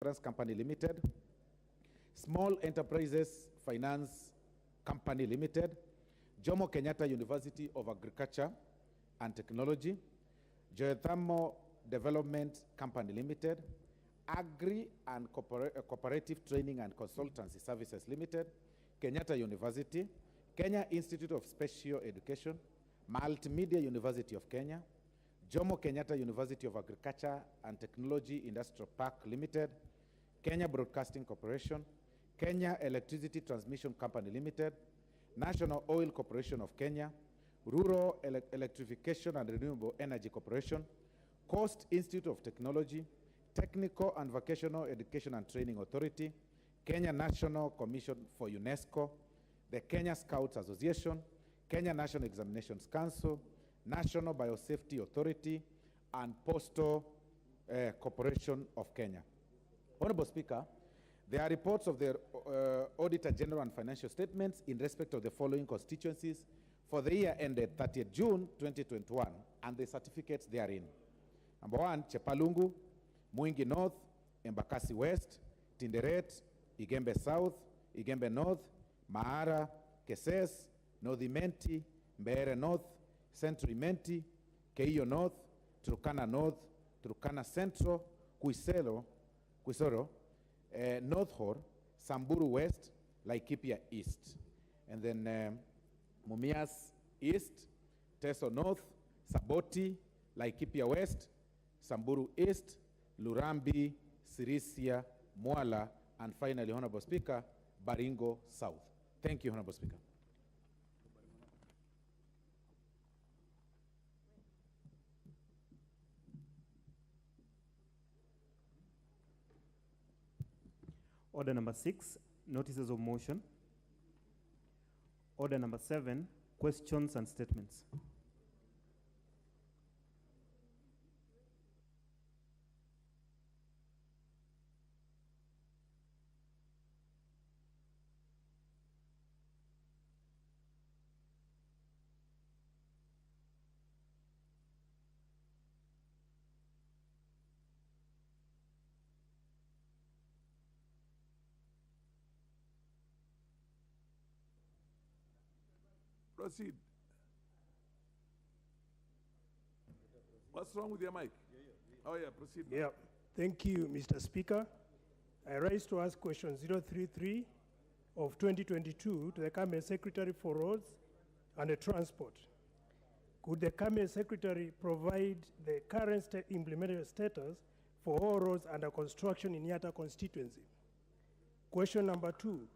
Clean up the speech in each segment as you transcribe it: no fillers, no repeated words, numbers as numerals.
Insurance Company Limited, Small Enterprises Finance Company Limited, Jomo Kenyatta University of Agriculture and Technology, Geothermal Development Company Limited, Agri and Cooperative Training and Consultancy Services Limited, Kenyatta University, Kenya Institute of Special Education, Multimedia University of Kenya, Jomo Kenyatta University of Agriculture and Technology Industrial Park Limited, Kenya Broadcasting Corporation, Kenya Electricity Transmission Company Limited, National Oil Corporation of Kenya, Rural Electrification and Renewable Energy Corporation, Coast Institute of Technology, Technical and Vocational Education and Training Authority, Kenya National Commission for UNESCO, the Kenya Scouts Association, Kenya National Examinations Council, National Biosafety Authority, and Postal Corporation of Kenya. Honorable Speaker, there are reports of the Auditor General and financial statements in respect of the following constituencies for the year ended 30th June 2021 and the certificates therein. Number 1, Chepalungu, Mwingi North, Embakasi West, Tinderet, Igembe South, Igembe North, Mahara, Keses, North Imenti, Mbeere North, Central Imenti, Keio North, Turkana North, Turkana Central, Kuisoro, North Hor, Samburu West, Laikipia East. And then Mumias East, Teso North, Saboti, Laikipia West, Samburu East, Lurambi, Sirisia, Mwala, and finally, Honorable Speaker, Baringo South. Thank you, Honorable Speaker. Order number 6, notices of motion. Order number 7, questions and statements. Proceed. What's wrong with your mic? Oh yeah, proceed. Yeah, thank you, Mr. Speaker. I rise to ask question 033 of 2022 to the Cabinet Secretary for Roads and Transport. Could the Cabinet Secretary provide the current implemented status for all roads under construction in Yatta constituency? Question number 2,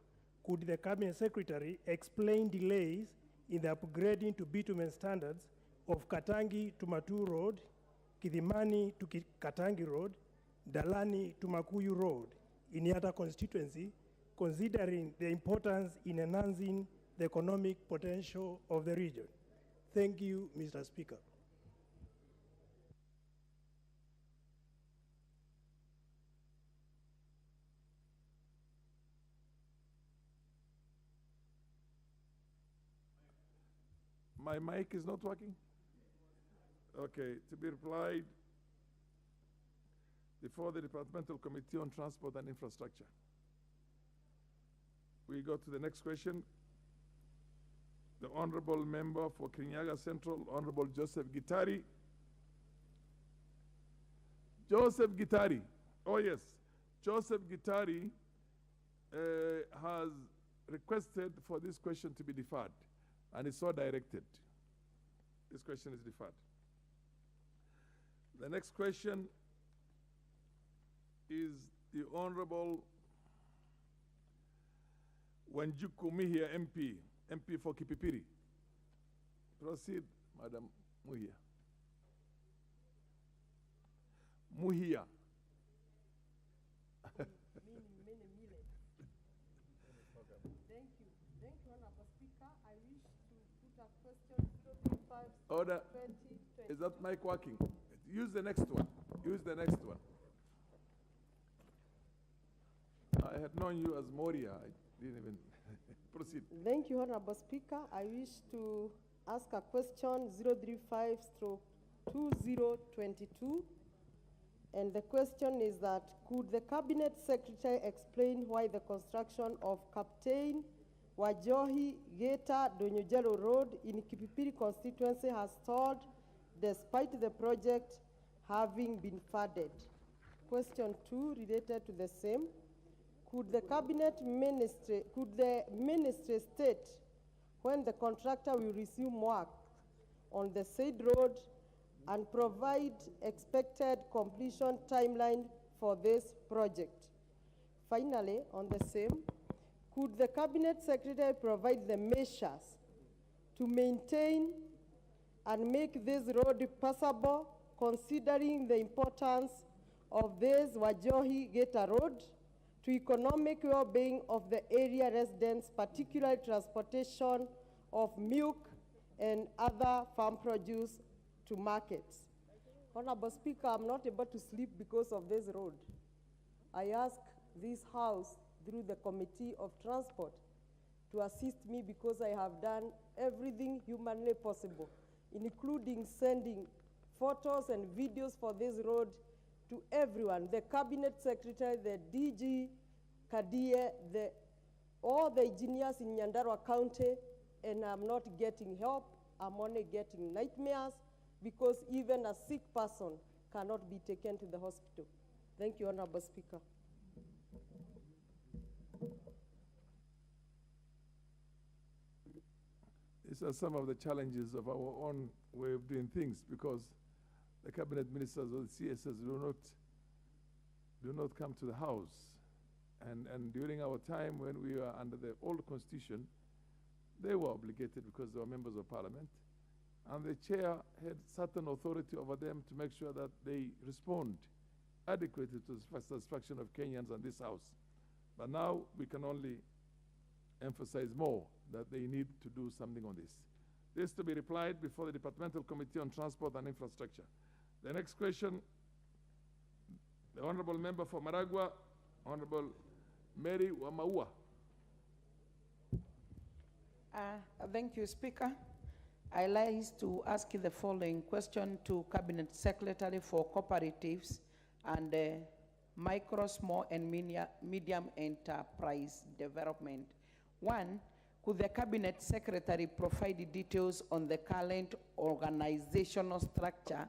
could the Cabinet Secretary explain delays in the upgrading to bitumen standards of Katangi to Matu Road, Kidimani to Katangi Road, Dalani to Makuyu Road in Yatta constituency, considering the importance in enhancing the economic potential of the region? Thank you, Mr. Speaker. My mic is not working? Okay, to be replied before the Departmental Committee on Transport and Infrastructure. We go to the next question. The Honorable Member for Kirinyaga Central, Honorable Joseph Gitari. Joseph Gitari. Oh yes, Joseph Gitari has requested for this question to be deferred, and it's so directed. This question is deferred. The next question is the Honorable Wanjiku Mihia MP, MP for Kipipiri. Proceed, Madam Muhia. Muhia. Thank you, Honorable Speaker. I wish to put a question 035 Order. 2020. Is that mic working? Use the next one. Use the next one. I had known you as Moria. I didn't even proceed. Thank you, Honorable Speaker. I wish to ask a question 035/2022 And the question is that, could the Cabinet Secretary explain why the construction of Captain Wajohi Geta Donyujelo Road in Kipipiri constituency has stalled despite the project having been funded? Question 2, related to the same. Could the ministry state when the contractor will resume work on the said road and provide expected completion timeline for this project? Finally, on the same, could the Cabinet Secretary provide the measures to maintain and make this road passable, considering the importance of this Wajohi Geta Road to economic well-being of the area residents, particularly transportation of milk and other farm produce to markets? Honorable Speaker, I'm not able to sleep because of this road. I ask this House through the Committee of Transport to assist me because I have done everything humanly possible, including sending photos and videos for this road to everyone, the Cabinet Secretary, the DG, Kadie, all the engineers in Nyandarua County, and I'm not getting help. I'm only getting nightmares because even a sick person cannot be taken to the hospital. Thank you, Honorable Speaker. These are some of the challenges of our own way of doing things, because the cabinet ministers or the CSs do not come to the House. And during our time when we were under the old constitution, they were obligated because they were members of parliament. And the chair had certain authority over them to make sure that they respond adequately to the satisfaction of Kenyans and this House. But now we can only emphasize more that they need to do something on this. This to be replied before the Departmental Committee on Transport and Infrastructure. The next question, the Honorable Member for Maragua, Honorable Mary Wamaua. Thank you, Speaker. I like to ask you the following question to Cabinet Secretary for Cooperatives and Micro, Small and Medium Enterprise Development. One, could the Cabinet Secretary provide details on the current organizational structure,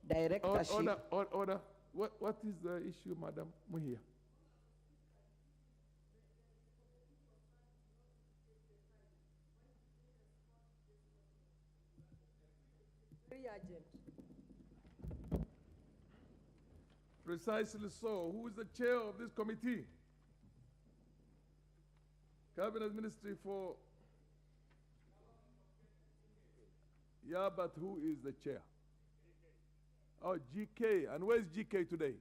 directorship? Order. What is the issue, Madam Muhia? Very urgent. Precisely so. Who is the chair of this committee? Cabinet Ministry for... Yeah, but who is the chair? Oh, GK. And where's GK today?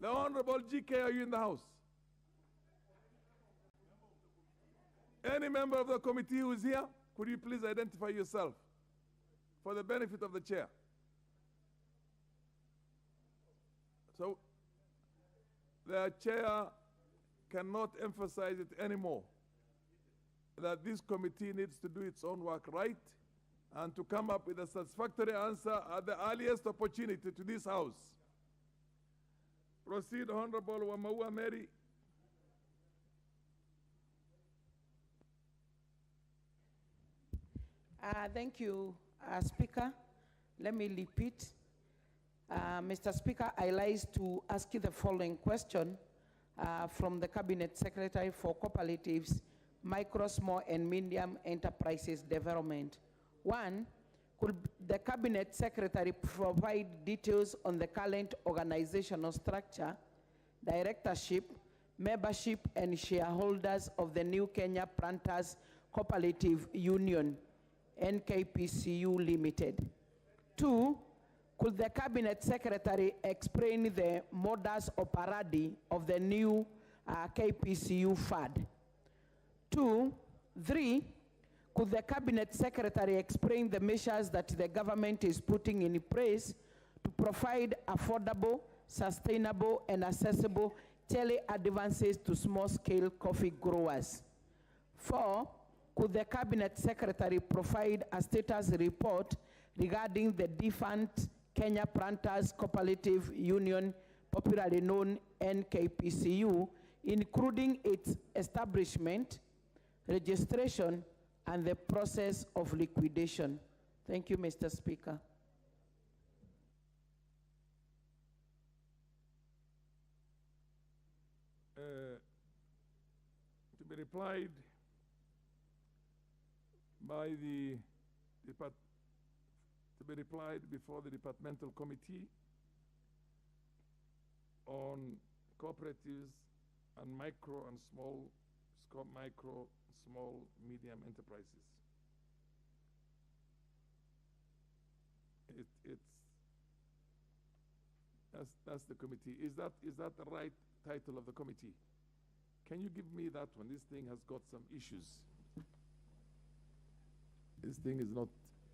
The Honorable GK, are you in the House? Any member of the committee who is here, could you please identify yourself for the benefit of the chair? So, the chair cannot emphasize it anymore, that this committee needs to do its own work right and to come up with a satisfactory answer at the earliest opportunity to this House. Proceed, Honorable Wamaua Mary. Thank you, Speaker. Let me repeat. Mr. Speaker, I like to ask you the following question from the Cabinet Secretary for Cooperatives, Micro, Small and Medium Enterprises Development. One, could the Cabinet Secretary provide details on the current organizational structure, directorship, membership and shareholders of the New Kenya Planters Cooperative Union, NKPCU Limited? Two, could the Cabinet Secretary explain the modus operandi of the new KPCU FAD? 2, 3, could the Cabinet Secretary explain the measures that the government is putting in place to provide affordable, sustainable, and accessible tele-advances to small-scale coffee growers? 4, could the Cabinet Secretary provide a status report regarding the defunct Kenya Planters Cooperative Union, popularly known NKPCU, including its establishment, registration, and the process of liquidation. Thank you, Mr. Speaker. To be replied by the before the departmental committee on cooperatives and micro, small, medium enterprises. That's the committee. Is that the right title of the committee? Can you give me that one? This thing has got some issues. This thing is not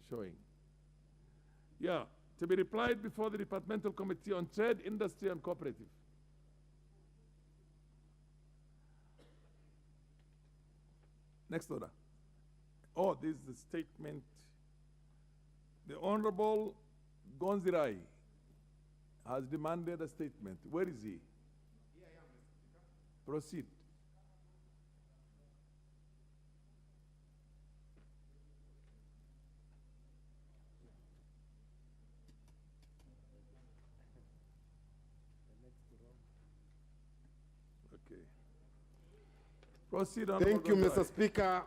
showing. Yeah, to be replied before the departmental committee on trade, industry, and cooperative. Next order. Oh, this is the statement. The Honorable Gonzirai has demanded a statement. Where is he? Here I am, Mr. Speaker. Proceed. Okay. Proceed. Thank you, Mr. Speaker.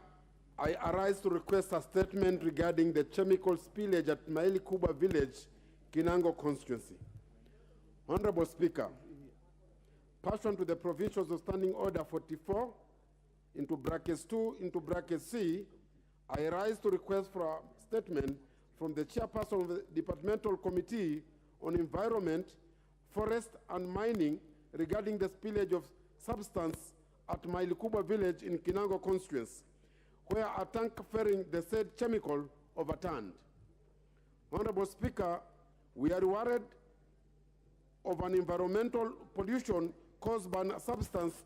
I arise to request a statement regarding the chemical spillage at Maili Kuba Village, Kinango constituency. Honorable Speaker, pursuant to the provisions of Standing Order 44, into brackets 2, into brackets C, I rise to request for a statement from the chairperson of the Departmental Committee on Environment, Forest and Mining regarding the spillage of substance at Mailikuba Village in Kinango constituency, where a tank ferrying the said chemical overturned. Honorable Speaker, we are worried of an environmental pollution caused by a substance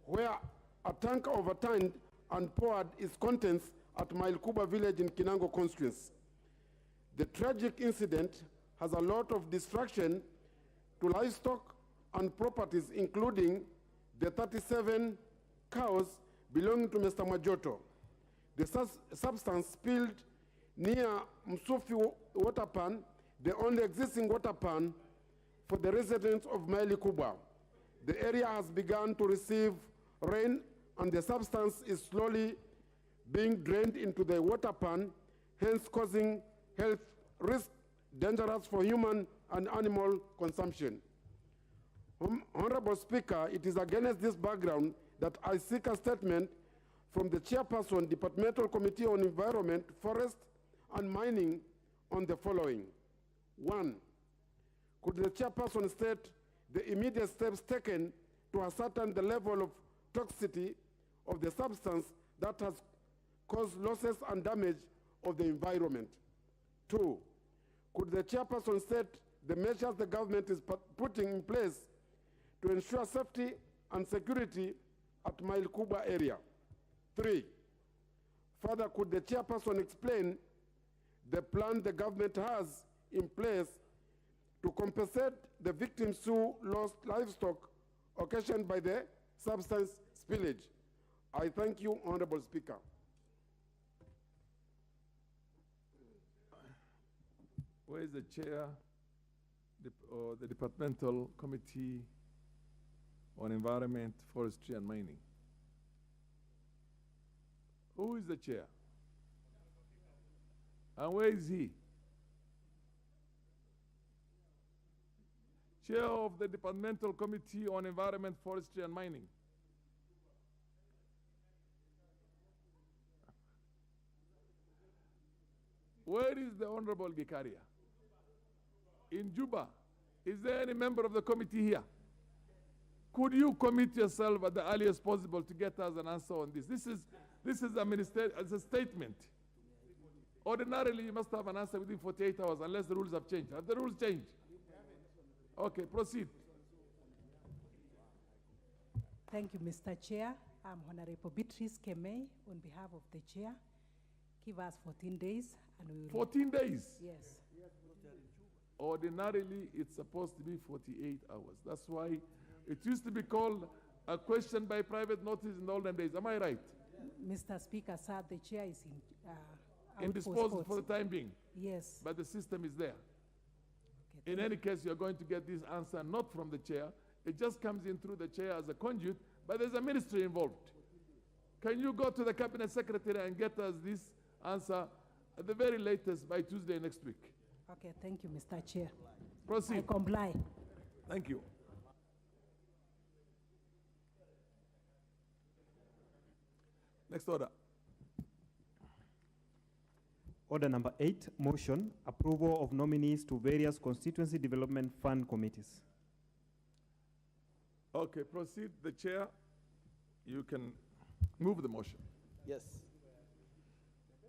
where a tank overturned and poured its contents at Mailikuba Village in Kinango constituency. The tragic incident has a lot of destruction to livestock and properties, including the 37 cows belonging to Mr. Majoto. The substance spilled near Msufi water pan, the only existing water pan for the residents of Maili Kuba. The area has begun to receive rain and the substance is slowly being drained into the water pan, hence causing health risks dangerous for human and animal consumption. Honorable Speaker, it is against this background that I seek a statement from the chairperson, Departmental Committee on Environment, Forest and Mining on the following. 1, could the chairperson state the immediate steps taken to ascertain the level of toxicity of the substance that has caused losses and damage of the environment? 2, could the chairperson state the measures the government is putting in place to ensure safety and security at Mailikuba area? 3, further, could the chairperson explain the plan the government has in place to compensate the victims who lost livestock occasioned by the substance spillage? I thank you, Honorable Speaker. Where is the chair or the Departmental Committee on Environment, Forestry and Mining? Who is the chair? And where is he? Chair of the Departmental Committee on Environment, Forestry and Mining. Where is the Honorable Gikaria? In Juba. Is there any member of the committee here? Could you commit yourself at the earliest possible to get us an answer on this? This is a statement. Ordinarily, you must have an answer within 48 hours unless the rules have changed. Have the rules changed? Okay, proceed. Thank you, Mr. Chair. I'm Honorable Beatrice Kemei on behalf of the chair. Give us 14 days and we will... 14 days? Yes. Ordinarily, it's supposed to be 48 hours. That's why it used to be called a question by private notice in the olden days. Am I right? Mr. Speaker, sir, the chair is Indisposed for the time being. Yes. But the system is there. Okay, In any case, you're going to get this answer not from the chair. It just comes in through the chair as a conduit, but there's a ministry involved. Can you go to the cabinet secretary and get us this answer at the very latest by Tuesday next week? Okay, thank you, Mr. Chair. Proceed. I comply. Thank you. Next order. Order number 8, motion, approval of nominees to various constituency development fund committees. Okay, proceed. The chair, you can move the motion. Yes.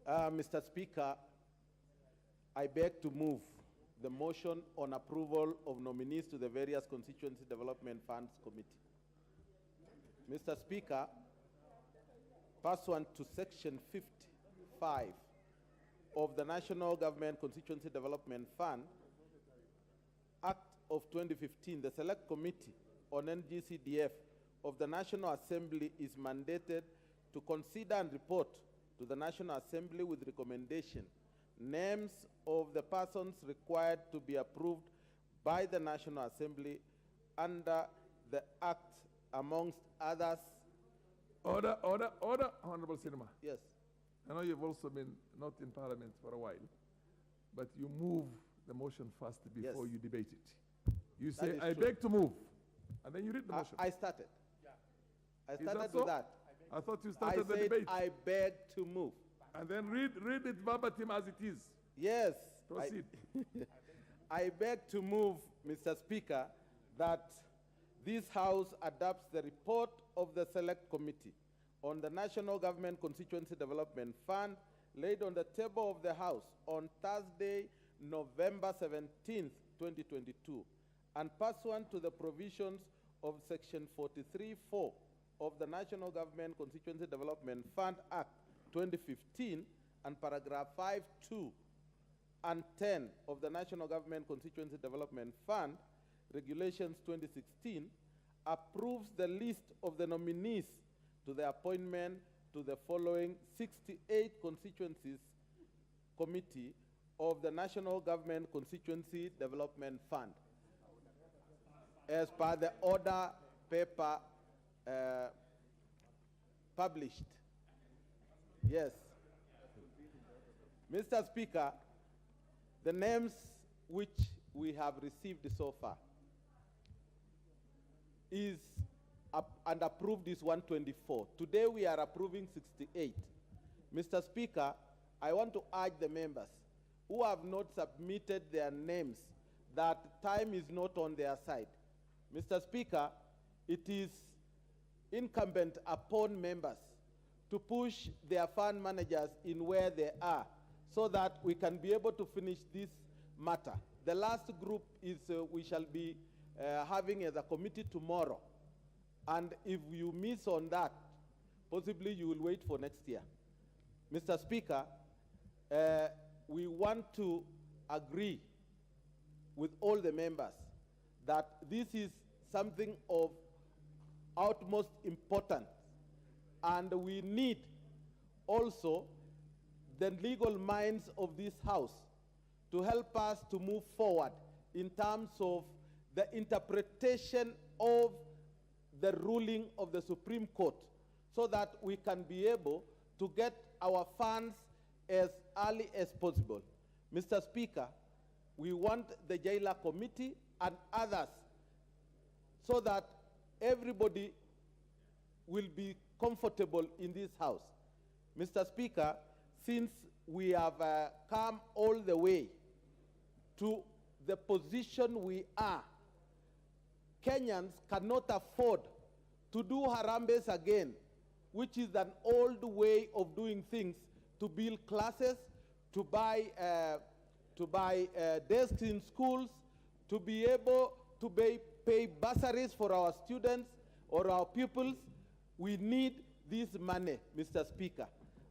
Mr. Speaker, I beg to move the motion on approval of nominees to the various constituency development funds committee. Mr. Speaker, pursuant to section 55 of the National Government Constituency Development Fund Act of 2015, the Select Committee on NGCDF of the National Assembly is mandated to consider and report to the National Assembly with recommendation names of the persons required to be approved by the National Assembly under the Act, amongst others. Order, Honorable Sinema. Yes. I know you've also been not in Parliament for a while, but you move the motion first before you debate it. You say, I beg to move, and then you read the motion. I started. I Is started that with so? that. I thought you started the said, debate. I beg to move. And then read it verbatim as it is. Yes. Proceed. I beg to move, Mr. Speaker, that this House adopts the report of the Select Committee on the National Government Constituency Development Fund laid on the table of the House on Thursday, November 17th, 2022, and pursuant to the provisions of Section 43(4) of the National Government Constituency Development Fund Act 2015 and paragraph 5(2) and 10 of the National Government Constituency Development Fund Regulations 2016, approves the list of the nominees to the appointment to the following 68 constituencies committee of the National Government Constituency Development Fund, as per the order paper published. Yes. Mr. Speaker, the names which we have received so far is and approved is 124. Today we are approving 68. Mr. Speaker, I want to urge the members who have not submitted their names that time is not on their side. Mr. Speaker, it is incumbent upon members to push their fund managers in where they are so that we can be able to finish this matter. The last group is we shall be having as a committee tomorrow. And if you miss on that, possibly you will wait for next year. Mr. Speaker, we want to agree with all the members that this is something of utmost importance, and we need also the legal minds of this House to help us to move forward in terms of the interpretation of the ruling of the Supreme Court so that we can be able to get our funds as early as possible. Mr. Speaker, we want the Jailer Committee and others so that everybody will be comfortable in this House. Mr. Speaker, since we have come all the way to the position we are, Kenyans cannot afford to do Harambes again, which is an old way of doing things, to build classes, to buy desks in schools, to be able to pay bursaries for our students or our pupils. We need this money, Mr. Speaker.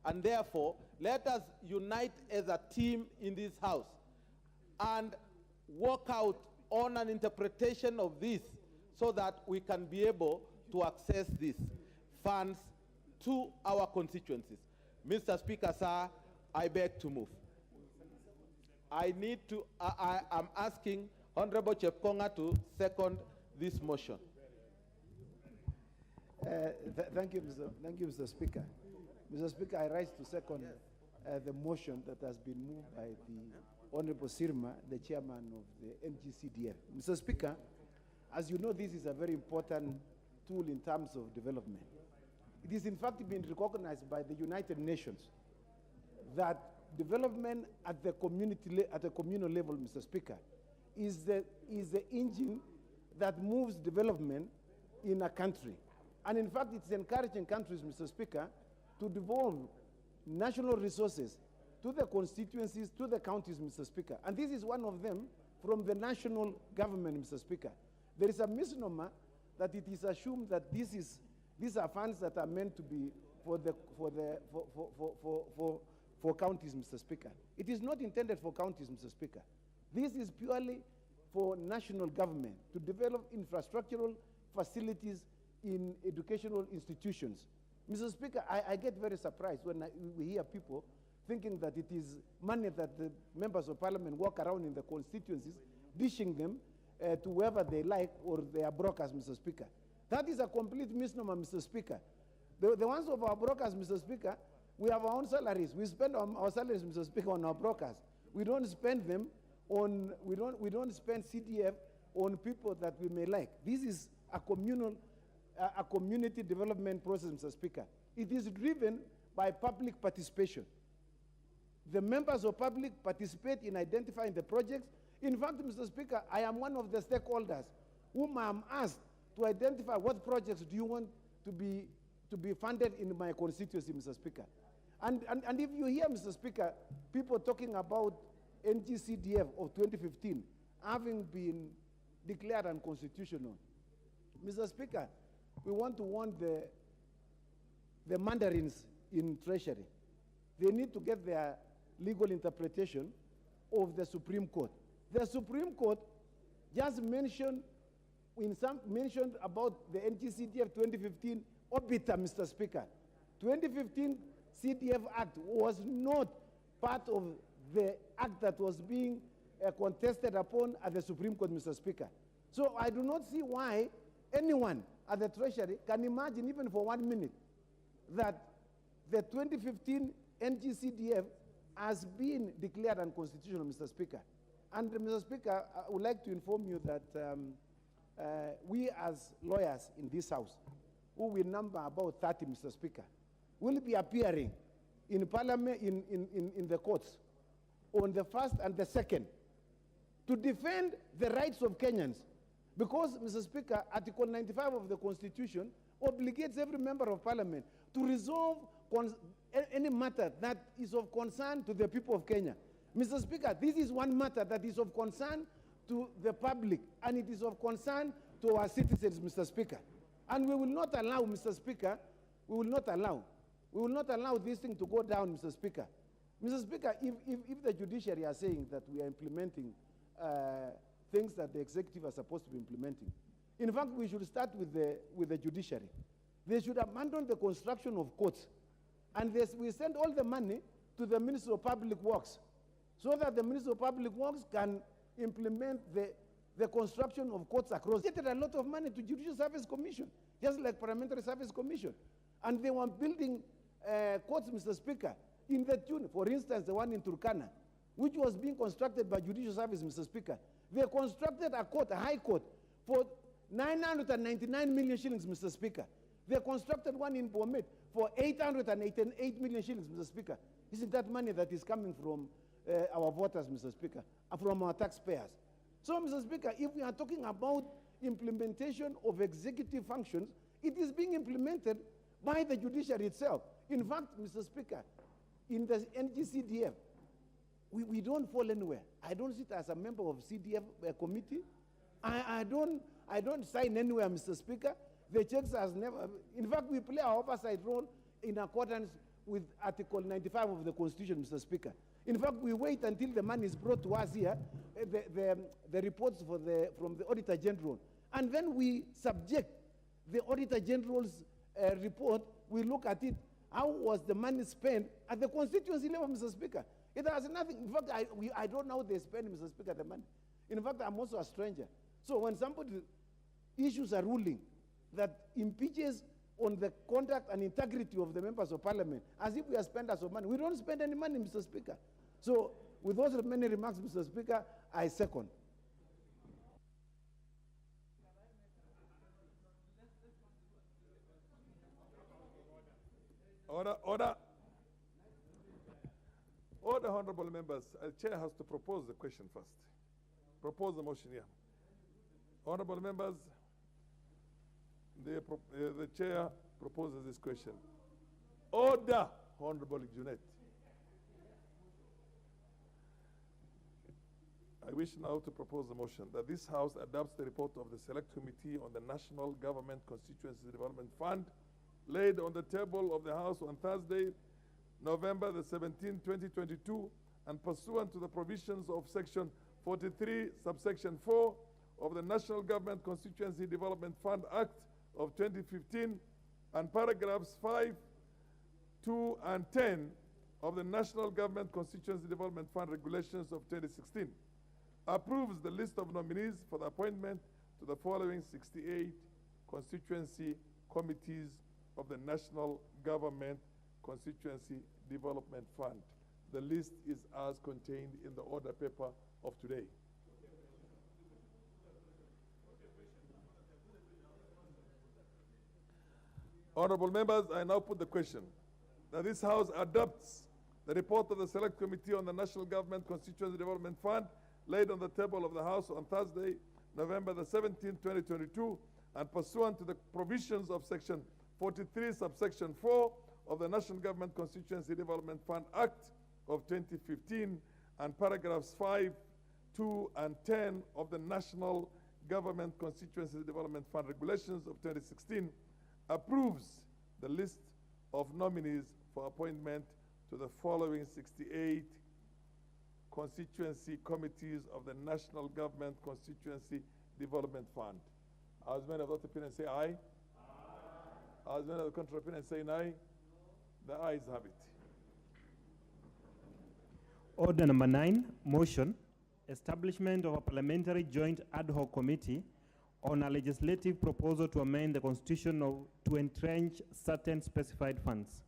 And therefore, let us unite as a team in this House. And work out on an interpretation of this so that we can be able to access these funds to our constituencies. Mr. Speaker, sir, I beg to move. I am asking Honorable Chepkonga to second this motion. Thank you, Mr. Speaker. Mr. Speaker, I rise to second the motion that has been moved by the Honorable Sirma, the chairman of the NGCDF. Mr. Speaker, as you know, this is a very important tool in terms of development. It is in fact been recognized by the United Nations that development at the communal level, Mr. Speaker, is the engine that moves development in a country. And in fact, it's encouraging countries, Mr. Speaker, to devolve national resources to the constituencies, to the counties, Mr. Speaker. And this is one of them from the national government, Mr. Speaker. There is a misnomer that it is assumed that these are funds that are meant to be for counties, Mr. Speaker. It is not intended for counties, Mr. Speaker. This is purely for national government to develop infrastructural facilities in educational institutions. Mr. Speaker, I get very surprised when we hear people thinking that it is money that the members of parliament walk around in the constituencies, dishing them to whoever they like or their brokers, Mr. Speaker. That is a complete misnomer, Mr. Speaker. The ones of our brokers, Mr. Speaker, we have our own salaries. We spend our salaries, Mr. Speaker, on our brokers. We don't spend them on, we don't spend CDF on people that we may like. This is a community development process, Mr. Speaker. It is driven by public participation. The members of public participate in identifying the projects. In fact, Mr. Speaker, I am one of the stakeholders whom I am asked to identify what projects do you want to be funded in my constituency, Mr. Speaker. And if you hear, Mr. Speaker, people talking about NGCDF of 2015 having been declared unconstitutional, Mr. Speaker, we want to warn the mandarins in Treasury. They need to get their legal interpretation of the Supreme Court. The Supreme Court just mentioned about the NGCDF 2015 obiter, Mr. Speaker. 2015 CDF Act was not part of the act that was being contested upon at the Supreme Court, Mr. Speaker. So I do not see why anyone at the Treasury can imagine, even for 1 minute, that the 2015 NGCDF has been declared unconstitutional, Mr. Speaker. And Mr. Speaker, I would like to inform you that we as lawyers in this House, who will number about 30, Mr. Speaker, will be appearing in Parliament, in the courts, on the 1st and the 2nd, to defend the rights of Kenyans. Because, Mr. Speaker, Article 95 of the Constitution obligates every member of Parliament to resolve any matter that is of concern to the people of Kenya. Mr. Speaker, this is one matter that is of concern to the public, and it is of concern to our citizens, Mr. Speaker. And we will not allow, Mr. Speaker, we will not allow this thing to go down, Mr. Speaker. Mr. Speaker, if the judiciary are saying that we are implementing things that the executive are supposed to be implementing, in fact, we should start with the judiciary. They should abandon the construction of courts, and we send all the money to the Ministry of Public Works, so that the Ministry of Public Works can implement the construction of courts across. They get a lot of money to Judicial Service Commission, just like Parliamentary Service Commission. And they were building courts, Mr. Speaker, in the tune, for instance, the one in Turkana, which was being constructed by Judicial Service, Mr. Speaker. They constructed a court, a high court, for 999 million shillings, Mr. Speaker. They constructed one in Bomet for 888 million shillings, Mr. Speaker. Isn't that money that is coming from our voters, Mr. Speaker, and from our taxpayers? So, Mr. Speaker, if we are talking about implementation of executive functions, it is being implemented by the judiciary itself. In fact, Mr. Speaker, in the NGCDF, we don't fall anywhere. I don't sit as a member of CDF committee. I don't sign anywhere, Mr. Speaker. The checks has never, in fact, we play our oversight role in accordance with Article 95 of the Constitution, Mr. Speaker. In fact, we wait until the money is brought to us here, the reports from the Auditor General. And then we subject the Auditor General's report, we look at it, how was the money spent at the constituency level, Mr. Speaker? It has nothing. In fact, I don't know how they spend, Mr. Speaker, the money. In fact, I'm also a stranger. So when somebody issues a ruling that impeaches on the conduct and integrity of the members of parliament, as if we are spenders of money, we don't spend any money, Mr. Speaker. So with those many remarks, Mr. Speaker, I second. Order, order. Order, honorable members. The chair has to propose the question first. Propose the motion here. Honorable members, the chair proposes this question. Order, Honorable Junet. I wish now to propose the motion that this House adopts the report of the Select Committee on the National Government Constituency Development Fund laid on the table of the House on Thursday, November the 17th, 2022, and pursuant to the provisions of Section 43, subsection 4 of the National Government Constituency Development Fund Act of 2015 and paragraphs 5, 2, and 10 of the National Government Constituency Development Fund Regulations of 2016, approves the list of nominees for the appointment to the following 68 constituency committees of the National Government Constituency Development Fund. The list is as contained in the order paper of today. Honorable members, I now put the question that this House adopts the report of the Select Committee on the National Government Constituency Development Fund laid on the table of the House on Thursday, November the 17th, 2022, and pursuant to the provisions of Section 43, subsection 4 of the National Government Constituency Development Fund Act of 2015 and paragraphs 5, 2, and 10 of the National Government Constituency Development Fund Regulations of 2016, approves the list of nominees for appointment to the following 68 constituency committees of the National Government Constituency Development Fund. As many of that opinion say aye? Aye. As many of the contrary opinion say nay? The ayes have it. Order number 9, motion, establishment of a parliamentary joint ad hoc committee on a legislative proposal to amend the constitution to entrench certain specified funds.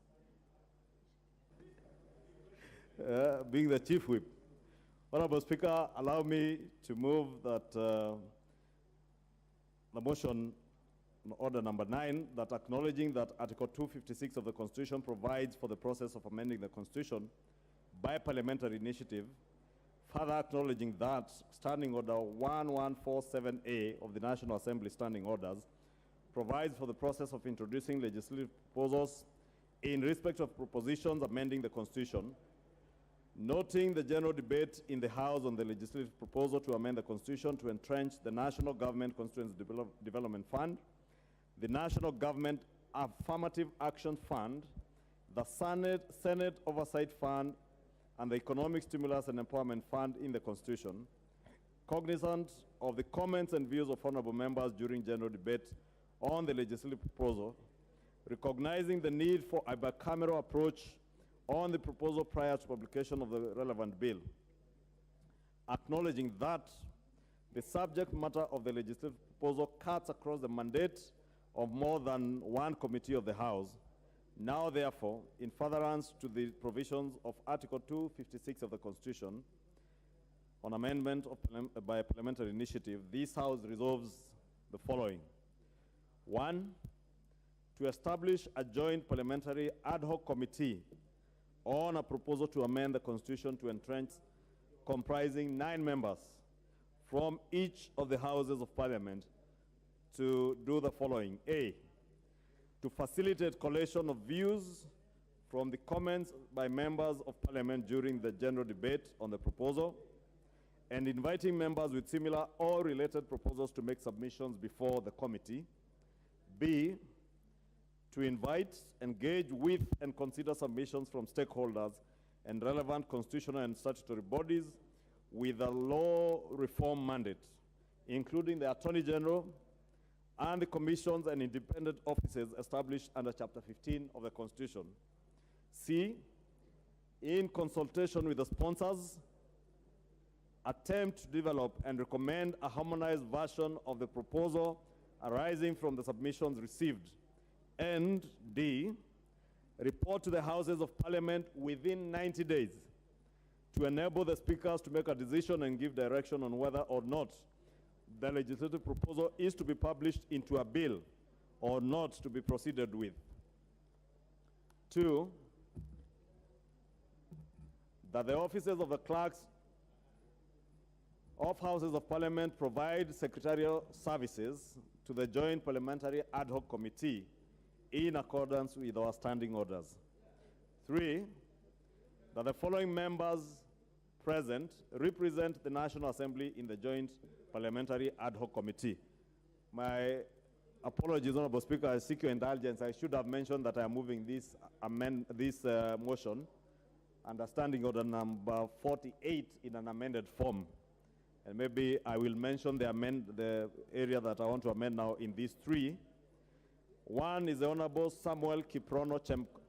Being the chief whip, Honorable Speaker, allow me to move that the motion on order number 9, that acknowledging that Article 256 of the Constitution provides for the process of amending the Constitution by parliamentary initiative, further acknowledging that Standing Order 1147A of the National Assembly Standing Orders provides for the process of introducing legislative proposals in respect of propositions amending the Constitution, noting the general debate in the House on the legislative proposal to amend the Constitution to entrench the National Government Constituency Development Fund, the National Government Affirmative Action Fund, the Senate Oversight Fund, and the Economic Stimulus and Empowerment Fund in the Constitution, cognizant of the comments and views of honorable members during general debate on the legislative proposal, recognizing the need for a bicameral approach on the proposal prior to publication of the relevant bill, acknowledging that the subject matter of the legislative proposal cuts across the mandate of more than one committee of the House. Now, therefore, in furtherance to the provisions of Article 256 of the Constitution on amendment of by a parliamentary initiative, this House resolves the following. 1, to establish a joint parliamentary ad hoc committee on a proposal to amend the Constitution to entrench, comprising 9 members from each of the Houses of Parliament, to do the following. A, to facilitate collation of views from the comments by members of Parliament during the general debate on the proposal, and inviting members with similar or related proposals to make submissions before the committee. B, to invite, engage with, and consider submissions from stakeholders and relevant constitutional and statutory bodies with a law reform mandate, including the Attorney General and the commissions and independent offices established under Chapter 15 of the Constitution. C, in consultation with the sponsors, attempt to develop and recommend a harmonized version of the proposal arising from the submissions received. And D, report to the Houses of Parliament within 90 days to enable the speakers to make a decision and give direction on whether or not the legislative proposal is to be published into a bill or not to be proceeded with. 2, that the offices of the clerks of Houses of Parliament provide secretarial services to the Joint Parliamentary Ad Hoc Committee in accordance with our standing orders. 3, that the following members present represent the National Assembly in the Joint Parliamentary Ad Hoc Committee. My apologies, Honorable Speaker, I seek your indulgence. I should have mentioned that I am moving this motion under Standing Order number 48 in an amended form. And maybe I will mention the area that I want to amend now in these 3. One is the Honorable Samuel Kiprono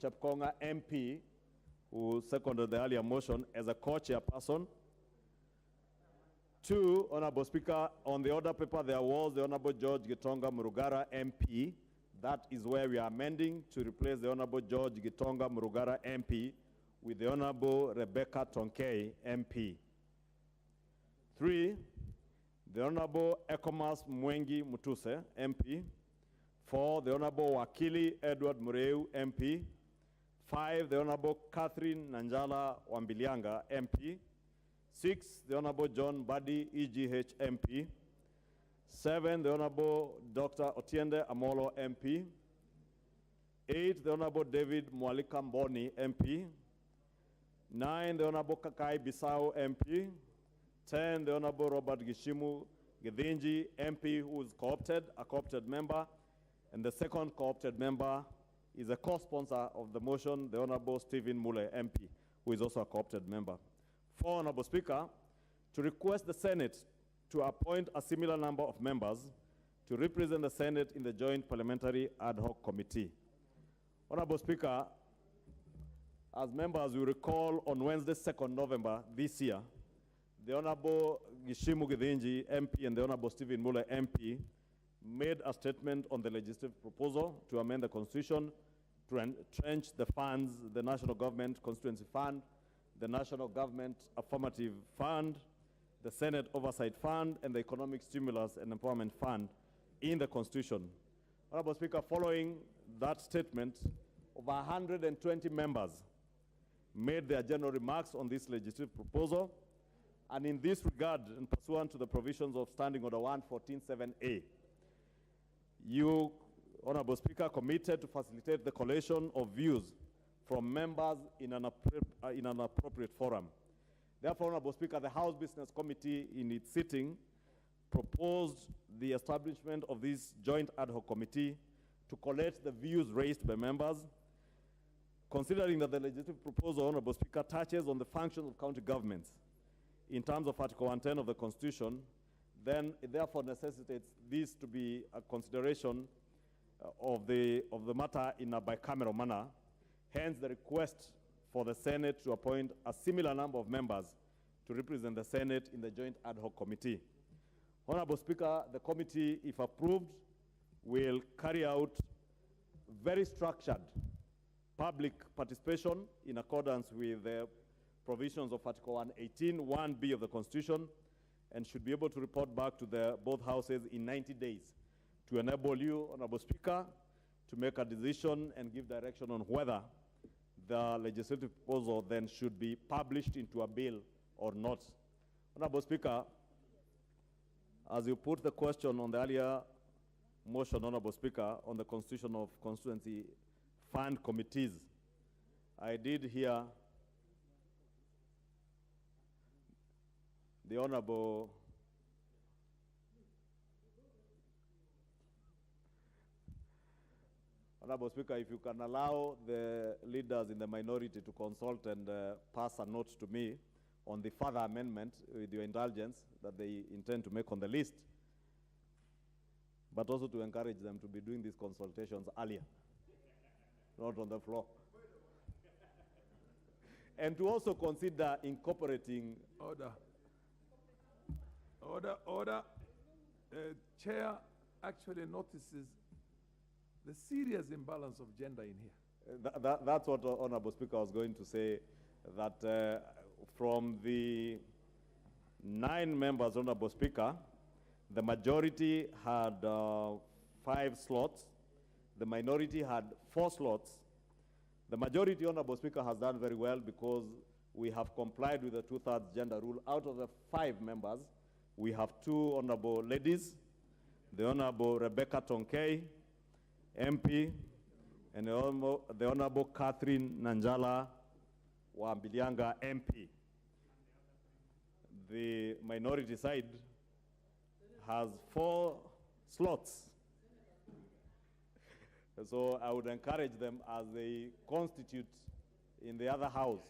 Chepkonga MP, who seconded the earlier motion as a co-chairperson. 2, Honorable Speaker, on the order paper there was the Honorable George Gitonga Murugara MP. That is where we are amending to replace the Honorable George Gitonga Murugara MP with the Honorable Rebecca Tonkei MP. 3, the Honorable Ekomas Mwengi Mutuse MP. 4, the Honorable Wakili Edward Mureu MP. 5, the Honorable Catherine Nanjala Wambilianga MP. 6, the Honorable John Badi EGH MP. 7, the Honorable Dr. Otiende Amolo MP. 8, the Honorable David Mwalika Mboni MP. 9, the Honorable Kakai Bisau MP. 10, the Honorable Robert Gishimu Githinji MP, who is a co-opted member. And the second co-opted member is a co-sponsor of the motion, the Honorable Stephen Mule MP, who is also a co-opted member. 4, Honorable Speaker, to request the Senate to appoint a similar number of members to represent the Senate in the Joint Parliamentary Ad Hoc Committee. Honorable Speaker, as members will recall, on Wednesday, 2nd November this year, the Honorable Gishimu Githinji MP and the Honorable Stephen Mule MP made a statement on the legislative proposal to amend the Constitution to entrench the funds, the National Government Constituency Fund, the National Government Affirmative Fund, the Senate Oversight Fund, and the Economic Stimulus and Empowerment Fund in the Constitution. Honorable Speaker, following that statement, over 120 members made their general remarks on this legislative proposal. And in this regard, and pursuant to the provisions of Standing Order 114.7a, you, Honorable Speaker, committed to facilitate the collation of views from members in an appropriate forum. Therefore, Honorable Speaker, the House Business Committee in its sitting proposed the establishment of this joint ad hoc committee to collect the views raised by members. Considering that the legislative proposal, Honorable Speaker, touches on the functions of county governments in terms of Article 110 of the Constitution, then it therefore necessitates this to be a consideration of the matter in a bicameral manner. Hence, the request for the Senate to appoint a similar number of members to represent the Senate in the joint ad hoc committee. Honorable Speaker, the committee, if approved, will carry out very structured public participation in accordance with the provisions of Article 118, 1B of the Constitution, and should be able to report back to both houses in 90 days to enable you, Honorable Speaker, to make a decision and give direction on whether the legislative proposal then should be published into a bill or not. Honorable Speaker, as you put the question on the earlier motion, Honorable Speaker, on the constitution of constituency fund committees, I did hear the Honorable Honorable Speaker, if you can allow the leaders in the minority to consult and pass a note to me on the further amendment with your indulgence that they intend to make on the list, but also to encourage them to be doing these consultations earlier, not on the floor. And to also consider incorporating... Order. Order, order. Chair actually notices the serious imbalance of gender in here. That's what Honorable Speaker was going to say, that from the 9 members, Honorable Speaker, the majority had 5 slots, the minority had 4 slots. The majority, Honorable Speaker, has done very well because we have complied with the 2/3 gender rule. Out of the 5 members, we have 2 honorable ladies, the Honorable Rebecca Tonkei, MP, and the Honorable Catherine Nanjala Wambilianga, MP. The minority side has 4 slots. So I would encourage them as they constitute in the other house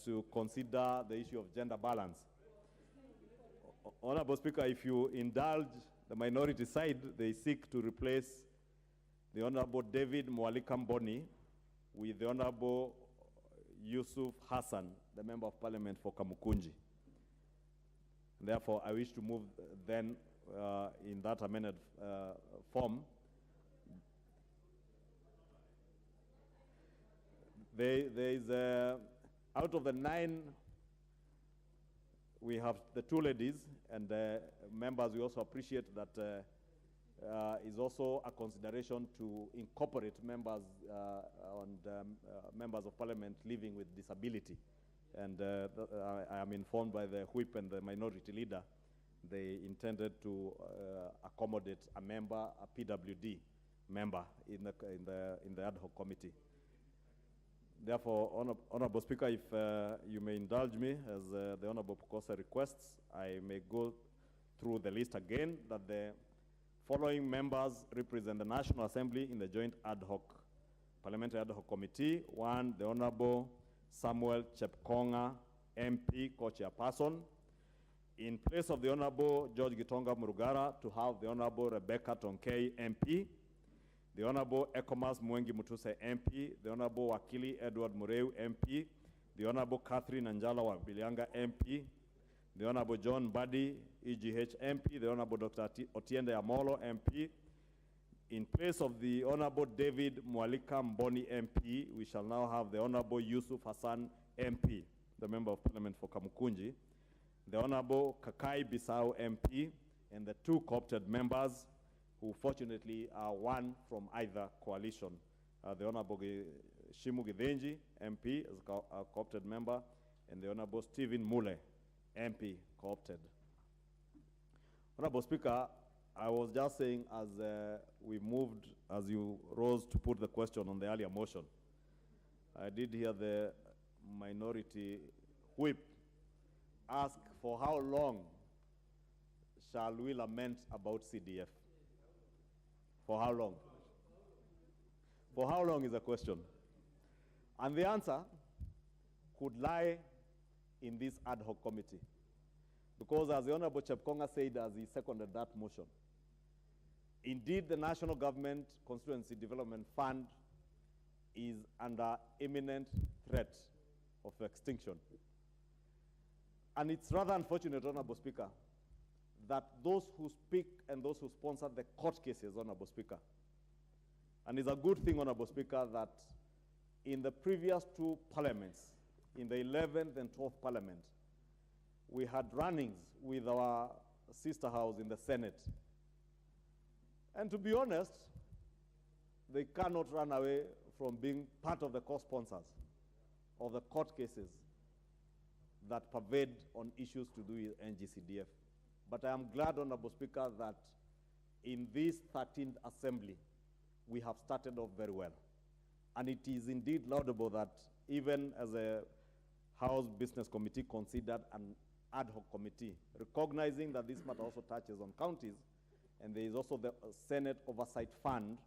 to consider the issue of gender balance. Honorable Speaker, if you indulge the minority side, they seek to replace the Honorable David Mwalika Mboni with the Honorable Yusuf Hassan, the Member of Parliament for Kamukunji. Therefore, I wish to move then in that amended form. There is, out of the 9, we have the 2 ladies, and members, we also appreciate that is also a consideration to incorporate members and members of Parliament living with disability. And I am informed by the whip and the minority leader, they intended to accommodate a member, a PWD member in the ad hoc committee. Therefore, Honorable Speaker, if you may indulge me, as the Honorable Pukosa requests, I may go through the list again, that the following members represent the National Assembly in the joint ad hoc, Parliamentary ad hoc committee. 1, the Honorable Samuel Chepkonga, MP, co-chairperson. In place of the Honorable George Gitonga Murugara, to have the Honorable Rebecca Tonkei, MP. The Honorable Ekomas Mwengi Mutuse, MP. The Honorable Wakili Edward Mureu, MP. The Honorable Catherine Anjala Wabilianga, MP. The Honorable John Buddy, EGH, MP. The Honorable Dr. Otiende Amolo, MP. In place of the Honorable David Mwalika Mboni, MP, we shall now have the Honorable Yusuf Hassan, MP, the Member of Parliament for Kamukunji. The Honorable Kakai Bisau, MP, and the 2 co-opted members, who fortunately are 1 from either coalition. The Honorable Shimu Githinji, MP, as a co-opted member, and the Honorable Stephen Mule, MP, co-opted. Honorable Speaker, I was just saying as we moved, as you rose to put the question on the earlier motion, I did hear the minority whip ask, for how long shall we lament about CDF? For how long? For how long is the question? And the answer could lie in this ad hoc committee. Because as the Honorable Chepkonga said as he seconded that motion, indeed the National Government Constituency Development Fund is under imminent threat of extinction. And it's rather unfortunate, Honorable Speaker, that those who speak and those who sponsor the court cases, Honorable Speaker, and it's a good thing, Honorable Speaker, that in the previous 2 parliaments, in the 11th and 12th parliament, we had run-ins with our sister house in the Senate. And to be honest, they cannot run away from being part of the co-sponsors of the court cases that pervade on issues to do with NGCDF. But I am glad, Honorable Speaker, that in this 13th Assembly, we have started off very well. And it is indeed laudable that even as a House Business Committee considered an ad hoc committee, recognizing that this matter also touches on counties, and there is also the Senate Oversight Fund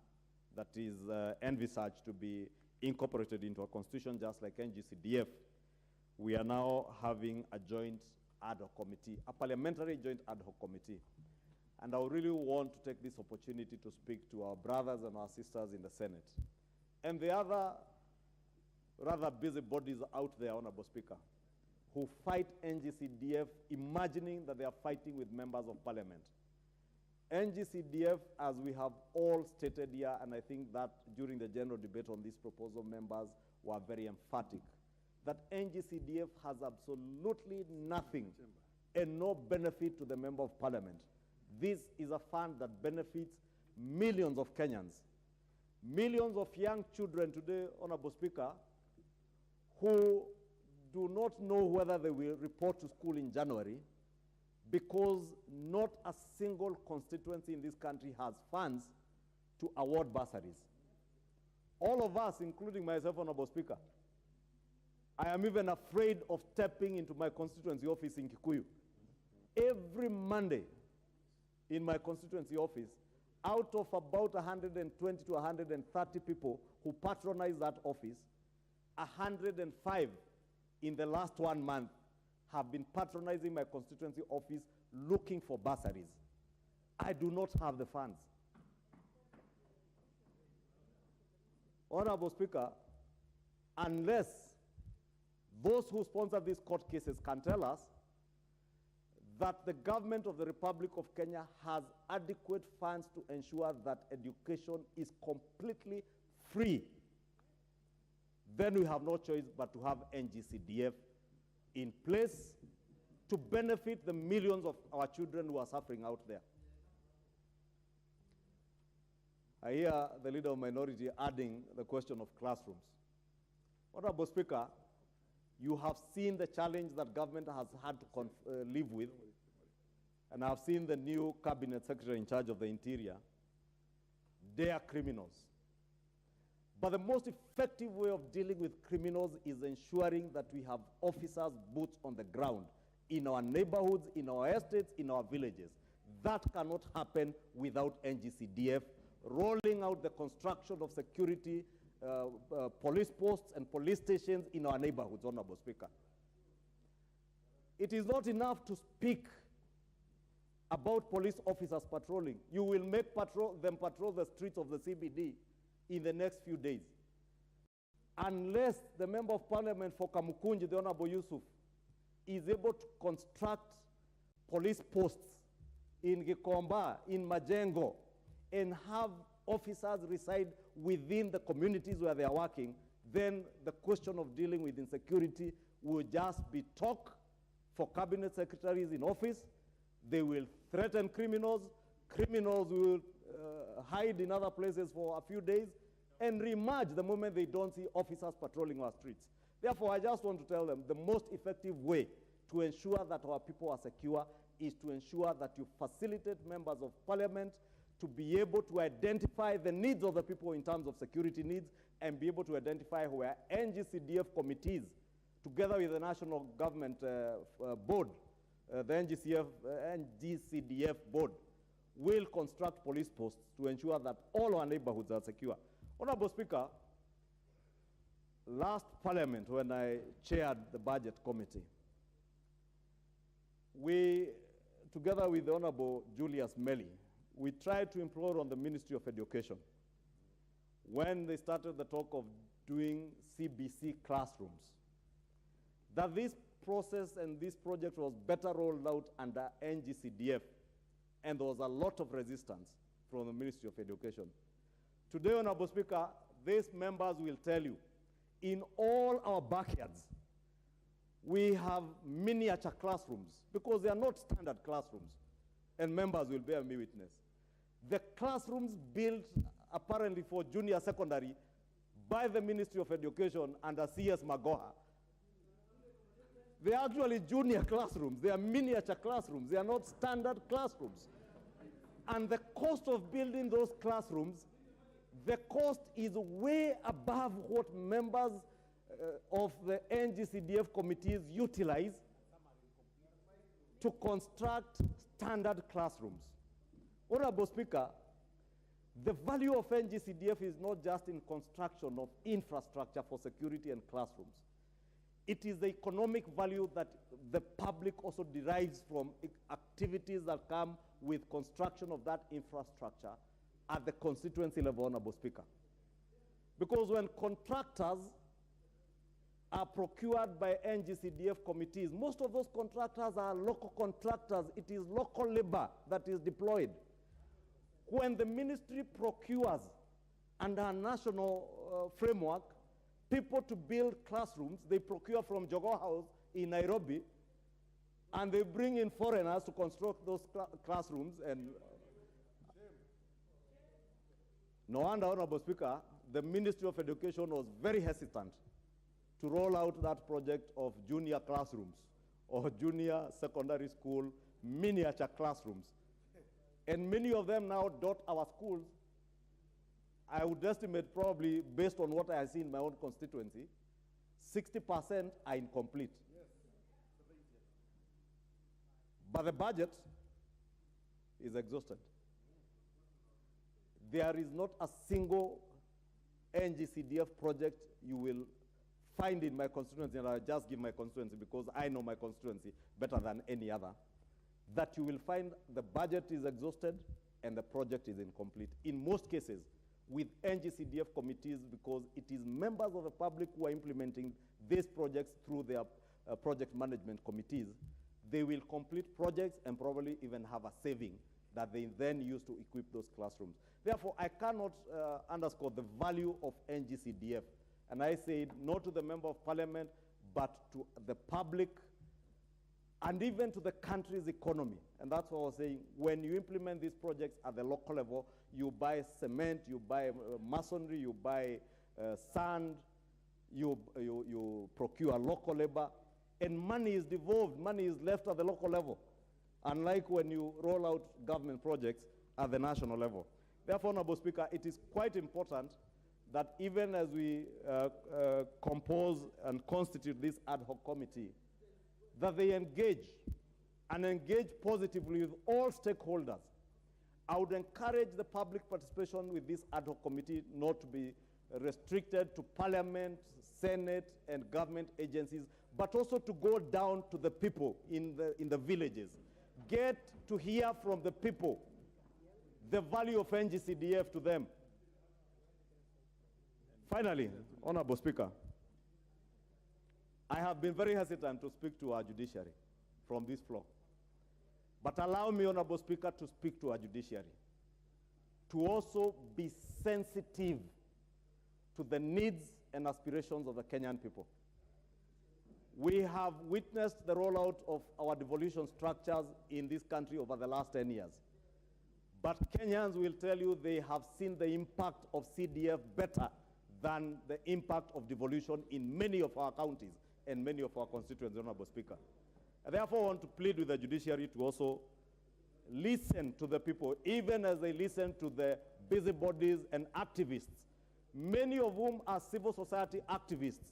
that is envisaged to be incorporated into a constitution just like NGCDF, we are now having a joint ad hoc committee, a parliamentary joint ad hoc committee. And I really want to take this opportunity to speak to our brothers and our sisters in the Senate and the other rather busy bodies out there, Honorable Speaker, who fight NGCDF imagining that they are fighting with members of parliament. NGCDF, as we have all stated here, and I think that during the general debate on this proposal, members were very emphatic, that NGCDF has absolutely nothing and no benefit to the member of parliament. This is a fund that benefits millions of Kenyans. Millions of young children today, Honorable Speaker, who do not know whether they will report to school in January because not a single constituency in this country has funds to award bursaries. All of us, including myself, Honorable Speaker, I am even afraid of stepping into my constituency office in Kikuyu. Every Monday in my constituency office, out of about 120 to 130 people who patronize that office, 105 in the last 1 month have been patronizing my constituency office looking for bursaries. I do not have the funds. Honorable Speaker, unless those who sponsor these court cases can tell us that the government of the Republic of Kenya has adequate funds to ensure that education is completely free, then we have no choice but to have NGCDF in place to benefit the millions of our children who are suffering out there. I hear the leader of minority adding the question of classrooms. Honorable Speaker, you have seen the challenge that government has had to live with, and I have seen the new cabinet secretary in charge of the interior. They are criminals. But the most effective way of dealing with criminals is ensuring that we have officers, boots on the ground, in our neighborhoods, in our estates, in our villages. That cannot happen without NGCDF rolling out the construction of security police posts and police stations in our neighborhoods, Honorable Speaker. It is not enough to speak about police officers patrolling. You will make them patrol the streets of the CBD in the next few days. Unless the Member of Parliament for Kamukunji, the Honorable Yusuf, is able to construct police posts in Gikomba, in Majengo, and have officers reside within the communities where they are working, then the question of dealing with insecurity will just be talk for cabinet secretaries in office. They will threaten criminals. Criminals will hide in other places for a few days and reemerge the moment they don't see officers patrolling our streets. Therefore, I just want to tell them the most effective way to ensure that our people are secure is to ensure that you facilitate members of parliament to be able to identify the needs of the people in terms of security needs and be able to identify where NGCDF committees, together with the national government board, the NGCDF board, will construct police posts to ensure that all our neighborhoods are secure. Honorable Speaker, last parliament when I chaired the budget committee, we, together with the Honorable Julius Meli, we tried to implore on the Ministry of Education when they started the talk of doing CBC classrooms, that this process and this project was better rolled out under NGCDF, and there was a lot of resistance from the Ministry of Education. Today, Honorable Speaker, these members will tell you, in all our backyards, we have miniature classrooms because they are not standard classrooms, and members will bear me witness. The classrooms built apparently for junior secondary by the Ministry of Education under CS Magoha, they are actually junior classrooms. They are miniature classrooms. They are not standard classrooms. And the cost of building those classrooms, the cost is way above what members of the NGCDF committees utilize to construct standard classrooms. Honorable Speaker, The value of NGCDF is not just in construction of infrastructure for security and classrooms. It is the economic value that the public also derives from activities that come with construction of that infrastructure at the constituency level, Honorable Speaker. Because when contractors are procured by NGCDF committees, most of those contractors are local contractors. It is local labor that is deployed. When the ministry procures under a national framework people to build classrooms, they procure from Jogoo House in Nairobi, and they bring in foreigners to construct those classrooms. And no wonder, Honorable Speaker, the Ministry of Education was very hesitant to roll out that project of junior classrooms or junior secondary school miniature classrooms. And many of them now dot our schools. I would estimate, probably based on what I see in my own constituency, 60% are incomplete. Yes. But the budget is exhausted. There is not a single NGCDF project you will find in my constituency, and I'll just give my constituency because I know my constituency better than any other, that you will find the budget is exhausted and the project is incomplete. In most cases, with NGCDF committees, because it is members of the public who are implementing these projects through their project management committees, they will complete projects and probably even have a saving that they then use to equip those classrooms. Therefore, I cannot underscore the value of NGCDF. And I say not to the member of parliament, but to the public and even to the country's economy. And that's what I was saying. When you implement these projects at the local level, you buy cement, you buy masonry, you buy sand, you procure local labor, and money is devolved, money is left at the local level, unlike when you roll out government projects at the national level. Therefore, Honorable Speaker, it is quite important that even as we compose and constitute this ad hoc committee, that they engage and engage positively with all stakeholders. I would encourage the public participation with this ad hoc committee not to be restricted to Parliament, Senate, and government agencies, but also to go down to the people in the villages. Get to hear from the people the value of NGCDF to them. Finally, Honorable Speaker, I have been very hesitant to speak to our judiciary from this floor. But allow me, Honorable Speaker, to speak to our judiciary, to also be sensitive to the needs and aspirations of the Kenyan people. We have witnessed the rollout of our devolution structures in this country over the last 10 years. But Kenyans will tell you they have seen the impact of CDF better than the impact of devolution in many of our counties and many of our constituents, Honorable Speaker. And therefore, I want to plead with the judiciary to also listen to the people, even as they listen to the busybodies and activists, many of whom are civil society activists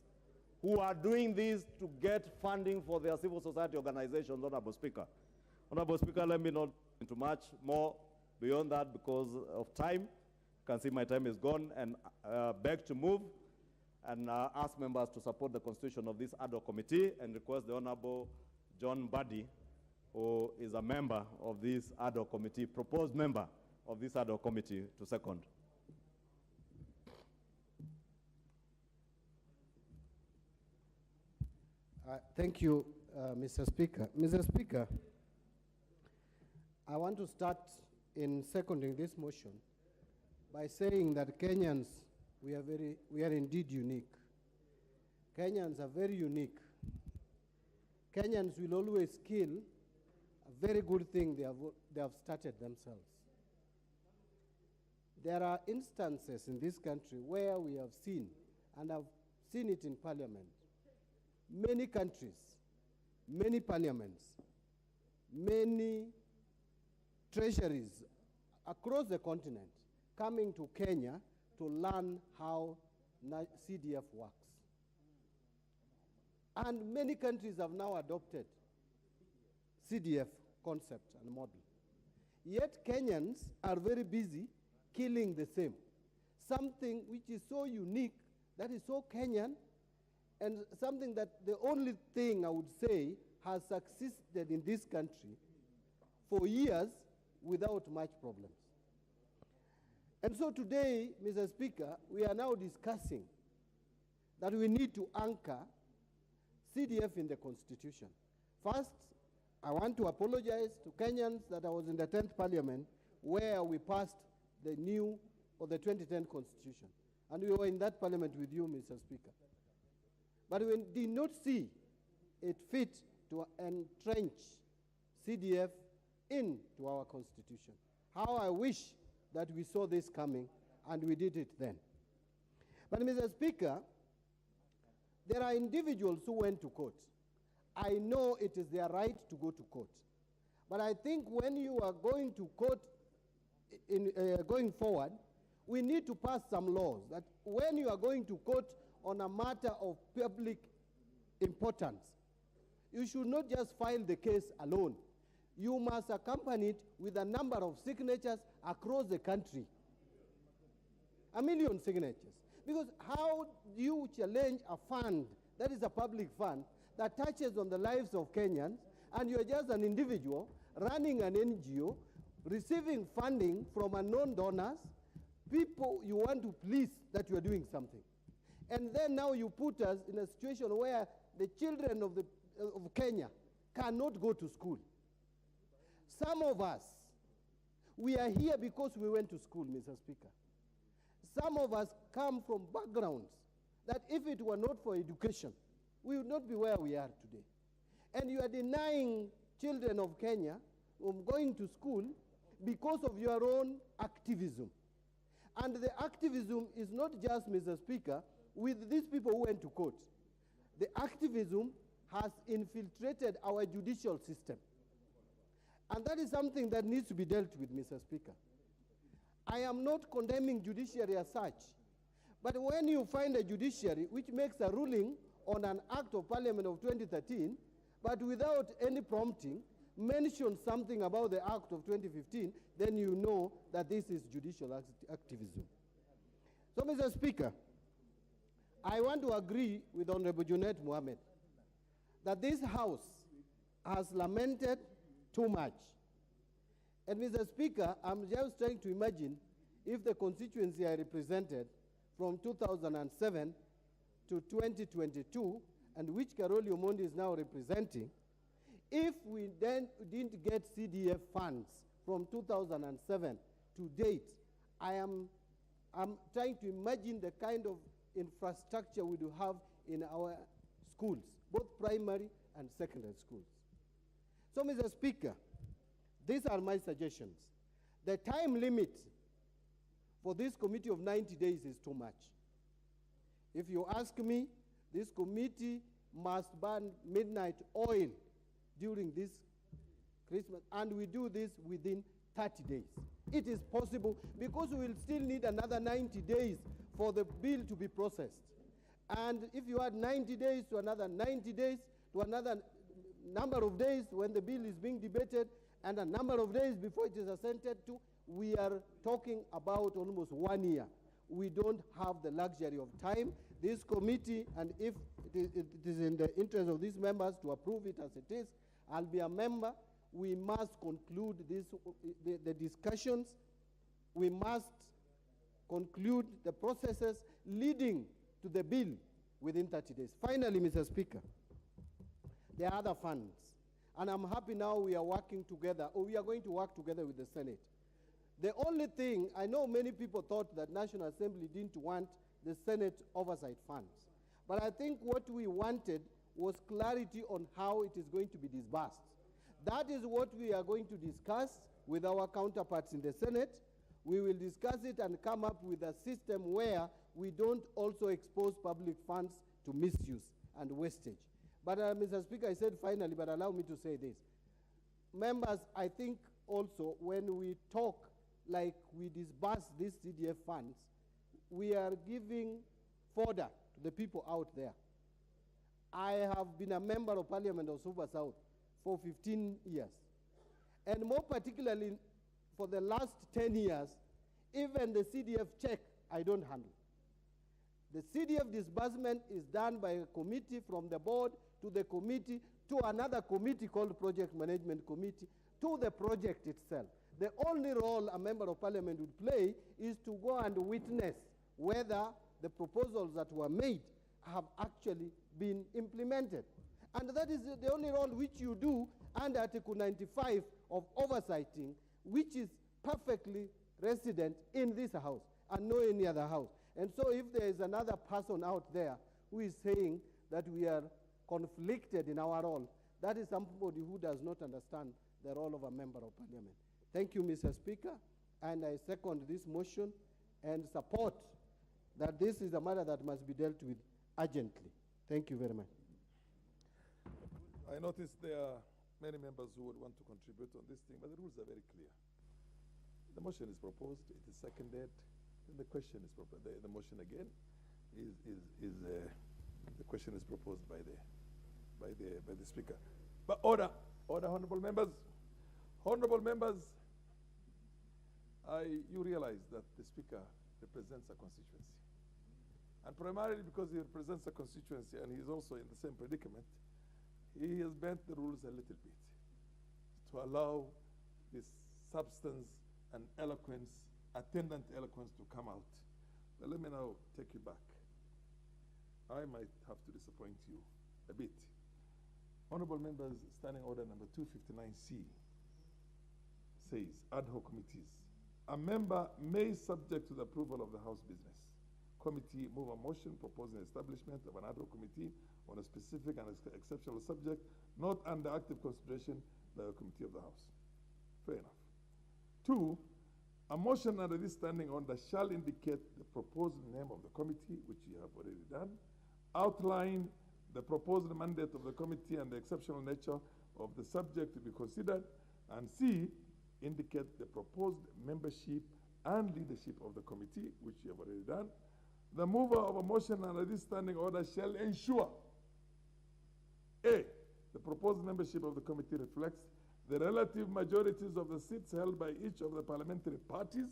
who are doing this to get funding for their civil society organizations, Honorable Speaker. Honorable Speaker, let me not go into much more beyond that because of time. You can see my time is gone, and beg to move and ask members to support the constitution of this ad hoc committee and request the Honorable John Buddy, who is a member of this ad hoc committee, proposed member of this ad hoc committee, to second. Thank you, Mr. Speaker. Mr. Speaker, I want to start in seconding this motion by saying that Kenyans, we are indeed unique. Kenyans are very unique. Kenyans will always kill a very good thing they have started themselves. There are instances in this country where we have seen, and I've seen it in parliament, many countries, many parliaments, many treasuries across the continent coming to Kenya to learn how CDF works. And many countries have now adopted CDF concept and model. Yet Kenyans are very busy killing the same. Something which is so unique, that is so Kenyan, and something that the only thing I would say has succeeded in this country for years without much problems. And so today, Mr. Speaker, we are now discussing that we need to anchor CDF in the Constitution. First, I want to apologize to Kenyans that I was in the 10th Parliament where we passed the new or the 2010 Constitution. And we were in that Parliament with you, Mr. Speaker. But we did not see it fit to entrench CDF into our Constitution. How I wish that we saw this coming and we did it then. But Mr. Speaker, there are individuals who went to court. I know it is their right to go to court. But I think when you are going to court going forward, we need to pass some laws that when you are going to court on a matter of public importance, you should not just file the case alone. You must accompany it with a number of signatures across the country. 1 million signatures. Because how do you challenge a fund that is a public fund that touches on the lives of Kenyans, and you're just an individual running an NGO, receiving funding from unknown donors, people you want to please that you are doing something. And then now you put us in a situation where the children of Kenya cannot go to school. Some of us, we are here because we went to school, Mr. Speaker. Some of us come from backgrounds that if it were not for education, we would not be where we are today. And you are denying children of Kenya from going to school because of your own activism. And the activism is not just, Mr. Speaker, with these people who went to court. The activism has infiltrated our judicial system. And that is something that needs to be dealt with, Mr. Speaker. I am not condemning judiciary as such, but when you find a judiciary which makes a ruling on an act of parliament of 2013, but without any prompting, mentions something about the act of 2015, then you know that this is judicial activism. So, Mr. Speaker, I want to agree with Honorable Junet Mohammed that this House has lamented too much. And Mr. Speaker, I'm just trying to imagine if the constituency I represented from 2007 to 2022, and which Karoli Omondi is now representing, if we then didn't get CDF funds from 2007 to date, I'm trying to imagine the kind of infrastructure we do have in our schools, both primary and secondary schools. So, Mr. Speaker, these are my suggestions. The time limit for this committee of 90 days is too much. If you ask me, this committee must burn midnight oil during this Christmas, and we do this within 30 days. It is possible because we will still need another 90 days for the bill to be processed. And if you add 90 days to another 90 days to another number of days when the bill is being debated and a number of days before it is assented to, we are talking about almost 1 year. We don't have the luxury of time. This committee, and if it is in the interest of these members to approve it as it is, I'll be a member. We must conclude this, the discussions. We must conclude the processes leading to the bill within 30 days. Finally, Mr. Speaker, there are other funds. And I'm happy now we are working together, or we are going to work together with the Senate. The only thing, I know many people thought that National Assembly didn't want the Senate oversight funds. But I think what we wanted was clarity on how it is going to be disbursed. That is what we are going to discuss with our counterparts in the Senate. We will discuss it and come up with a system where we don't also expose public funds to misuse and wastage. But Mr. Speaker, I said finally, but allow me to say this. Members, I think also when we talk like we disburse these CDF funds, we are giving fodder to the people out there. I have been a member of Parliament of Super South for 15 years. And more particularly, for the last 10 years, Even the CDF check, I don't handle. The CDF disbursement is done by a committee from the board to the committee to another committee called Project Management Committee to the project itself. The only role a member of parliament would play is to go and witness whether the proposals that were made have actually been implemented. And that is the only role which you do under Article 95 of oversighting, which is perfectly resident in this house and no any other house. And so if there is another person out there who is saying that we are conflicted in our role, that is somebody who does not understand the role of a member of parliament. Thank you, Mr. Speaker, and I second this motion and support that this is a matter that must be dealt with urgently. Thank you very much. I notice there are many members who would want to contribute on this thing, but the rules are very clear. The motion is proposed, it is seconded, and the question is proposed. The motion again the question is proposed by the speaker. But order, honorable members. Honorable members, you realize that the speaker represents a constituency. And primarily because he represents a constituency and he's also in the same predicament, he has bent the rules a little bit to allow this substance and eloquence, attendant eloquence to come out. But let me now take you back. I might have to disappoint you a bit. Honorable members, Standing Order number 259C says, ad hoc committees. A member may, subject to the approval of the House Business Committee, move a motion proposing establishment of an ad hoc committee on a specific and exceptional subject not under active consideration by a committee of the House. Fair enough. 2, a motion under this standing order shall indicate the proposed name of the committee, which you have already done, outline the proposed mandate of the committee and the exceptional nature of the subject to be considered, and C, indicate the proposed membership and leadership of the committee, which you have already done. The mover of a motion under this standing order shall ensure A, the proposed membership of the committee reflects the relative majorities of the seats held by each of the parliamentary parties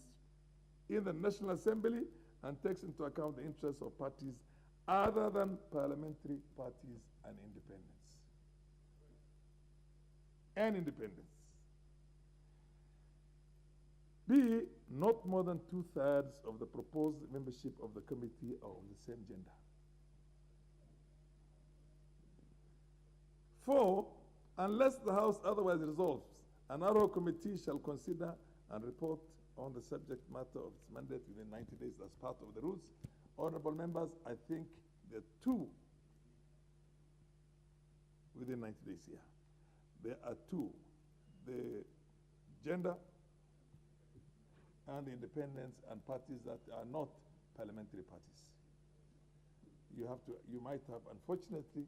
in the National Assembly and takes into account the interests of parties other than parliamentary parties and independents. B, not more than 2/3 of the proposed membership of the committee are of the same gender. 4, unless the House otherwise resolves, an ad hoc committee shall consider and report on the subject matter of its mandate within 90 days as part of the rules. Honorable members, I think there are 2 within 90 days here. There are 2, the gender and the independents and parties that are not parliamentary parties. You might have, unfortunately,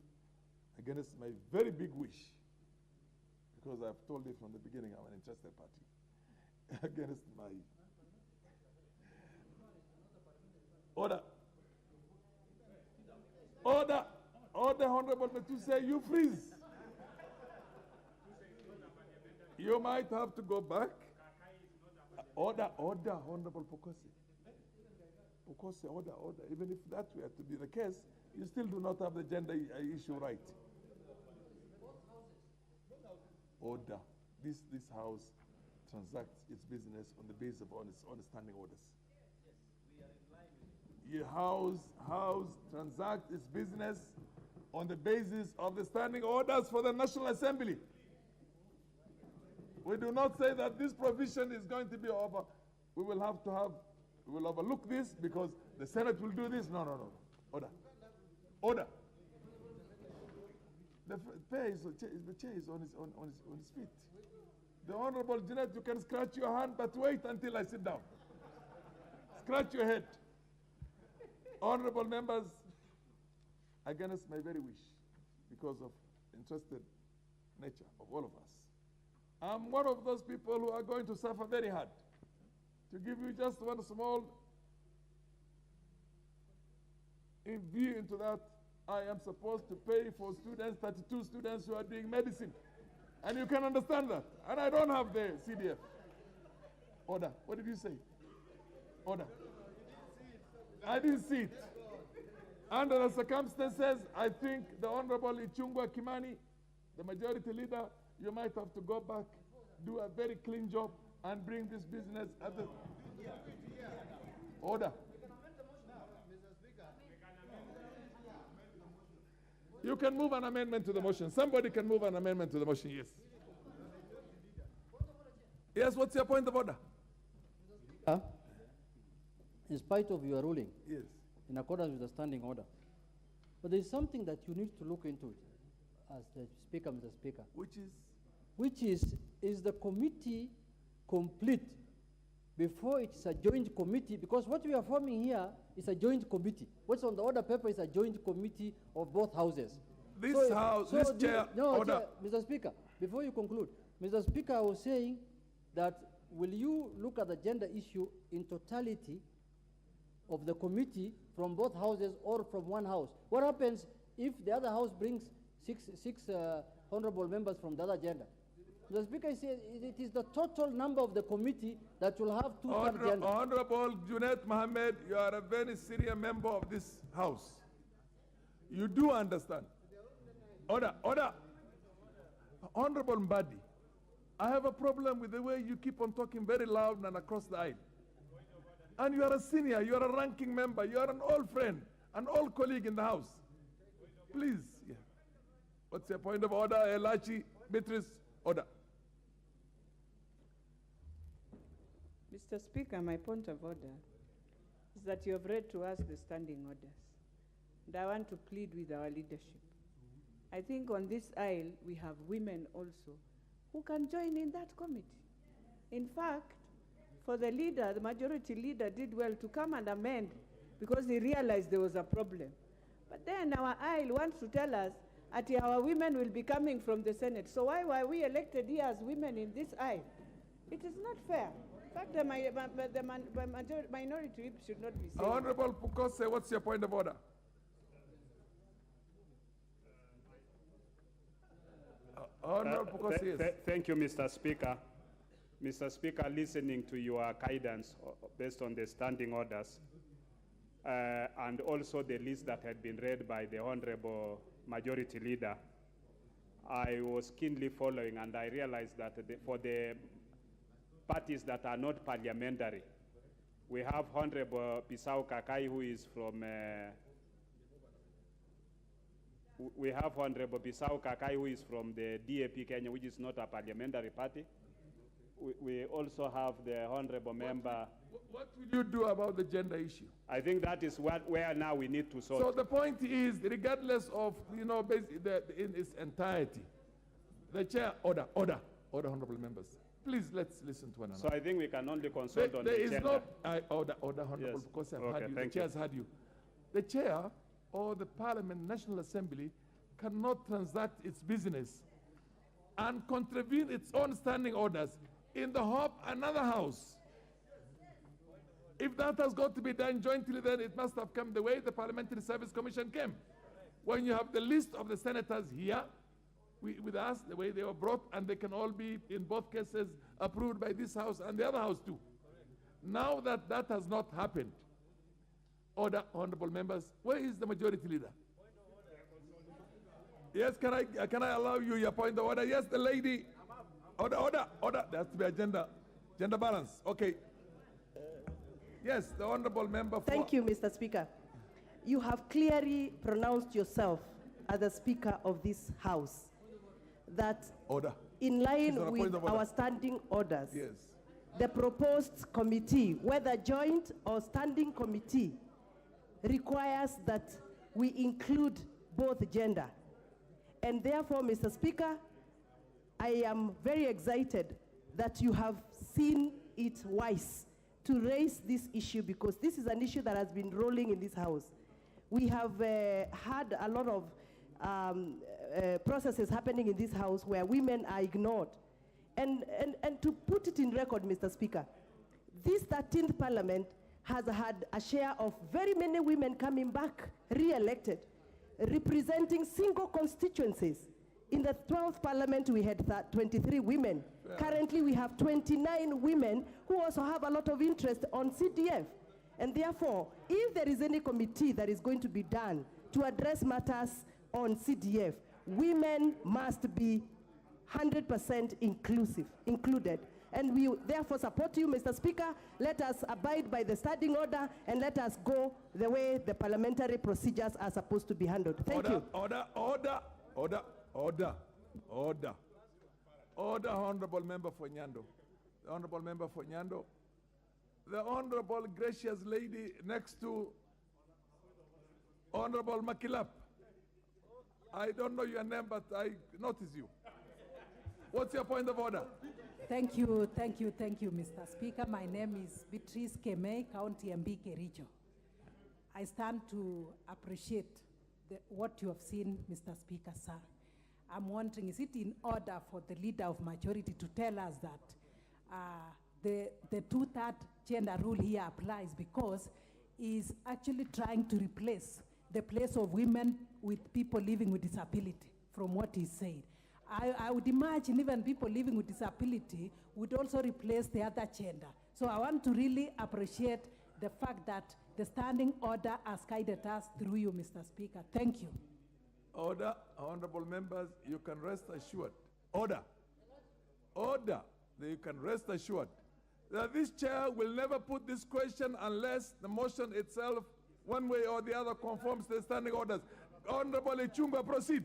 against my very big wish, because I've told you from the beginning I'm an interested party, against my order. Honorable Metuse, you freeze. You might have to go back. Order, Honorable Pokosi. Order. Even if that were to be the case, you still do not have the gender issue right. Order. This House transacts its business on the basis of standing orders. Your House transacts its business on the basis of the standing orders for the National Assembly. We do not say that this provision is going to be over. We will overlook this because the Senate will do this. No. Order. The chair is on his feet. The Honorable Jeanette, you can scratch your hand, but wait until I sit down. Scratch your head. Honorable members, against my very wish, because of interested nature of all of us, I'm one of those people who are going to suffer very hard. To give you just one small view into that, I am supposed to pay for students, 32 students who are doing medicine. And you can understand that. And I don't have the CDF. Order. What did you say? Order. I didn't see it. Under the circumstances, I think the Honorable Ichungwa Kimani, the majority leader, you might have to go back, do a very clean job, and bring this business at the order. You can move an amendment to the motion. Somebody can move an amendment to the motion, yes. Yes, what's your point of order? In spite of your ruling, yes, in accordance with the standing order, but there is something that you need to look into as the Speaker, Mr. Speaker. Which is? Is the committee complete before it's a joint committee? Because what we are forming here is a joint committee. What's on the order paper is a joint committee of both houses. This chair, order. Mr. Speaker, before you conclude, Mr. Speaker, I was saying that will you look at the gender issue in totality of the committee from both houses or from one house? What happens if the other house brings six honorable members from the other gender? The Speaker said it is the total number of the committee that will have two gender. Honorable Junaid Mohammed, you are a very serious member of this house. You do understand. Order, order. Honorable Mbadi, I have a problem with the way you keep on talking very loud and across the aisle. And you are a senior, you are a ranking member, you are an old friend, an old colleague in the house. Please, yeah. What's your point of order, Elachi, Beatrice? Order. Mr. Speaker, my point of order is that you have read to us the standing orders. And I want to plead with our leadership. I think on this aisle, we have women also who can join in that committee. In fact, for the leader, the majority leader did well to come and amend because he realized there was a problem. But then our aisle wants to tell us that our women will be coming from the Senate. So why were we elected here as women in this aisle? It is not fair. In fact, the minority whip should not be saying. Honorable Pukose, what's your point of order? Honorable Pukose, yes. Thank you, Mr. Speaker. Mr. Speaker, listening to your guidance based on the standing orders and also the list that had been read by the Honorable Majority Leader, I was keenly following and I realized that for the parties that are not parliamentary, we have Honorable Pisau Kakai, who is from the DAP Kenya, which is not a parliamentary party. We also have the honorable member. What will you do about the gender issue? I think that is where now we need to sort. So the point is, regardless of, in its entirety, the chair, order, honorable members. Please, let's listen to one another. So I think we can only consult on the There is gender. no, order, honorable, Yes. because I've Okay, heard you, the thank chair has heard you. The chair or the Parliament National Assembly cannot transact its business and contravene its own standing orders in the hope another house. If that has got to be done jointly, then it must have come the way the Parliamentary Service Commission came. When you have the list of the senators here with us, the way they were brought, and they can all be, in both cases, approved by this house and the other house too. Now that that has not happened, order, honorable members, where is the majority leader? Yes, can I allow you your point of order? Yes, the lady. Order. There has to be a gender balance. Okay. Yes, the honorable member. Thank you, Mr. Speaker. You have clearly pronounced yourself as the Speaker of this House that in line with our standing orders, yes, the proposed committee, whether joint or standing committee, requires that we include both gender. And therefore, Mr. Speaker, I am very excited that you have seen it wise to raise this issue, because this is an issue that has been rolling in this House. We have had a lot of processes happening in this House where women are ignored. And to put it in record, Mr. Speaker, this 13th Parliament has had a share of very many women coming back, re-elected, representing single constituencies. In the 12th Parliament, we had 23 women. Yeah. Currently, we have 29 women who also have a lot of interest on CDF. And therefore, if there is any committee that is going to be done to address matters on CDF, women must be 100% included. And we therefore support you, Mr. Speaker. Let us abide by the standing order and let us go the way the parliamentary procedures are supposed to be handled. Thank you. Order, Honorable Member for Nyando. The Honorable Member for Nyando. The Honorable gracious lady next to Honorable Makilap. I don't know your name, but I notice you. What's your point of order? Thank you, Mr. Speaker. My name is Beatrice Kemei, County MB Kericho. I stand to appreciate what you have seen, Mr. Speaker, sir. I'm wondering, is it in order for the leader of majority to tell us that the two-third gender rule here applies because he's actually trying to replace the place of women with people living with disability, from what he said. I would imagine even people living with disability would also replace the other gender. So I want to really appreciate the fact that the standing order has guided us through you, Mr. Speaker. Thank you. Order, honorable members, you can rest assured. Order. You can rest assured that this chair will never put this question unless the motion itself, one way or the other, conforms to the standing orders. Honorable Ichungwa, proceed.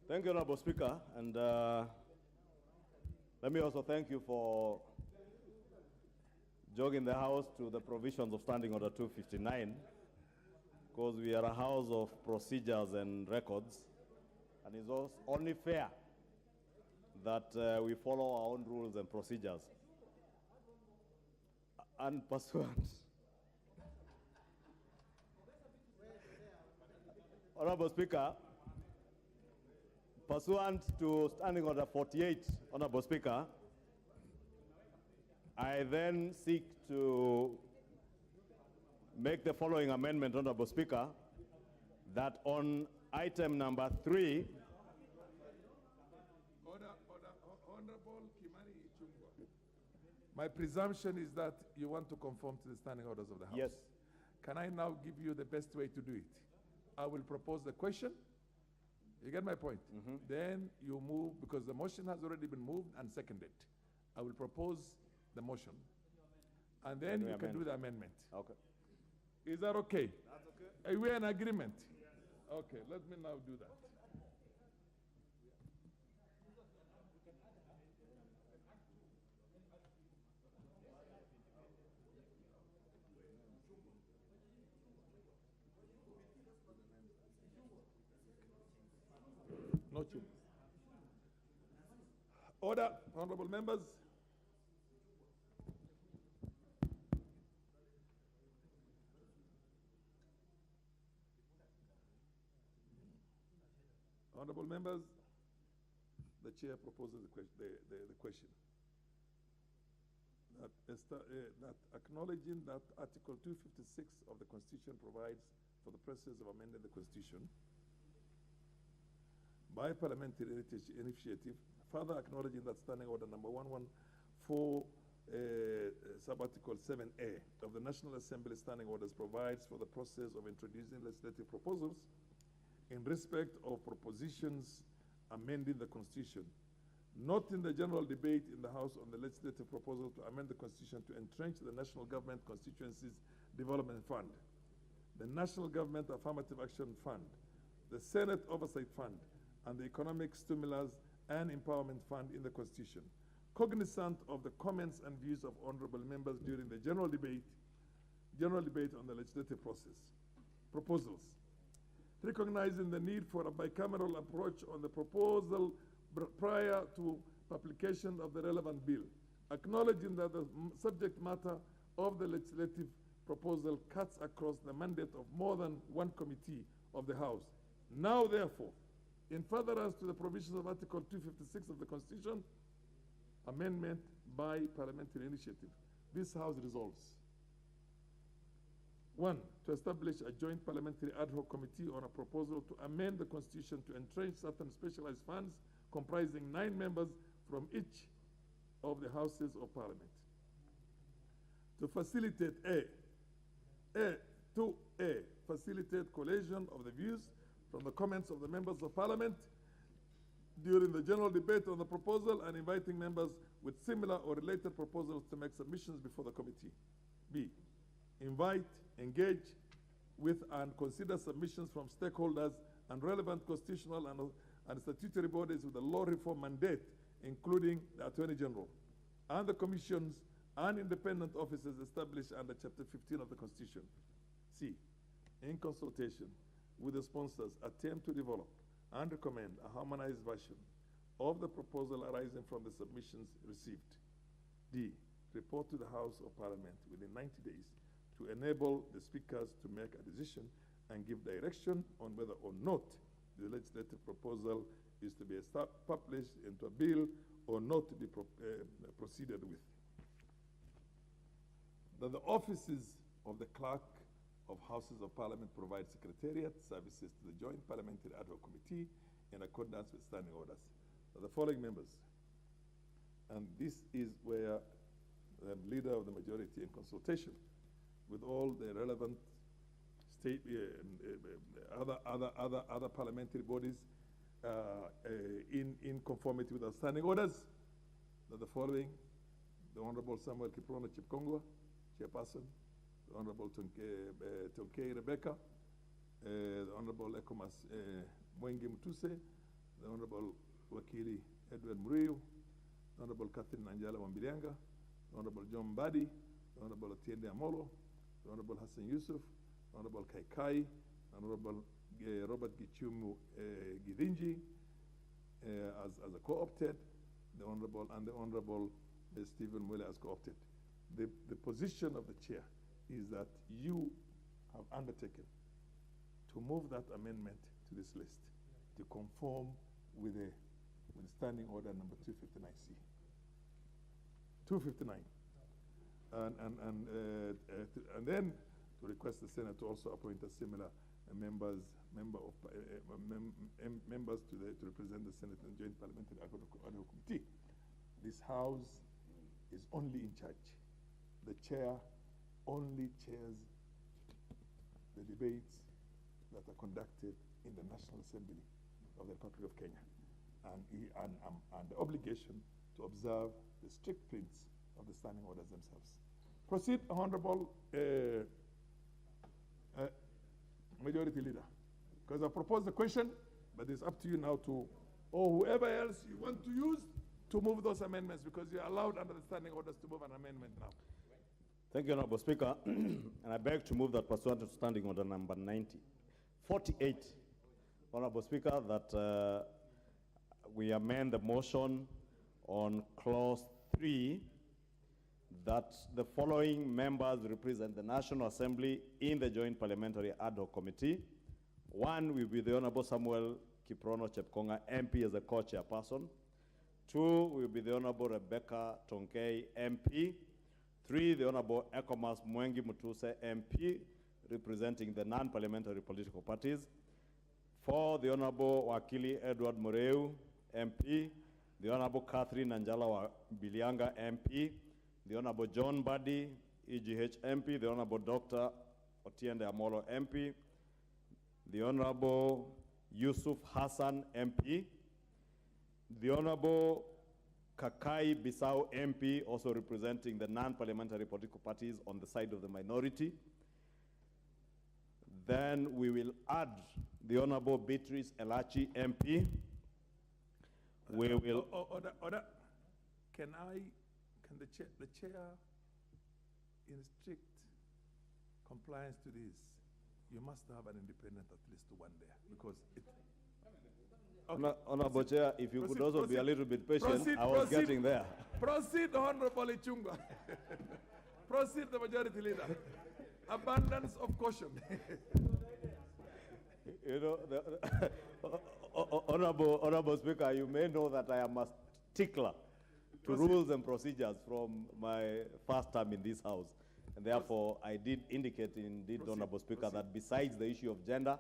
Thank you, Honorable Speaker, and let me also thank you for jogging the House to the provisions of Standing Order 259, because we are a house of procedures and records, and it's only fair that we follow our own rules and procedures. And pursuant. Honorable Speaker, pursuant to Standing Order 48, Honorable Speaker, I then seek to make the following amendment, Honorable Speaker, that on item number 3, Honorable Kimani Ichungwa, my presumption is that you want to conform to the standing orders of the House. Yes. Can I now give you the best way to do it? I will propose the question. You get my point? Then you move, because the motion has already been moved and seconded. I will propose the motion. And then you can do the amendment. Okay. Is that okay? That's okay. Are we in agreement? Okay, let me now do that. No change. Order, honorable members. Honorable members, the chair proposes the question. That acknowledging that Article 256 of the Constitution provides for the process of amending the Constitution by parliamentary initiative, further acknowledging that Standing Order number 114, sub-article 7A of the National Assembly Standing Orders provides for the process of introducing legislative proposals in respect of propositions amending the Constitution, not in the general debate in the House on the legislative proposal to amend the Constitution to entrench the National Government Constituencies Development Fund, the National Government Affirmative Action Fund, the Senate Oversight Fund, and the Economic Stimulus and Empowerment Fund in the Constitution, cognizant of the comments and views of honorable members during the general debate on the legislative proposals, recognizing the need for a bicameral approach on the proposal prior to publication of the relevant bill, acknowledging that the subject matter of the legislative proposal cuts across the mandate of more than one committee of the House. Now, therefore, in furtherance to the provisions of Article 256 of the Constitution, amendment by parliamentary initiative, this House resolves: 1, to establish a joint parliamentary ad hoc committee on a proposal to amend the Constitution to entrench certain specialized funds comprising 9 members from each of the Houses of Parliament. to facilitate facilitate collation of the views from the comments of the members of parliament during the general debate on the proposal and inviting members with similar or related proposals to make submissions before the committee. B, invite, engage with and consider submissions from stakeholders and relevant constitutional and statutory bodies with a law reform mandate, including the Attorney General and the commissions and independent offices established under Chapter 15 of the Constitution. C, in consultation with the sponsors, attempt to develop and recommend a harmonized version of the proposal arising from the submissions received. D, report to the House of Parliament within 90 days to enable the speakers to make a decision and give direction on whether or not the legislative proposal is to be published into a bill or not to be proceeded with. That the offices of the Clerk of Houses of Parliament provide secretariat services to the Joint Parliamentary Ad Hoc Committee in accordance with standing orders. That the following members, and this is where the leader of the majority in consultation with all the relevant state other parliamentary bodies in conformity with our standing orders, that the following: the Honorable Samuel Kiprono Chipkongwa, Chairperson; the Honorable Tonkei Rebecca; the Honorable Ekomas Mwengi Mutuse; the Honorable Wakili Edward Muriu; the Honorable Catherine Nanjala Wambilianga; the Honorable John Mbadi; the Honorable Otiende Amolo; the Honorable Hassan Yusuf; the Honorable Kaikai; Honorable Robert Gichumu Gidinji as a co-opted; the Honorable Stephen Mwele as co-opted. The position of the chair is that you have undertaken to move that amendment to this list to conform with the standing order number 259C. 259. And then to request the Senate to also appoint a similar members to represent the Senate and Joint Parliamentary Ad Hoc Committee. This House is only in charge. The chair only chairs the debates that are conducted in the National Assembly of the Republic of Kenya, and the obligation to observe the strict prints of the standing orders themselves. Proceed, Honorable Majority Leader, because I proposed the question, but it's up to you now to, or whoever else you want to use, to move those amendments, because you're allowed under the standing orders to move an amendment now. Thank you, Honorable Speaker. And I beg to move that pursuant to standing order number 48, Honorable Speaker, that we amend the motion on clause 3 that the following members represent the National Assembly in the Joint Parliamentary Ad Hoc Committee. One will be the Honorable Samuel Kiprono Chepkonga, MP, as a co-chairperson. 2 will be the Honorable Rebecca Tonkei, MP. 3, the Honorable Ekomas Mwengi Mutuse, MP, representing the non-parliamentary political parties. 4, the Honorable Wakili Edward Mureu, MP. The Honorable Catherine Nanjala Bilianga, MP. The Honorable John Buddy, EGH MP. The Honorable Dr. Otiende Amolo, MP. The Honorable Yusuf Hassan, MP. The Honorable Kakai Bissau, MP, also representing the non-parliamentary political parties on the side of the minority. Then we will add the Honorable Beatrice Elachi, MP. We will... Order. Can the chair, in strict compliance to this, you must have an independent at least one there, because it... Okay. Honorable Chair, if you could also be a little bit patient, I was getting there. Proceed, Honorable Ichungwa. Proceed, the Majority Leader. Abundance of caution. You know, Honorable Speaker, you may know that I am a stickler to rules and procedures from my first term in this House. And therefore, I did indicate indeed, Honorable Speaker, that besides the issue of gender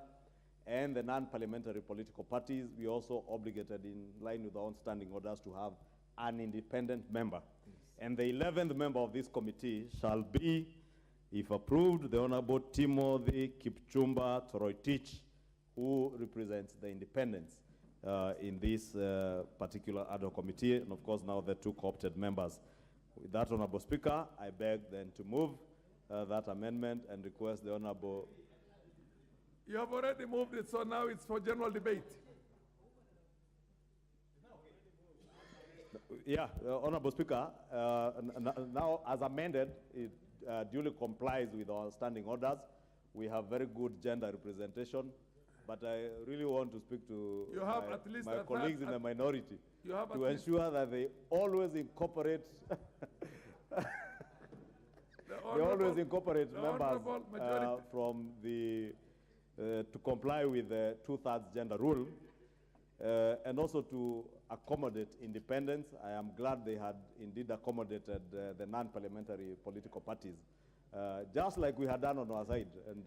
and the non-parliamentary political parties, we also obligated in line with our own standing orders to have an independent member. Yes. And the 11th member of this committee shall be, if approved, the Honorable Timothy Kipchumba Toroitich, who represents the independents in this particular ad hoc committee, and of course now the two co-opted members. With that, Honorable Speaker, I beg then to move that amendment and request the Honorable... You have already moved it, so now it's for general debate. Yeah, Honorable Speaker, now as amended, it duly complies with our standing orders. We have very good gender representation, but I really want to speak to my colleagues in the minority to ensure that they always incorporate members from the to comply with the 2/3 gender rule, and also to accommodate independents. I am glad they had indeed accommodated the non-parliamentary political parties, just like we had done on our side. And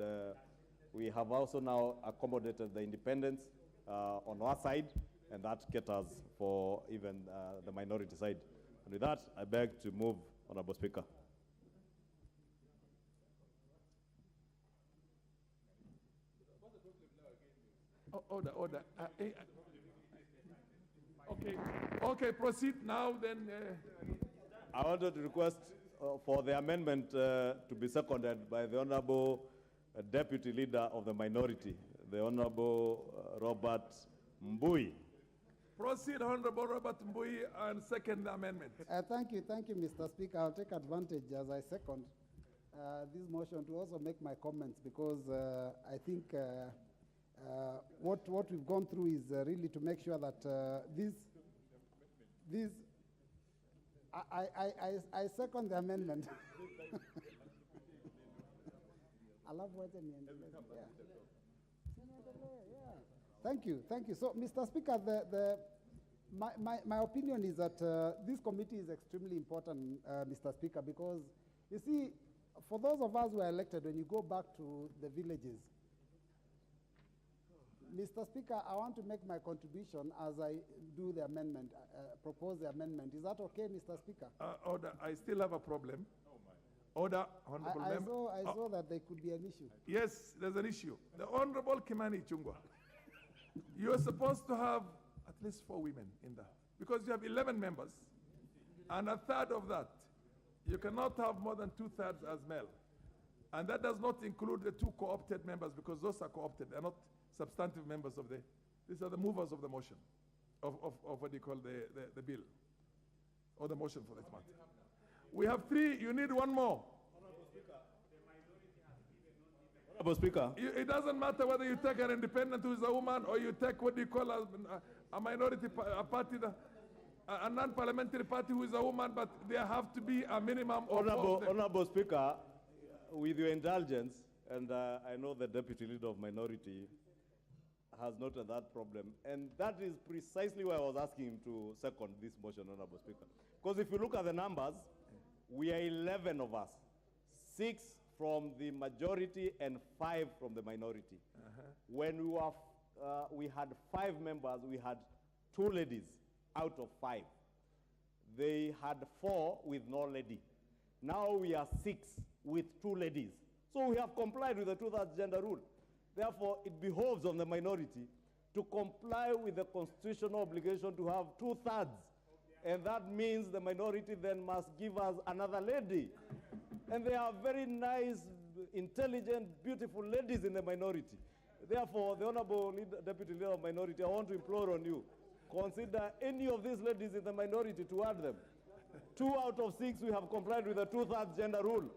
we have also now accommodated the independents on our side, and that caters for even the minority side. And with that, I beg to move, Honorable Speaker. Order. Okay, proceed now then. I wanted to request for the amendment to be seconded by the Honorable Deputy Leader of the Minority, the Honorable Robert Mbui. Proceed, Honorable Robert Mbui, and second the amendment. Thank you, Mr. Speaker. I'll take advantage as I second this motion to also make my comments, because I think what we've gone through is really to make sure that I second the amendment. I love what Thank you. So, Mr. Speaker, my opinion is that this committee is extremely important, Mr. Speaker, because you see, for those of us who are elected, when you go back to the villages, Mr. Speaker, I want to make my contribution as I do the amendment, propose the amendment. Is that okay, Mr. Speaker? Order. I still have a problem. Order, Honorable Member. I saw that there could be an issue. Yes, there's an issue. The Honorable Kimani Ichung'wah, you're supposed to have at least 4 women in there, because you have 11 members, and a third of that, you cannot have more than 2/3 as male. And that does not include the 2 co-opted members, because those are co-opted. They're not substantive members of these are the movers of the motion, of what do you call the bill, or the motion for that matter. We have 3, you need 1 more. Honorable Speaker. It doesn't matter whether you take an independent who is a woman, or you take what do you call a minority party, a non-parliamentary party who is a woman, but there have to be a minimum of Honorable Speaker, with your indulgence, and I know the Deputy Leader of Minority has noted that problem, and that is precisely why I was asking him to second this motion, Honorable Speaker. Because if you look at the numbers, we are 11 of us, 6 from the majority and 5 from the minority. When we had 5 members, we had 2 ladies out of 5. They had 4 with no lady. Now we are 6 with 2 ladies. So we have complied with the 2/3 gender rule. Therefore, it behoves on the minority to comply with the constitutional obligation to have 2/3. And that means the minority then must give us another lady. And they are very nice, intelligent, beautiful ladies in the minority. Therefore, the Honorable Deputy Leader of Minority, I want to implore on you, consider any of these ladies in the minority to add them. 2 out of 6, we have complied with the 2/3 gender rule.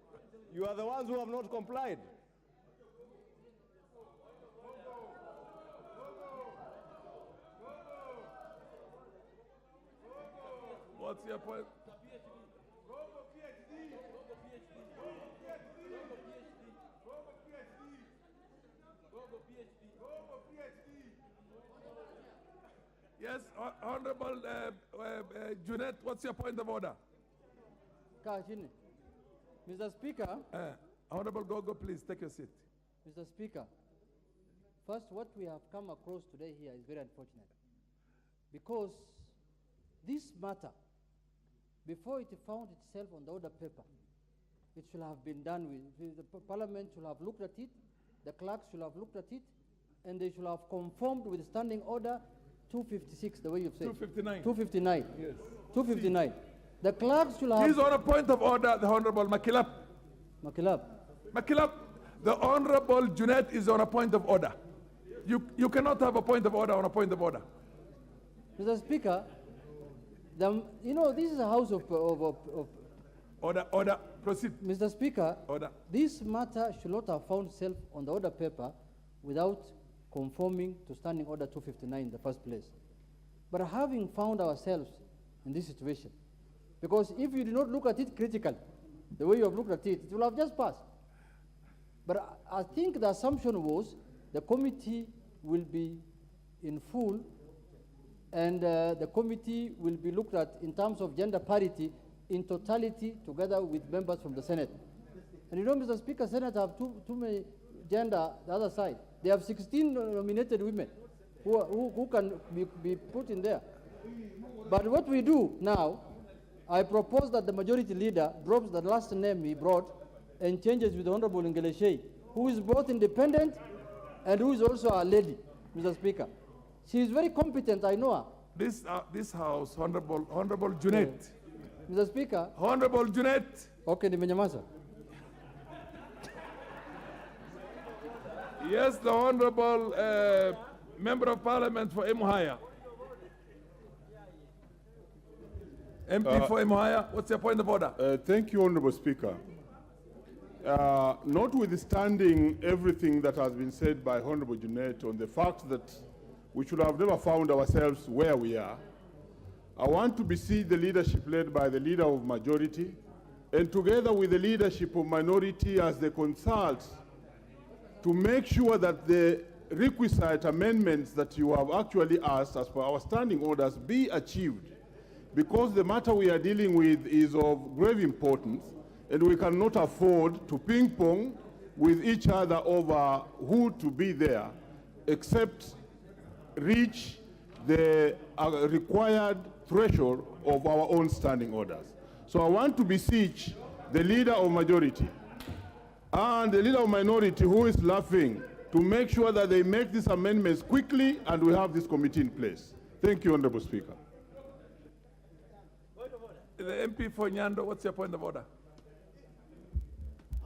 You are the ones who have not complied. What's your point? Yes, Honorable Junet, what's your point of order? Mr. Speaker. Honorable Gogo, please take your seat. Mr. Speaker, first, what we have come across today here is very unfortunate, because this matter before it found itself on the order paper, it should have been done with, the Parliament should have looked at it, the clerks should have looked at it, and they should have conformed with Standing Order 256, the way you've said. 259. 259. Yes. 259. The clerks should have... He's on a point of order, the Honorable Makilap. Makilap. Makilap, the Honorable Junet is on a point of order. You cannot have a point of order on a point of order. Mr. Speaker, you know, this is a house of Order, proceed. Mr. Speaker, order. This matter should not have found itself on the order paper without conforming to Standing Order 259 in the first place. But having found ourselves in this situation, because if you did not look at it critically, the way you have looked at it, it will have just passed. But I think the assumption was the committee will be in full, and the committee will be looked at in terms of gender parity in totality together with members from the Senate. And you know, Mr. Speaker, Senate have too many gender, the other side. They have 16 nominated women who can be put in there. But what we do now, I propose that the majority leader drops the last name he brought and changes with the Honorable Ngeleshe, who is both independent and who is also a lady, Mr. Speaker. She is very competent, I know her. This House, Honorable Junet. Mr. Speaker. Honorable Junet. Okay, nimenyamaza. Yes, the Honorable Member of Parliament for Emuhaya. MP for Emuhaya, what's your point of order? Thank you, Honorable Speaker. Notwithstanding everything that has been said by Honorable Junet on the fact that we should have never found ourselves where we are, I want to beseech the leadership led by the leader of majority, and together with the leadership of minority as they consult, to make sure that the requisite amendments that you have actually asked as per our standing orders be achieved, because the matter we are dealing with is of grave importance, and we cannot afford to ping-pong with each other over who to be there, except reach the required threshold of our own standing orders. So I want to beseech the leader of majority and the leader of minority who is laughing to make sure that they make these amendments quickly and we have this committee in place. Thank you, Honorable Speaker. The MP for Nyando, what's your point of order?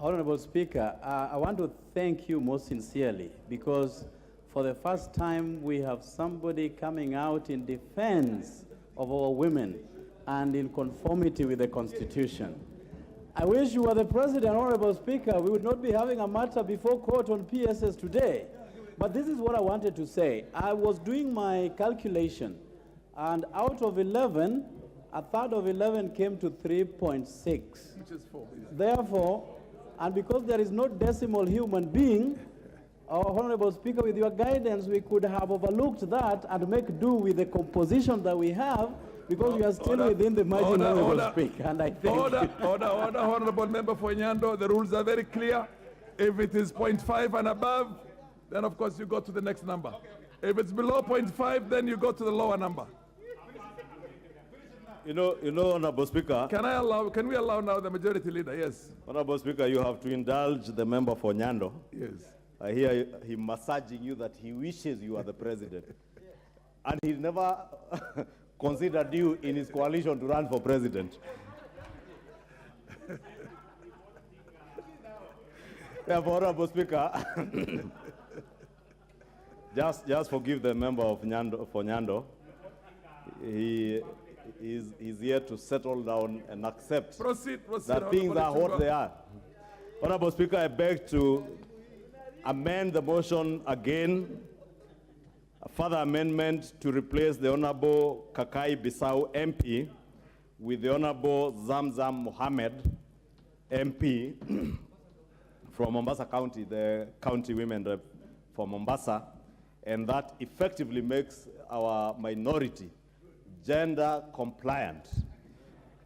Honorable Speaker, I want to thank you most sincerely because for the first time we have somebody coming out in defense of our women and in conformity with the Constitution. I wish you were the President, Honorable Speaker. We would not be having a matter before court on PSS today. But this is what I wanted to say. I was doing my calculation, and out of 11, a third of 11 came to 3.6. Which is 4. Therefore, and because there is no decimal human being, Honorable Speaker, with your guidance, we could have overlooked that and make do with the composition that we have, because we are still within the margin, Honorable Speaker, and I think... Order, Honorable Member for Nyando, the rules are very clear. If it is 0.5 and above, then of course you go to the next number. If it's below 0.5, then you go to the lower number. You know, Honorable Speaker. Can we allow now the majority leader? Yes. Honorable Speaker, you have to indulge the member for Nyando. Yes. I hear him massaging you that he wishes you are the president. And he never considered you in his coalition to run for president. Therefore, Honorable Speaker, just forgive the member of Nyando. He is here to settle down and accept that things are what they are. Honorable Speaker, I beg to amend the motion again, a further amendment to replace the Honorable Kakai Bissau MP with the Honorable Zamzam Mohammed MP from Mombasa County, the county women rep for Mombasa, and that effectively makes our minority gender compliant.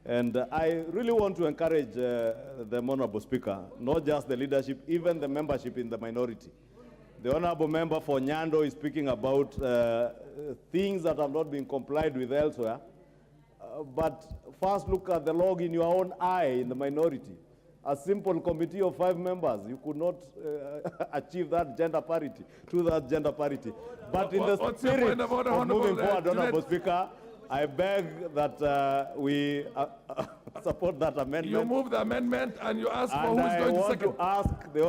And I really want to encourage the Honorable Speaker, not just the leadership, even the membership in the minority. The Honorable Member for Nyando is speaking about things that have not been complied with elsewhere. but first look at the log in your own eye in the minority. A simple committee of 5 members, you could not achieve that gender parity, gender parity. But in the spirit of moving forward, Honorable Speaker, I beg that we support that amendment. You move the amendment and you ask for who's going to second. And I want to ask the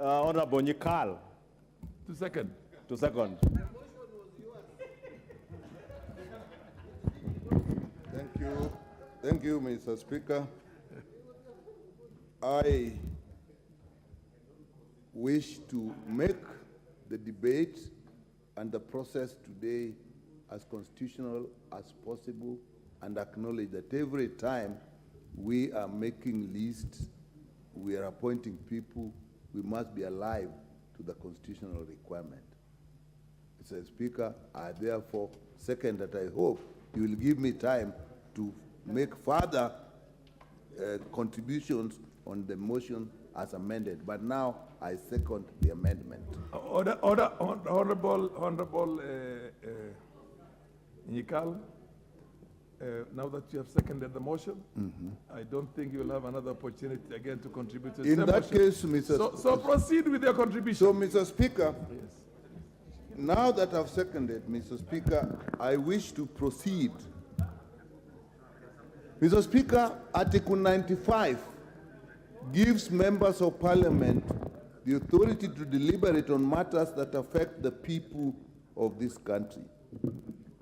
Honorable Nyikal to second. To second. Thank you, Mr. Speaker. I wish to make the debate and the process today as constitutional as possible and acknowledge that every time we are making lists, we are appointing people, we must be alive to the constitutional requirement. Mr. Speaker, I therefore second that I hope you will give me time to make further contributions on the motion as amended. But now I second the amendment. Honorable Nyikal, now that you have seconded the motion, I don't think you'll have another opportunity again to contribute to the In that motion. case, Mr. So proceed with your contribution. So, Mr. Speaker, now that I've seconded, Mr. Speaker, I wish to proceed. Mr. Speaker, Article 95 gives members of parliament the authority to deliberate on matters that affect the people of this country.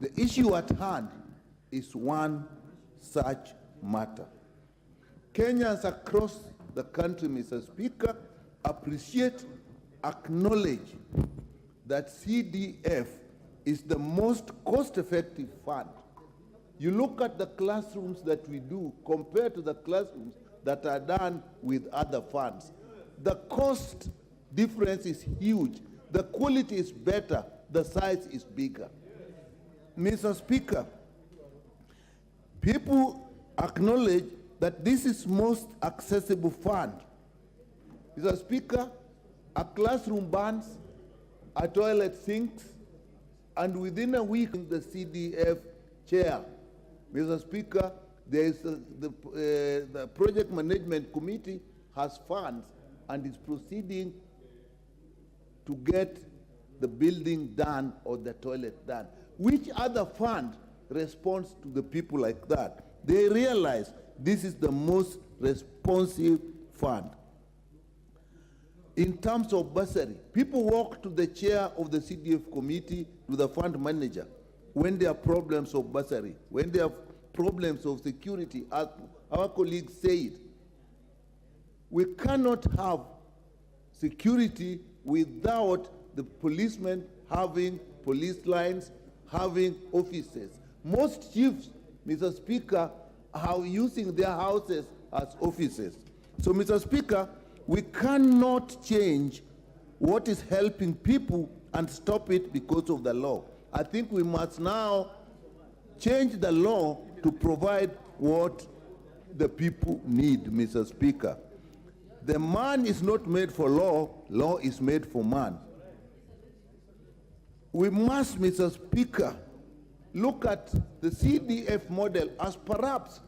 The issue at hand is one such matter. Kenyans across the country, Mr. Speaker, appreciate, acknowledge that CDF is the most cost-effective fund. You look at the classrooms that we do compared to the classrooms that are done with other funds. The cost difference is huge. The quality is better. The size is bigger. Mr. Speaker, people acknowledge that this is most accessible fund. Mr. Speaker, a classroom burns, a toilet sinks, and within a week the CDF chair, Mr. Speaker, there is the project management committee has funds and is proceeding to get the building done or the toilet done. Which other fund responds to the people like that? They realize this is the most responsive fund. In terms of bursary, people walk to the chair of the CDF committee, to the fund manager, when there are problems of bursary, when there are problems of security, as our colleagues said. We cannot have security without the policemen having police lines, having offices. Most chiefs, Mr. Speaker, are using their houses as offices. So, Mr. Speaker, we cannot change what is helping people and stop it because of the law. I think we must now change the law to provide what the people need, Mr. Speaker. The man is not made for law, law is made for man. We must, Mr. Speaker, look at the CDF model as perhaps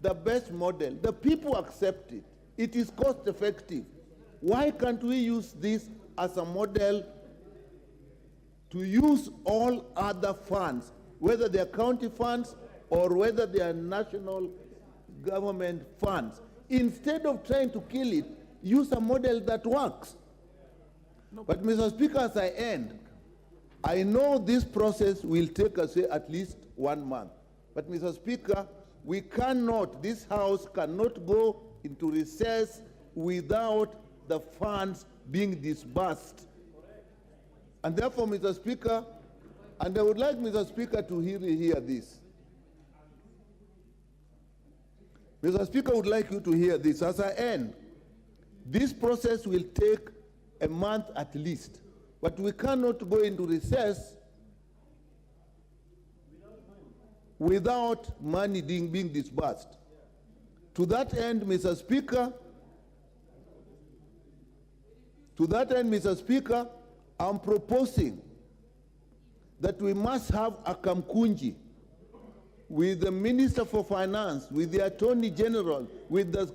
the best model. The people accept it. It is cost effective. Why can't we use this as a model to use all other funds, whether they are county funds or whether they are national government funds? Instead of trying to kill it, use a model that works. But Mr. Speaker, as I end, I know this process will take us at least 1 month. But Mr. Speaker, we cannot, this House cannot go into recess without the funds being disbursed. And therefore, Mr. Speaker, and I would like Mr. Speaker to hear this. Mr. Speaker, I would like you to hear this. As I end, this process will take a month at least, but we cannot go into recess without money being disbursed. To that end, Mr. Speaker, I'm proposing that we must have a Kamkunji with the Minister for Finance, with the Attorney General, with the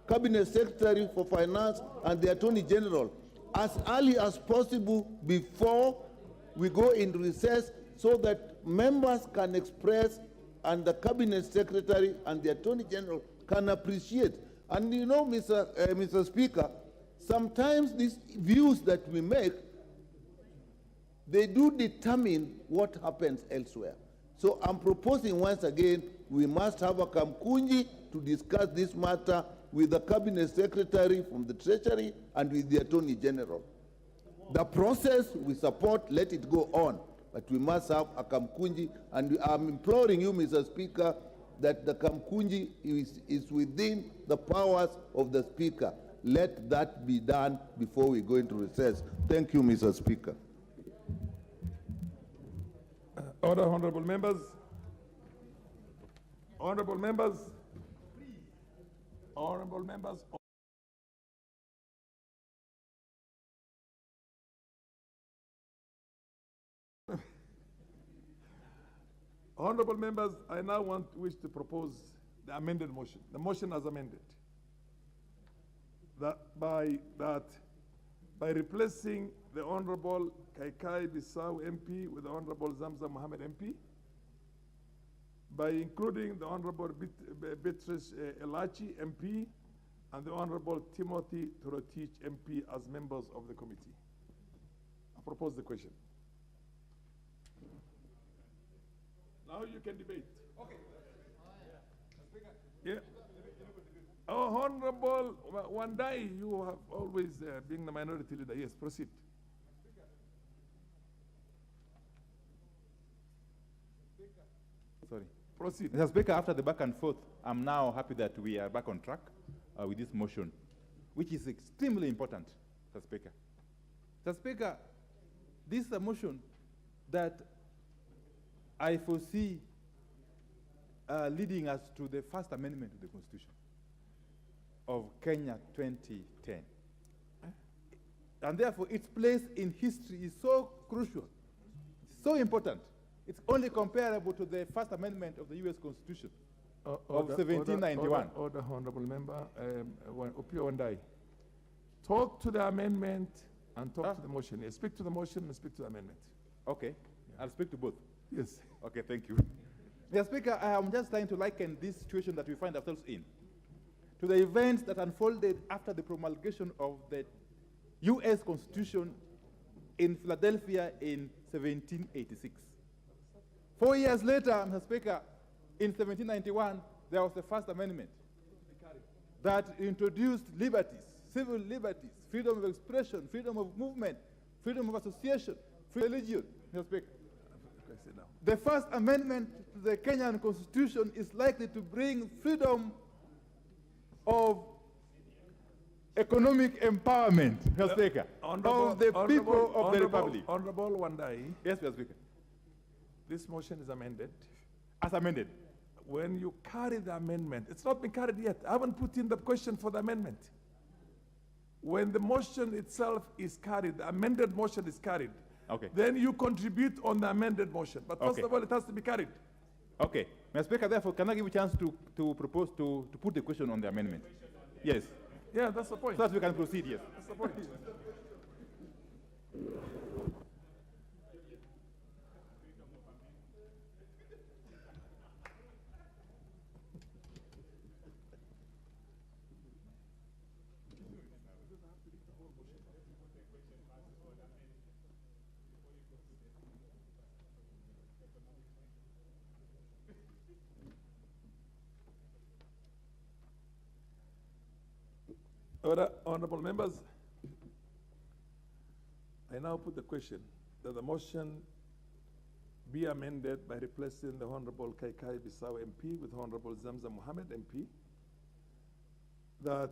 Cabinet Secretary for Finance and the Attorney General as early as possible before we go into recess, so that members can express and the Cabinet Secretary and the Attorney General can appreciate. And you know, Mr. Speaker, sometimes these views that we make, they do determine what happens elsewhere. So I'm proposing once again, we must have a Kamkunji to discuss this matter with the Cabinet Secretary from the Treasury and with the Attorney General. The process we support, let it go on, but we must have a Kamkunji, and I'm imploring you, Mr. Speaker, that the Kamkunji is within the powers of the Speaker. Let that be done before we go into recess. Thank you, Mr. Speaker. Order, honorable members. Honorable members. Honorable members. Honorable members, I now wish to propose the amended motion. The motion as amended. That by replacing the Honorable Kaikai Bissau MP with the Honorable Zamzam Mohammed MP, by including the Honorable Beatrice Elachi MP and the Honorable Timothy Torotich MP as members of the committee. I propose the question. Now you can debate. Okay. Yeah. Oh, Honorable Wandai, you have always been the minority leader. Yes, proceed. Sorry. Proceed. Mr. Speaker, after the back and forth, I'm now happy that we are back on track with this motion, which is extremely important, Mr. Speaker. Mr. Speaker, this is a motion that I foresee leading us to the first amendment to the Constitution of Kenya 2010. And therefore, its place in history is so crucial, so important. It's only comparable to the First Amendment of the U.S. Constitution of 1791. Order, honorable member, Opio Wandai. Talk to the amendment and talk to the motion. Yes, speak to the motion and speak to the amendment. Okay, yeah. I'll speak to both. Yes. Okay, thank you. Mr. Speaker, I am just trying to liken this situation that we find ourselves in to the events that unfolded after the promulgation of the U.S. Constitution in Philadelphia in 1786. 4 years later, Mr. Speaker, in 1791, there was the First Amendment that introduced liberties, civil liberties, freedom of expression, freedom of movement, freedom of association, free religion, Mr. Speaker. The First Amendment to the Kenyan Constitution is likely to bring freedom of economic empowerment, Mr. Speaker, of the people of the Republic. Honorable Wandai. Yes, Mr. Speaker. This motion is amended. As amended. When you carry the amendment, it's not been carried yet. I haven't put in the question for the amendment. When the motion itself is carried, the amended motion is carried, okay, then you contribute on the amended motion. But first of all, it has to be carried. Okay. Mr. Speaker, therefore, can I give you a chance to propose to put the question on the amendment? Yes. Yeah, that's the point. So that we can proceed, yes. That's the point. Honorable members, I now put the question that the motion be amended by replacing the Honorable Kaikai Bissau MP with Honorable Zamzam Mohammed MP, that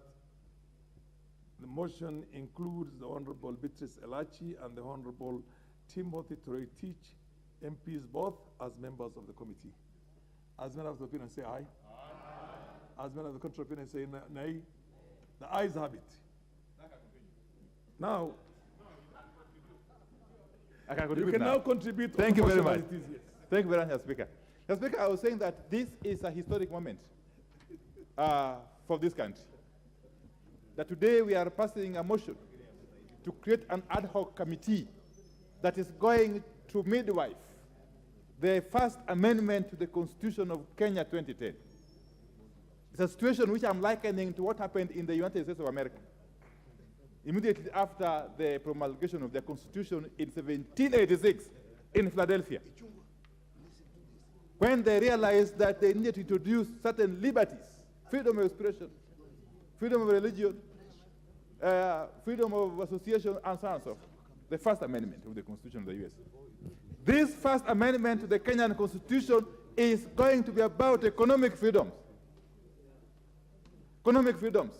the motion includes the Honorable Beatrice Elachi and the Honorable Timothy Torotich MPs both as members of the committee. As men of the opinion say aye. Aye. As men of the contrary opinion say nay. The ayes have it. Now, I can you can now contribute. Thank you very much. Yes. Thank you very much, Mr. Speaker. Mr. Speaker, I was saying that this is a historic moment for this country. That today we are passing a motion to create an ad hoc committee that is going to midwife the first amendment to the Constitution of Kenya 2010. It's a situation which I'm likening to what happened in the United States of America. Immediately after the promulgation of the Constitution in 1786 in Philadelphia, when they realized that they needed to introduce certain liberties, freedom of expression, freedom of religion, freedom of association, and so on and so forth. The First Amendment of the Constitution of the U.S. This First Amendment to the Kenyan Constitution is going to be about economic freedoms. Economic freedoms,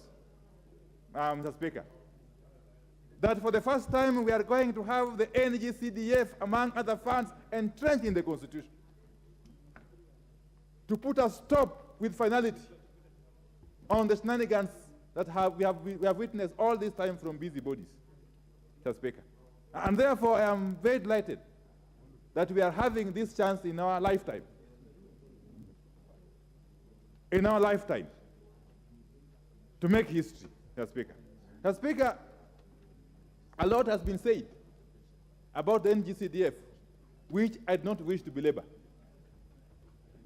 Mr. Speaker. That for the first time we are going to have the NGCDF, among other funds, entrenched in the Constitution to put a stop with finality on the shenanigans that we have witnessed all this time from busybodies, Mr. Speaker. And therefore, I am very delighted that we are having this chance in our lifetime. In our lifetime, to make history, Mr. Speaker. Mr. Speaker, a lot has been said about the NGCDF, which I do not wish to belabor.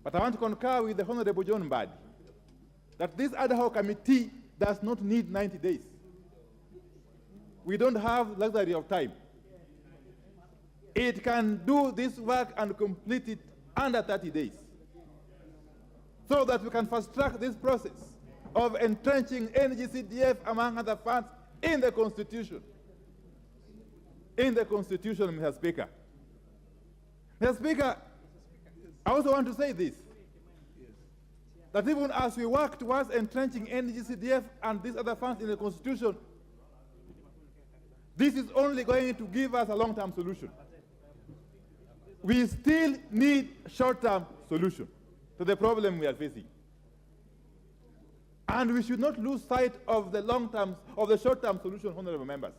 But I want to concur with the Honorable John Mbadi that this ad hoc committee does not need 90 days. We don't have luxury of time. It can do this work and complete it under 30 days, so that we can fast-track this process of entrenching NGCDF, among other funds, in the Constitution. In the Constitution, Mr. Speaker. Mr. Speaker, I also want to say this, that even as we work towards entrenching NGCDF and these other funds in the Constitution, this is only going to give us a long-term solution. We still need short-term solution to the problem we are facing. And we should not lose sight of the long-term, of the short-term solution, honorable members.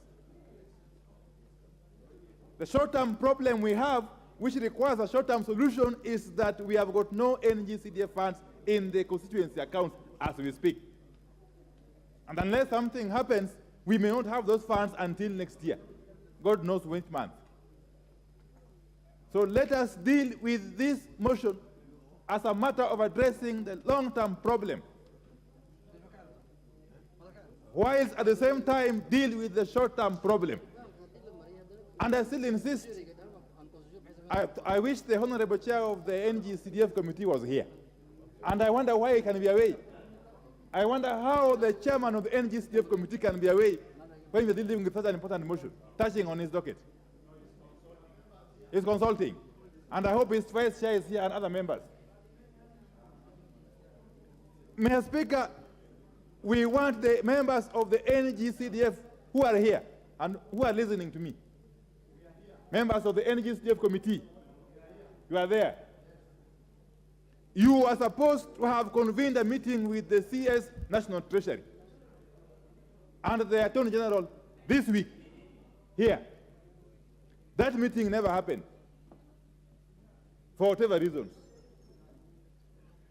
The short-term problem we have, which requires a short-term solution, is that we have got no NGCDF funds in the constituency accounts as we speak. And unless something happens, we may not have those funds until next year. God knows which month. So let us deal with this motion as a matter of addressing the long-term problem, whilst at the same time deal with the short-term problem. And I still insist, I wish the Honorable Chair of the NGCDF committee was here. And I wonder why he can be away. I wonder how the chairman of the NGCDF committee can be away when we're dealing with such an important motion, touching on his docket. He's consulting. And I hope his vice chair is here and other members. Mr. Speaker, we want the members of the NGCDF who are here and who are listening to me. Members of the NGCDF committee, you are there. You are supposed to have convened a meeting with the CS National Treasury and the Attorney General this week, here. That meeting never happened, for whatever reasons.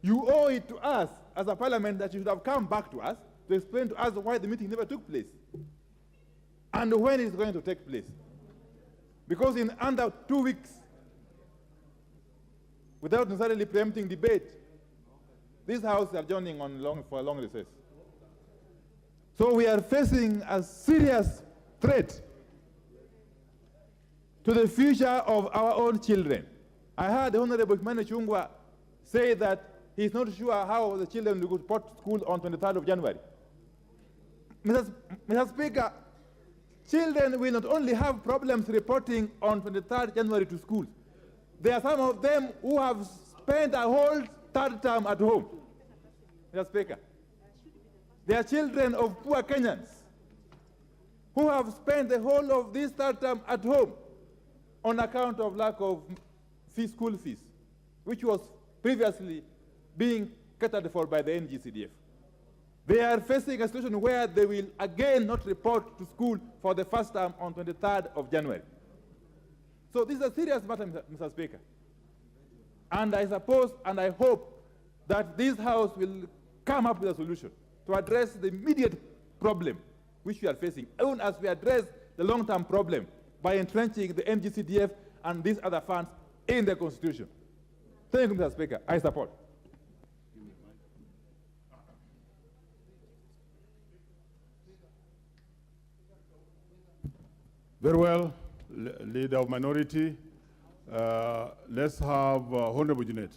You owe it to us as a parliament that you should have come back to us to explain to us why the meeting never took place and when it's going to take place. Because in under 2 weeks, without necessarily preempting debate, this House is adjourning for a long recess. So we are facing a serious threat to the future of our own children. I heard the Honorable Kimani Chungwa say that he's not sure how the children will go to school on 23rd of January. Mr. Speaker, children will not only have problems reporting on 23rd January to school. There are some of them who have spent a whole third term at home. Mr. Speaker, they are children of poor Kenyans who have spent the whole of this third term at home on account of lack of school fees, which was previously being catered for by the NGCDF. They are facing a situation where they will again not report to school for the first time on 23rd of January. So this is a serious matter, Mr. Speaker. And I suppose and I hope that this House will come up with a solution to address the immediate problem which we are facing, even as we address the long-term problem by entrenching the MGCDF and these other funds in the Constitution. Thank you, Mr. Speaker. I support. Very well, Leader of Minority. Let's have Honorable Junet.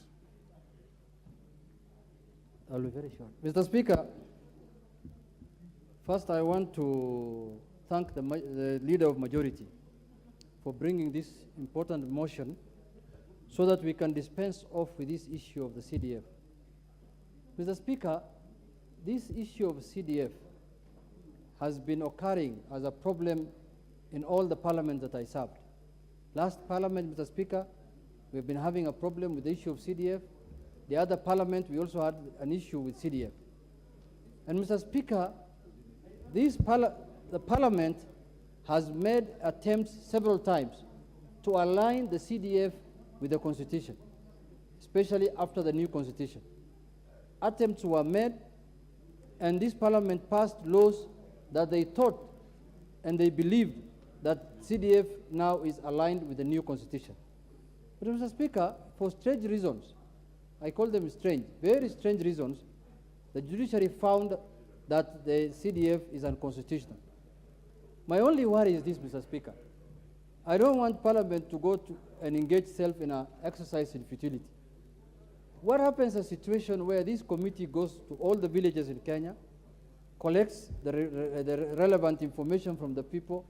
I'll be very short. Mr. Speaker, first I want to thank the Leader of Majority for bringing this important motion so that we can dispense off with this issue of the CDF. Mr. Speaker, this issue of CDF has been occurring as a problem in all the parliaments that I served. Last parliament, Mr. Speaker, we've been having a problem with the issue of CDF. The other parliament, we also had an issue with CDF. And Mr. Speaker, the parliament has made attempts several times to align the CDF with the Constitution, especially after the new Constitution. Attempts were made, and this parliament passed laws that they thought and they believed that CDF now is aligned with the new Constitution. But Mr. Speaker, for strange reasons, I call them strange, very strange reasons, the judiciary found that the CDF is unconstitutional. My only worry is this, Mr. Speaker. I don't want Parliament to go to and engage itself in an exercise in futility. What happens in a situation where this committee goes to all the villages in Kenya, collects the relevant information from the people,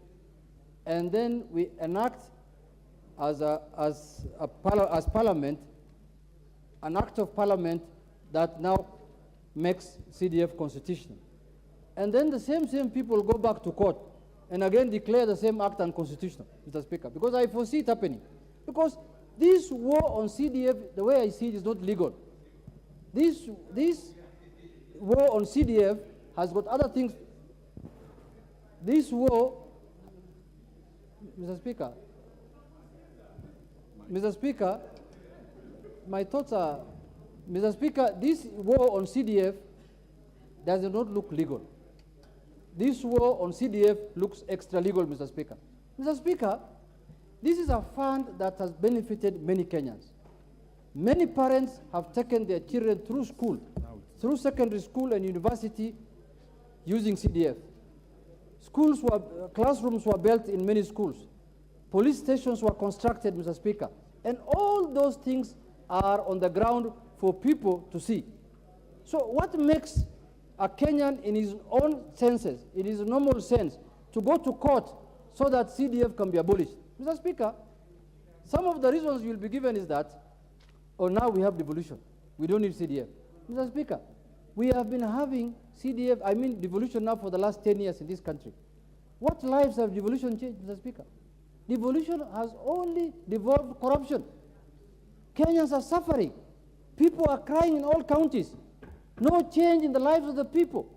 and then we enact as Parliament an act of Parliament that now makes CDF constitutional. And then the same people go back to court and again declare the same act unconstitutional, Mr. Speaker, because I foresee it happening. Because this war on CDF, the way I see it, is not legal. This war on CDF has got other things. This war, Mr. Speaker, my thoughts are, Mr. Speaker, this war on CDF does not look legal. This war on CDF looks extra legal, Mr. Speaker. Mr. Speaker, this is a fund that has benefited many Kenyans. Many parents have taken their children through school, through secondary school and university using CDF. Classrooms were built in many schools. Police stations were constructed, Mr. Speaker. And all those things are on the ground for people to see. So what makes a Kenyan in his own senses, in his normal sense, to go to court so that CDF can be abolished? Mr. Speaker, some of the reasons you will be given is that, oh, now we have devolution. We don't need CDF. Mr. Speaker, we have been having CDF, I mean devolution now for the last 10 years in this country. What lives have devolution changed, Mr. Speaker? Devolution has only devolved corruption. Kenyans are suffering. People are crying in all counties. No change in the lives of the people.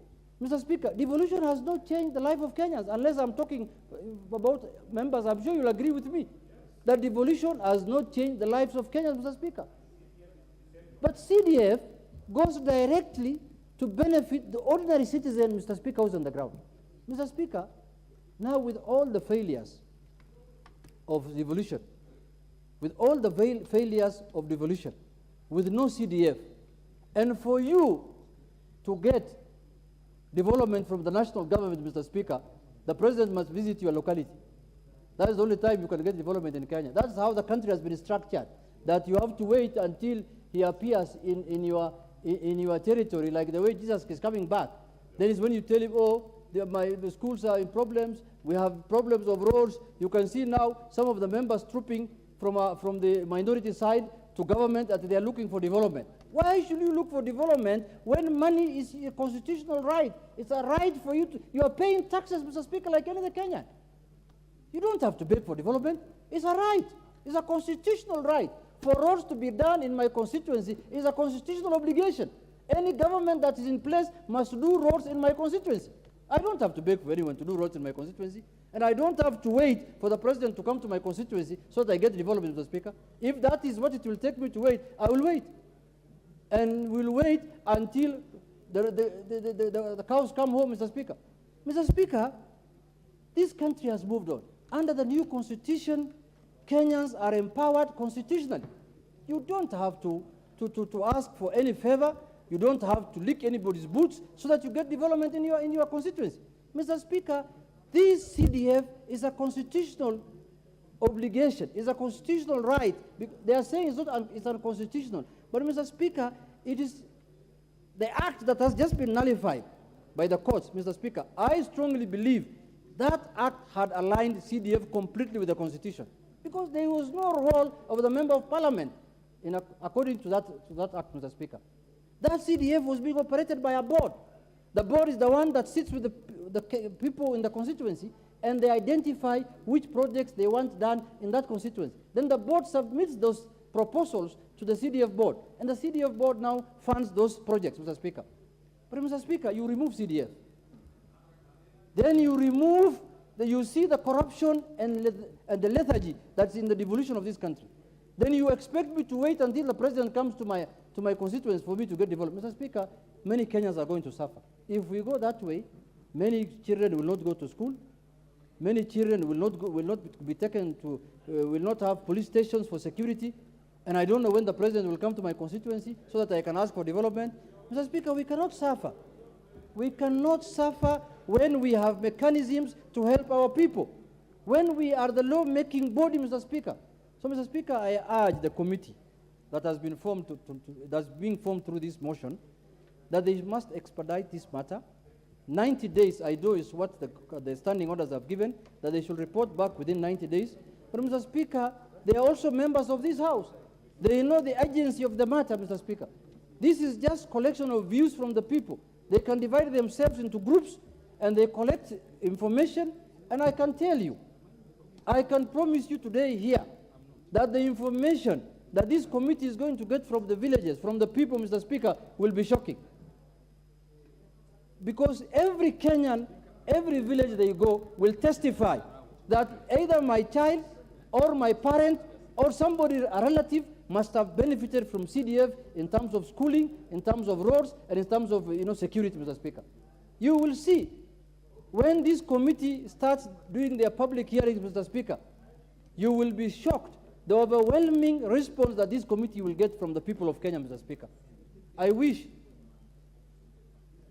Mr. Speaker, devolution has not changed the life of Kenyans, unless I'm talking about members. I'm sure you'll agree with me that devolution has not changed the lives of Kenyans, Mr. Speaker. But CDF goes directly to benefit the ordinary citizen, Mr. Speaker, who's on the ground. Mr. Speaker, now with all the failures of devolution, with all the failures of devolution, with no CDF, and for you to get development from the national government, Mr. Speaker, the president must visit your locality. That is the only time you can get development in Kenya. That's how the country has been structured, that you have to wait until he appears in your territory, like the way Jesus is coming back. Then is when you tell him, oh, the schools are in problems, we have problems of roads. You can see now some of the members trooping from the minority side to government that they are looking for development. Why should you look for development when money is a constitutional right? It's a right for you to, you are paying taxes, Mr. Speaker, like any other Kenyan. You don't have to beg for development. It's a right. It's a constitutional right. For roads to be done in my constituency is a constitutional obligation. Any government that is in place must do roads in my constituency. I don't have to beg for anyone to do roads in my constituency. And I don't have to wait for the president to come to my constituency so that I get development, Mr. Speaker. If that is what it will take me to wait, I will wait. And we'll wait until the cows come home, Mr. Speaker. Mr. Speaker, this country has moved on. Under the new constitution, Kenyans are empowered constitutionally. You don't have to ask for any favor. You don't have to lick anybody's boots so that you get development in your constituency. Mr. Speaker, this CDF is a constitutional obligation. It's a constitutional right. They are saying it's unconstitutional. But, Mr. Speaker, it is the act that has just been nullified by the courts, Mr. Speaker. I strongly believe that act had aligned CDF completely with the Constitution because there was no role of the Member of Parliament according to that act, Mr. Speaker. That CDF was being operated by a board. The board is the one that sits with the people in the constituency and they identify which projects they want done in that constituency. Then the board submits those proposals to the CDF board, and the CDF board now funds those projects, Mr. Speaker. But, Mr. Speaker, you remove CDF. Then you see the corruption and the lethargy that's in the devolution of this country. Then you expect me to wait until the president comes to my constituents for me to get development. Mr. Speaker, many Kenyans are going to suffer. If we go that way, many children will not go to school. Many children will not be taken to, will not have police stations for security. And I don't know when the president will come to my constituency so that I can ask for development. Mr. Speaker, we cannot suffer. We cannot suffer when we have mechanisms to help our people. When we are the law-making body, Mr. Speaker. So, Mr. Speaker, I urge the committee that has been formed that's being formed through this motion that they must expedite this matter. 90 days, I know, is what the standing orders have given, that they should report back within 90 days. But, Mr. Speaker, they are also members of this House. They know the urgency of the matter, Mr. Speaker. This is just collection of views from the people. They can divide themselves into groups and they collect information. And I can tell you, I can promise you today here that the information that this committee is going to get from the villages, from the people, Mr. Speaker, will be shocking. Because every Kenyan, every village they go will testify that either my child or my parent or somebody, a relative, must have benefited from CDF in terms of schooling, in terms of roads, and in terms of security, Mr. Speaker. You will see when this committee starts doing their public hearings, Mr. Speaker, you will be shocked the overwhelming response that this committee will get from the people of Kenya, Mr. Speaker. I wish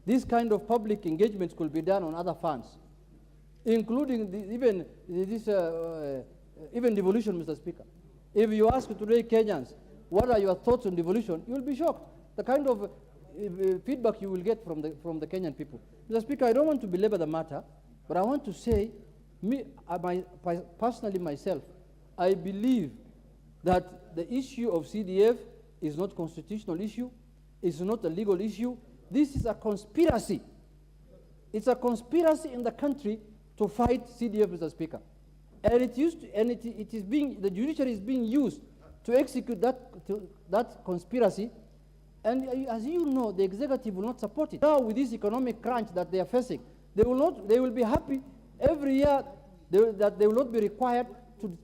this kind of public engagements could be done on other funds, including even devolution, Mr. Speaker. If you ask today Kenyans, what are your thoughts on devolution, you will be shocked. The kind of feedback you will get from the Kenyan people. Mr. Speaker, I don't want to belabor the matter, but I want to say, personally myself, I believe that the issue of CDF is not a constitutional issue, it's not a legal issue. This is a conspiracy. It's a conspiracy in the country to fight CDF, Mr. Speaker. And the judiciary is being used to execute that conspiracy. And as you know, the executive will not support it. Now, with this economic crunch that they are facing, they will be happy every year that they will not be required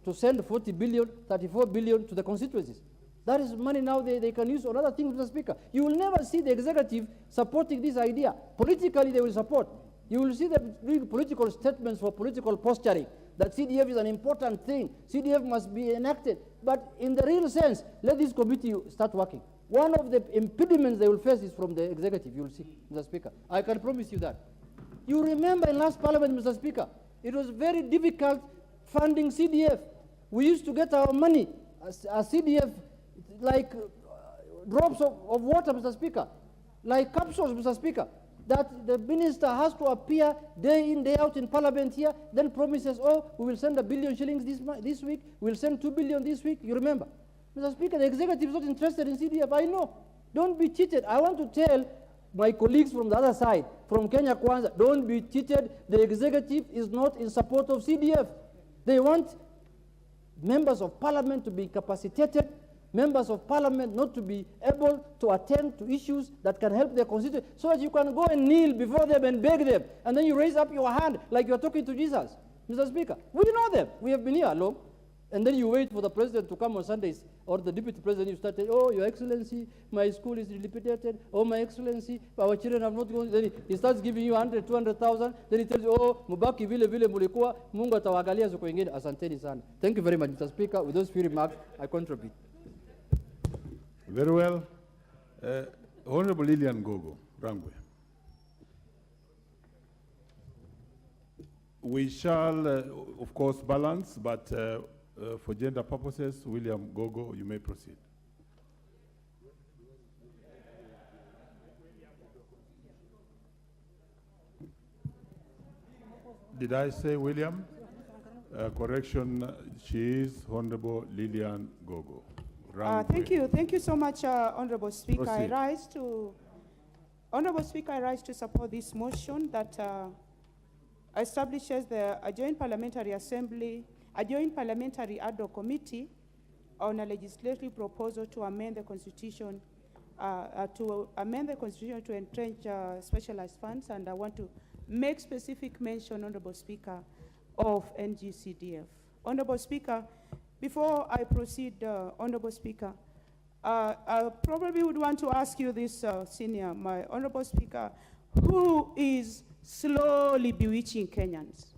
to send 40 billion, 34 billion to the constituencies. That is money now they can use on other things, Mr. Speaker. You will never see the executive supporting this idea. Politically, they will support. You will see them doing political statements for political posturing, that CDF is an important thing. CDF must be enacted. But in the real sense, let this committee start working. One of the impediments they will face is from the executive, you will see, Mr. Speaker. I can promise you that. You remember in last parliament, Mr. Speaker, it was very difficult funding CDF. We used to get our money, as CDF, like drops of water, Mr. Speaker, like capsules, Mr. Speaker, that the minister has to appear day in, day out in parliament here, then promises, oh, we will send 1 billion shillings this week, we'll send 2 billion this week. You remember? Mr. Speaker, the executive is not interested in CDF. I know. Don't be cheated. I want to tell my colleagues from the other side, from Kenya Kwanza, don't be cheated. The executive is not in support of CDF. They want members of parliament to be capacitated members of parliament not to be able to attend to issues that can help their constituents, so that you can go and kneel before them and beg them, and then you raise up your hand like you're talking to Jesus. Mr. Speaker, we know them. We have been here long. And then you wait for the president to come on Sundays, or the deputy president, you start, oh, Your Excellency, my school is dilapidated. Oh, my Excellency, our children have not gone. Then he starts giving you 100, 200,000. Then he tells you, oh, mubaki vile vile mulikuwa, Mungu atawagalia siku ingine. Asanteni sana. Thank you very much, Mr. Speaker. With those few remarks, I contribute. Very well. Honorable Lilian Gogo, Rangwe. We shall, of course, balance, but for gender purposes, William Gogo, you may proceed. Did I say William? Correction, she is Honorable Lilian Gogo. Thank you so much, Honorable Speaker. Proceed. Honorable Speaker, I rise to support this motion that establishes a joint parliamentary ad hoc committee on a legislative proposal to amend the constitution to entrench specialized funds, and I want to make specific mention, Honorable Speaker, of NGCDF. Honorable Speaker, before I proceed, Honorable Speaker, I probably would want to ask you this, my Honorable Speaker, who is slowly bewitching Kenyans?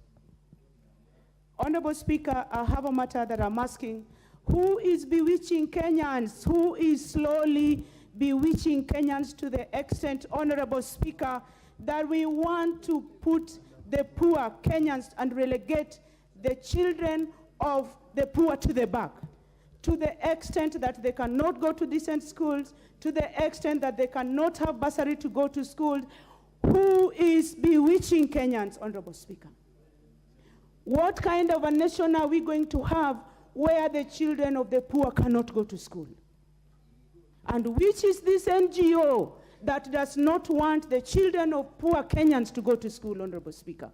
Honorable Speaker, I have a matter that I'm asking. Who is bewitching Kenyans? Who is slowly bewitching Kenyans to the extent, Honorable Speaker, that we want to put the poor Kenyans and relegate the children of the poor to the back, to the extent that they cannot go to decent schools, to the extent that they cannot have bursary to go to school? Who is bewitching Kenyans, Honorable Speaker? What kind of a nation are we going to have where the children of the poor cannot go to school? And which is this NGO that does not want the children of poor Kenyans to go to school, Honorable Speaker?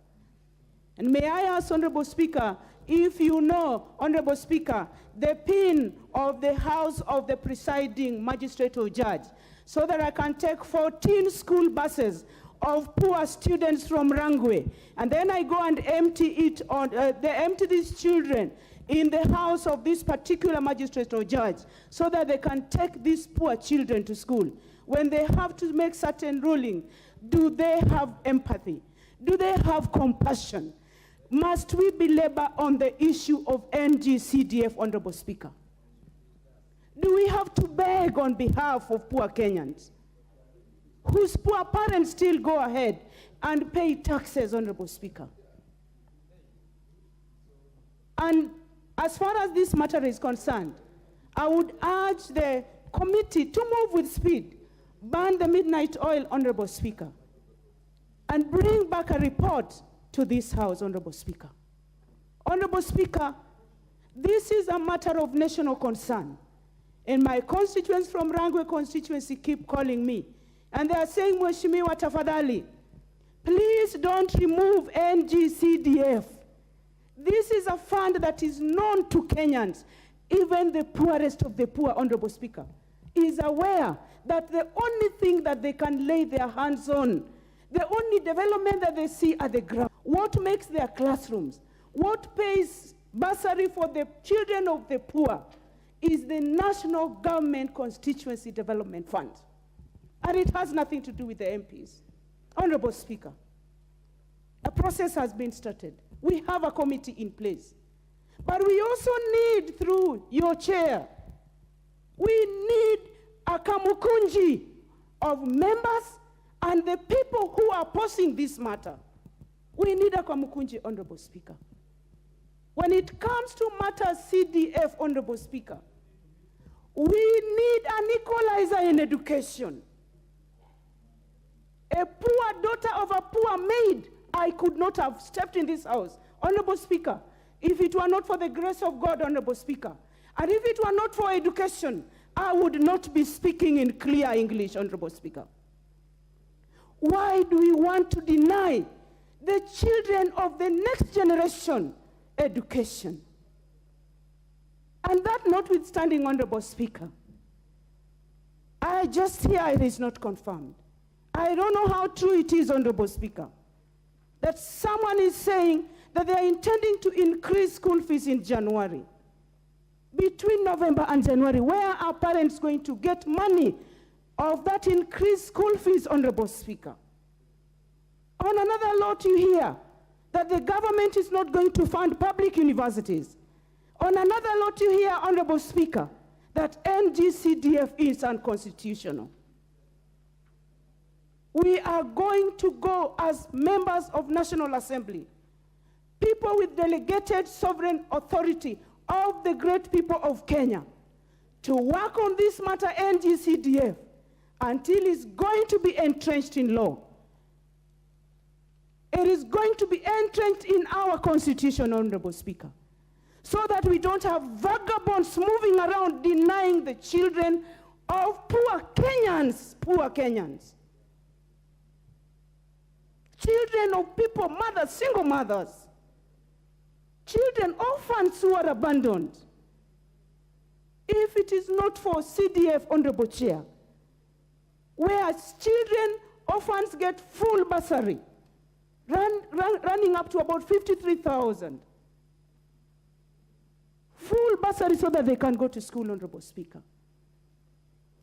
And may I ask, Honorable Speaker, if you know, Honorable Speaker, the pin of the house of the presiding magistrate or judge, so that I can take 14 school buses of poor students from Rangwe, and then I go and empty it on, they empty these children in the house of this particular magistrate or judge, so that they can take these poor children to school. When they have to make certain ruling, do they have empathy? Do they have compassion? Must we belabor on the issue of NGCDF, Honorable Speaker? Do we have to beg on behalf of poor Kenyans, whose poor parents still go ahead and pay taxes, Honorable Speaker? And as far as this matter is concerned, I would urge the committee to move with speed, ban the midnight oil, Honorable Speaker, and bring back a report to this House, Honorable Speaker. Honorable Speaker, this is a matter of national concern. And my constituents from Rangwe constituency keep calling me, and they are saying, Mheshimiwa tafadhali, please don't remove NGCDF. This is a fund that is known to Kenyans. Even the poorest of the poor, Honorable Speaker, is aware that the only thing that they can lay their hands on, the only development that they see at the ground, what makes their classrooms, what pays bursary for the children of the poor, is the National Government Constituency Development Fund. And it has nothing to do with the MPs. Honorable Speaker, a process has been started. We have a committee in place. But we also need, through your chair, we need a kamukunji of members and the people who are posing this matter. We need a kamukunji, Honorable Speaker. When it comes to matters CDF, Honorable Speaker, we need an equalizer in education. A poor daughter of a poor maid, I could not have stepped in this house, Honorable Speaker, if it were not for the grace of God, Honorable Speaker. And if it were not for education, I would not be speaking in clear English, Honorable Speaker. Why do we want to deny the children of the next generation education? And that notwithstanding, Honorable Speaker, I just hear it is not confirmed. I don't know how true it is, Honorable Speaker, that someone is saying that they are intending to increase school fees in January. Between November and January, where are parents going to get money of that increased school fees, Honorable Speaker? On another lot, you hear that the government is not going to fund public universities. On another lot, you hear, Honorable Speaker, that NGCDF is unconstitutional. We are going to go as members of National Assembly, people with delegated sovereign authority of the great people of Kenya, to work on this matter, NGCDF, until it's going to be entrenched in law. It is going to be entrenched in our constitution, Honorable Speaker, so that we don't have vagabonds moving around denying the children of poor Kenyans, children of people, mothers, single mothers, children, orphans who are abandoned. If it is not for CDF, Honorable Chair, where children, orphans get full bursary, running up to about 53,000. Full bursary so that they can go to school, Honorable Speaker.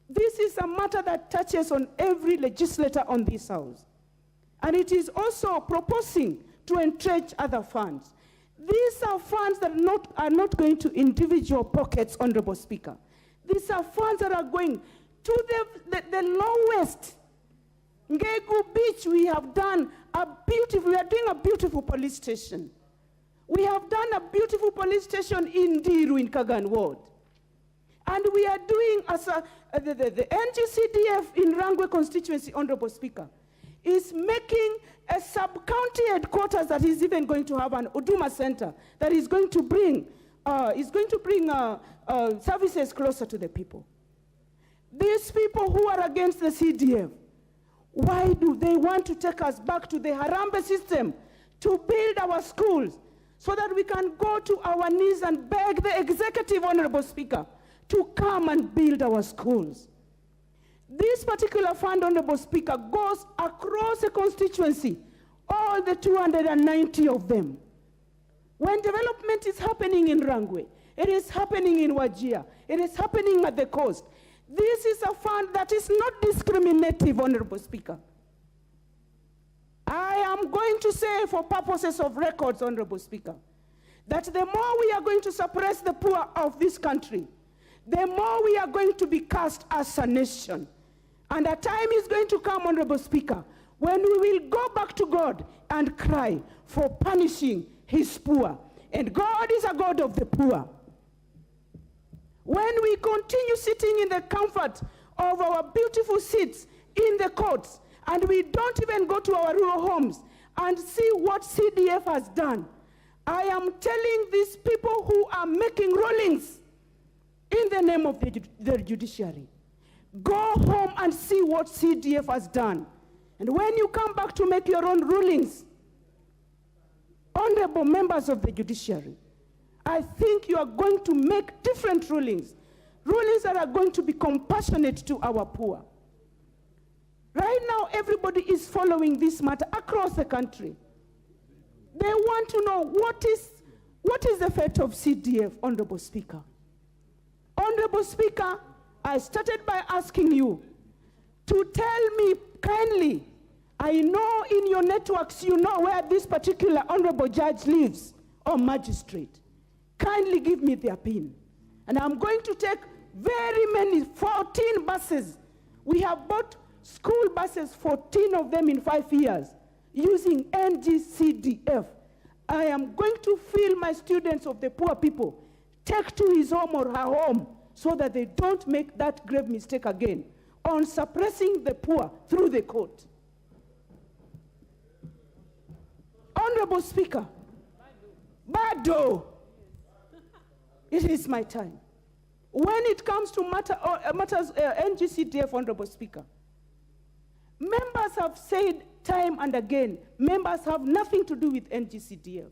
This is a matter that touches on every legislator on this House. And it is also proposing to entrench other funds. These are funds that are not going to individual pockets, Honorable Speaker. These are funds that are going to the lowest. Ngegu Beach, we are doing a beautiful police station. We have done a beautiful police station in Diru in Kagan Ward. And we are doing the NGCDF in Rangwe constituency, Honorable Speaker, is making a sub-county headquarters that is even going to have an Uduma center that is going to bring services closer to the people. These people who are against the CDF, why do they want to take us back to the Harambe system to build our schools so that we can go to our knees and beg the executive, Honorable Speaker, to come and build our schools? This particular fund, Honorable Speaker, goes across the constituency, all the 290 of them. When development is happening in Rangwe, it is happening in Wajir, it is happening at the coast. This is a fund that is not discriminative, Honorable Speaker. I am going to say, for purposes of records, Honorable Speaker, that the more we are going to suppress the poor of this country, the more we are going to be cast as a nation. And a time is going to come, Honorable Speaker, when we will go back to God and cry for punishing his poor. And God is a God of the poor. When we continue sitting in the comfort of our beautiful seats in the courts, and we don't even go to our rural homes and see what CDF has done, I am telling these people who are making rulings in the name of the judiciary, go home and see what CDF has done. And when you come back to make your own rulings, honorable members of the judiciary, I think you are going to make different rulings, rulings that are going to be compassionate to our poor. Right now, everybody is following this matter across the country. They want to know what is the fate of CDF, Honorable Speaker. Honorable Speaker, I started by asking you to tell me kindly, I know in your networks you know where this particular honorable judge lives or magistrate. Kindly give me their PIN. And I'm going to take very many, 14 buses. We have bought school buses, 14 of them in 5 years, using NGCDF. I am going to fill my students of the poor people, take to his home or her home, so that they don't make that grave mistake again on suppressing the poor through the court. Honorable Speaker, Bado, it is my time. When it comes to matters NGCDF, Honorable Speaker, members have said time and again, members have nothing to do with NGCDF.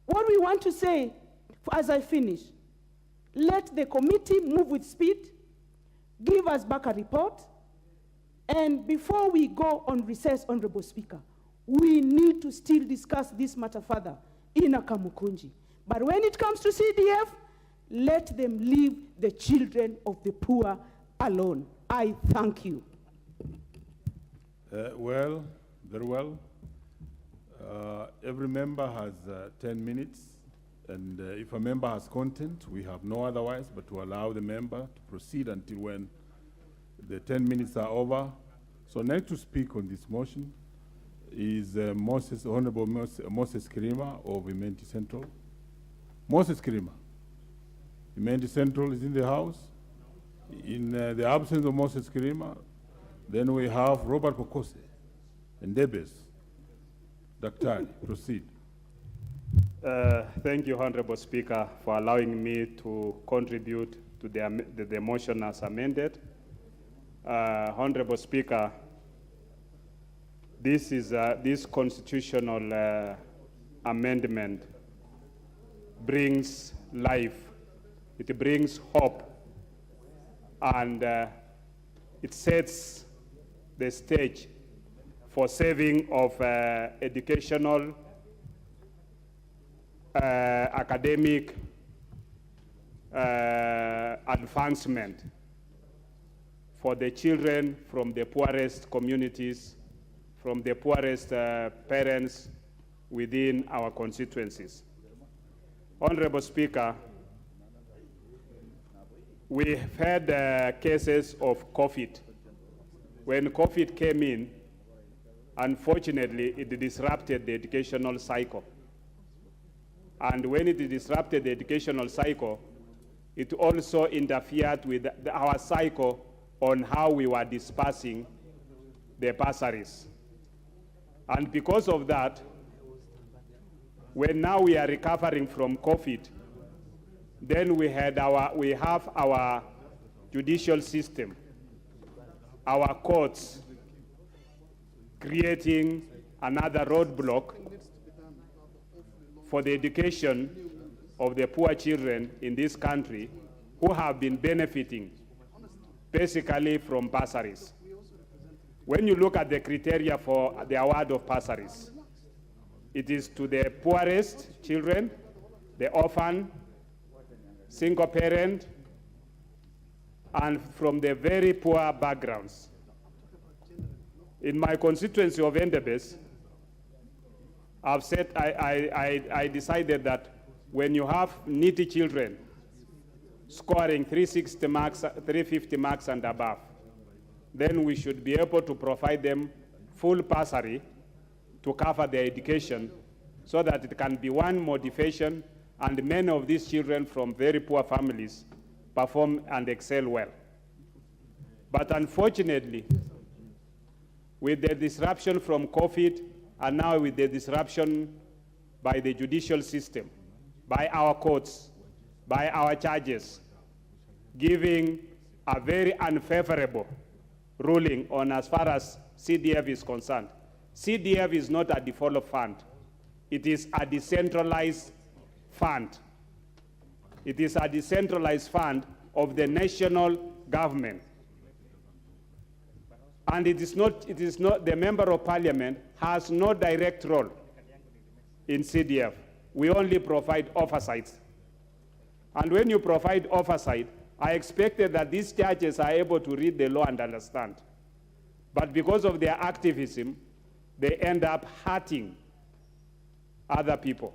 What we want to say, as I finish, let the committee move with speed, give us back a report, and before we go on recess, Honorable Speaker, we need to still discuss this matter further in Akamukunji. But when it comes to CDF, let them leave the children of the poor alone. I thank you. Well, very well. Every member has 10 minutes, and if a member has content, we have no otherwise but to allow the member to proceed until when the 10 minutes are over. So next to speak on this motion is Honorable Moses Kirima of Imenti Central. Moses Kirima. Imenti Central is in the house. In the absence of Moses Kirima, then we have Robert Pokose and Debes. Dr. proceed. Thank you, Honorable Speaker, for allowing me to contribute to the motion as amended. Honorable Speaker, this constitutional amendment brings life, it brings hope, and it sets the stage for saving of educational, academic advancement for the children from the poorest communities, from the poorest parents within our constituencies. Honorable Speaker, we've had cases of COVID. When COVID came in, unfortunately, it disrupted the educational cycle. And when it disrupted the educational cycle, it also interfered with our cycle on how we were dispersing the bursaries. And because of that, when now we are recovering from COVID, then we have our judicial system, our courts, creating another roadblock for the education of the poor children in this country who have been benefiting basically from bursaries. When you look at the criteria for the award of bursaries, it is to the poorest children, the orphan, single parent, and from the very poor backgrounds. In my constituency of Endebess, I've said I decided that when you have needy children scoring 360 marks, 350 marks and above, then we should be able to provide them full bursary to cover their education so that it can be one motivation, and many of these children from very poor families perform and excel well. But unfortunately, with the disruption from COVID, and now with the disruption by the judicial system, by our courts, by our judges, giving a very unfavorable ruling on as far as CDF is concerned. CDF is not a default fund. It is a decentralized fund. It is a decentralized fund of the national government. And it is not, the member of parliament has no direct role in CDF. We only provide oversight. And when you provide oversight, I expected that these judges are able to read the law and understand. But because of their activism, they end up hurting other people.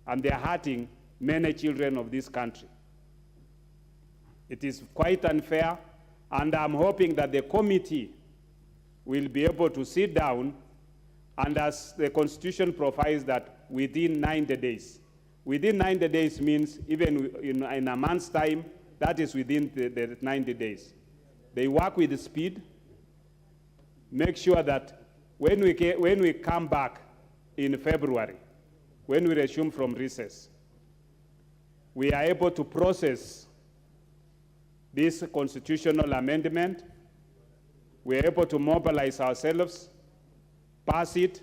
And they're hurting many children of this country. It is quite unfair, and I'm hoping that the committee will be able to sit down, and as the Constitution provides that within 90 days. Within 90 days means even in a month's time, that is within the 90 days. They work with the speed, make sure that when we come back in February, when we resume from recess, we are able to process this constitutional amendment. We are able to mobilize ourselves, pass it,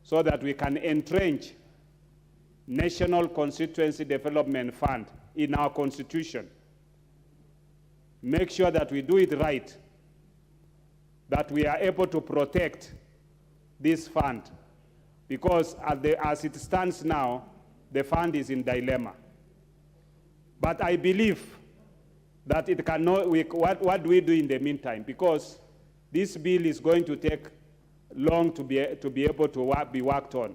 so that we can entrench National Constituency Development Fund in our constitution. Make sure that we do it right, that we are able to protect this fund, because as it stands now, the fund is in dilemma. But I believe that it cannot, what do we do in the meantime? Because this bill is going to take long to be able to be worked on.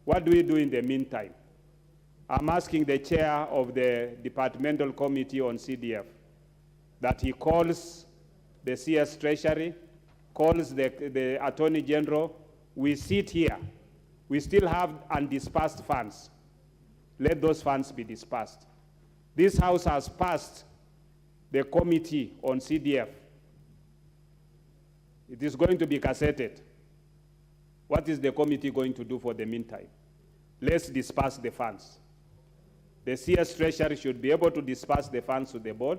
What do we do in the meantime? I'm asking the chair of the departmental committee on CDF that he calls the CS Treasury, calls the Attorney General. We sit here. We still have undispersed funds. Let those funds be dispersed. This House has passed the committee on CDF. It is going to be cassetted. What is the committee going to do for the meantime? Let's disperse the funds. The CS Treasury should be able to disperse the funds to the board.